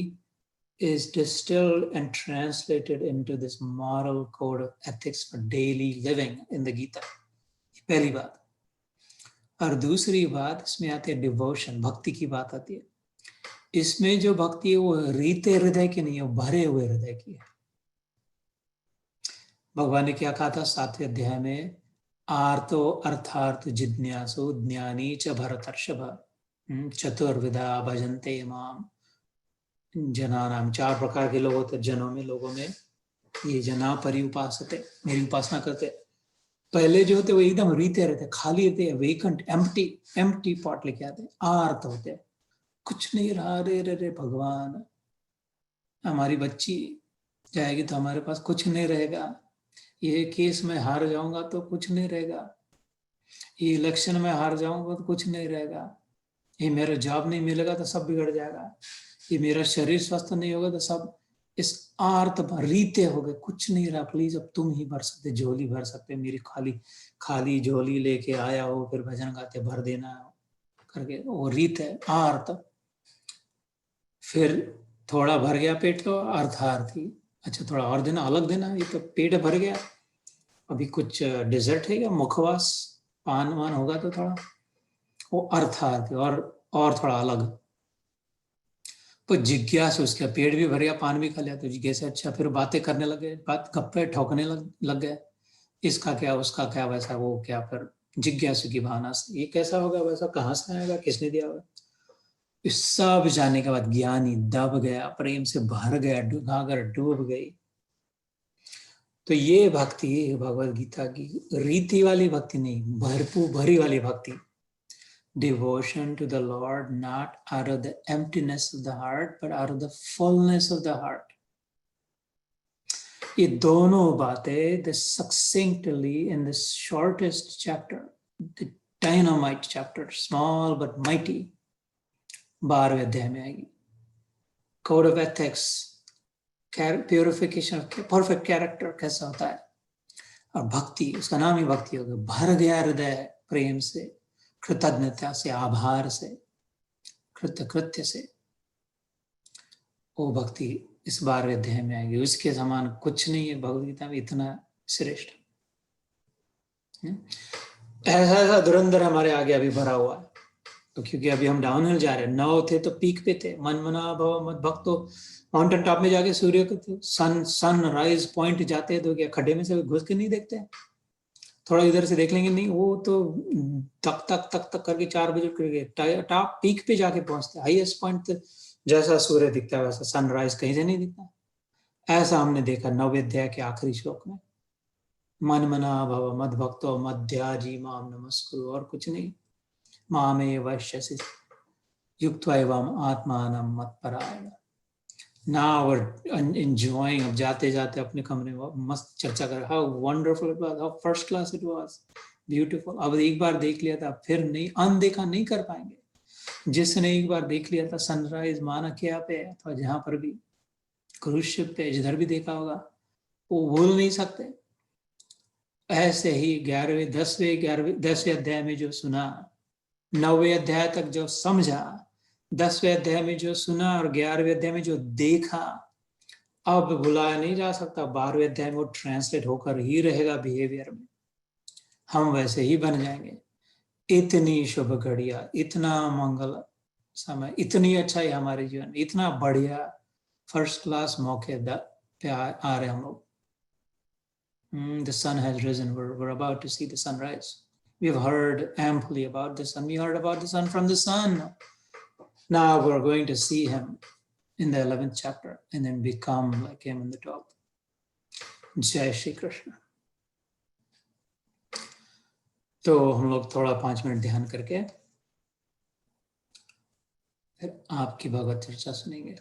is distilled and translated into this moral code of ethics for daily living in the Gita. पहली बात। और दूसरी बात, इसमें आती है डिवोशन, भक्ति की बात आती है। इसमें जो भक्ति है वो रीते हृदय की नहीं है, वो भरे हुए हृदय की है। भगवान ने क्या कहा था 7वें अध्याय में, आर्तो अर्थार्थ जिज्ञासु ज्ञानी च भरतर्षभ चतुर्विधा भजन्ते माम। जना नाम 4 प्रकार के लोग होते, जनों में, लोगों में। ये जना परि उपासते, मेरी उपासना करते। पहले जो होते वो एकदम रीते रहते, खाली रहते, वेकेंट, एम्प्टी पॉट लेके आते, आर्त होते, कुछ नहीं रहा, रे रे रे भगवान, हमारी बच्ची जाएगी तो हमारे पास कुछ नहीं रहेगा, ये केस में हार जाऊंगा तो कुछ नहीं रहेगा, ये इलेक्शन में हार जाऊंगा तो कुछ नहीं रहेगा, ये मेरा जॉब नहीं मिलेगा तो सब बिगड़ जाएगा, ये मेरा शरीर स्वस्थ नहीं होगा तो सब। इस आर्त रीते हो गए, कुछ नहीं रहा, प्लीज अब तुम ही भर सकते, झोली भर सकते, मेरी खाली खाली झोली लेके आया हो, फिर भजन गाते भर देना। करके, वो रीत है आर्त। फिर थोड़ा भर गया पेट तो अर्थार्थी, अच्छा थोड़ा और देना, अलग देना, ये तो पेट भर गया, अभी कुछ डिजर्ट है क्या, मुखवास पान वान होगा तो थोड़ा, वो अर्थार्थी और थोड़ा अलग। तो जिज्ञासा, उसका पेट भी भर गया, पान भी खा लिया, तो जिज्ञासा अच्छा, फिर बातें करने लगे, बात गप्पे ठोकने लग गए, इसका क्या उसका क्या, वैसा वो क्या, फिर जिज्ञासु की भावना से ये कैसा होगा, वैसा कहाँ से आएगा, किसने दिया होगा। इस सब जानने के बाद ज्ञानी दब गया, प्रेम से भर गया, डूबाकर डूब गई। तो ये भक्ति भगवत गीता की रीति वाली भक्ति नहीं, भरपूर भरी वाली भक्ति। Devotion to the Lord not out of the emptiness of the heart but out of the fullness of the heart. ये दोनों बातें the succinctly in the shortest chapter, the dynamite chapter, small but mighty, 12वें अध्याय में आएगी। Code of ethics, purification of perfect character कैसा होता है, और भक्ति, उसका नाम ही भक्ति होगा, भर गया हृदय प्रेम से, कृतज्ञता से, आभार से, कृत्य से, वो भक्ति इस 12वें अध्याय में आएगी। उसके समान कुछ नहीं है भगवद गीता में, इतना श्रेष्ठ। ऐसा धुरंधर हमारे आगे अभी भरा हुआ है, तो क्योंकि अभी हम डाउनहिल जा रहे हैं, 9 थे तो पीक पे थे, मन मना भव मत भक्तो, माउंटेन टॉप में जाके सूर्य को सन राइज पॉइंट जाते हैं तो क्या खड्डे में से घुस के नहीं देखते, थोड़ा इधर से देख लेंगे, नहीं वो तो तक तक तक तक करके 4 बजे करके टॉप पीक पे जाके पहुंचते, हाईएस्ट पॉइंट जैसा सूर्य दिखता है वैसा सनराइज कहीं से नहीं दिखता। ऐसा हमने देखा 9वें अध्याय के आखिरी श्लोक में, मन मना भव मद भक्तो मध्याजी माम नमस्कुरु, और कुछ नहीं, मामे वैश्यसि युक्त्वा एवं आत्मानं मत्परायण। Now we're enjoying, अब जाते जाते अपने कमरे में मस्त चर्चा कर, how wonderful it was, how first class it was, beautiful। अब एक बार देख लिया था फिर नहीं, अनदेखा नहीं कर पाएंगे। जिसने एक बार देख लिया था सनराइज माना क्या पे अथवा जहां पर भी क्रूज शिप पे जिधर भी देखा होगा, वो भूल नहीं सकते। ऐसे ही 10वें अध्याय में जो सुना, 9वें अध्याय तक जो समझा, 10वें अध्याय में जो सुना और 11वें अध्याय में जो देखा, अब भुलाया नहीं जा सकता। 12वें अध्याय में वो ट्रांसलेट होकर ही रहेगा बिहेवियर में, हम वैसे ही बन जाएंगे। इतनी शुभ घड़िया, इतना मंगल समय, इतनी अच्छाई हमारे जीवन, इतना बढ़िया फर्स्ट क्लास मौके पे आ रहे हम लोग। The sun has risen, we're about to see the sunrise. We've heard amply about the sun, we heard about the sun from the sun. Now we're going to see him in the 11th chapter and then become like him in the 12th. Jai Shri Krishna. तो हम लोग थोड़ा 5 मिनट ध्यान करके फिर आपकी भगवत चर्चा सुनेंगे।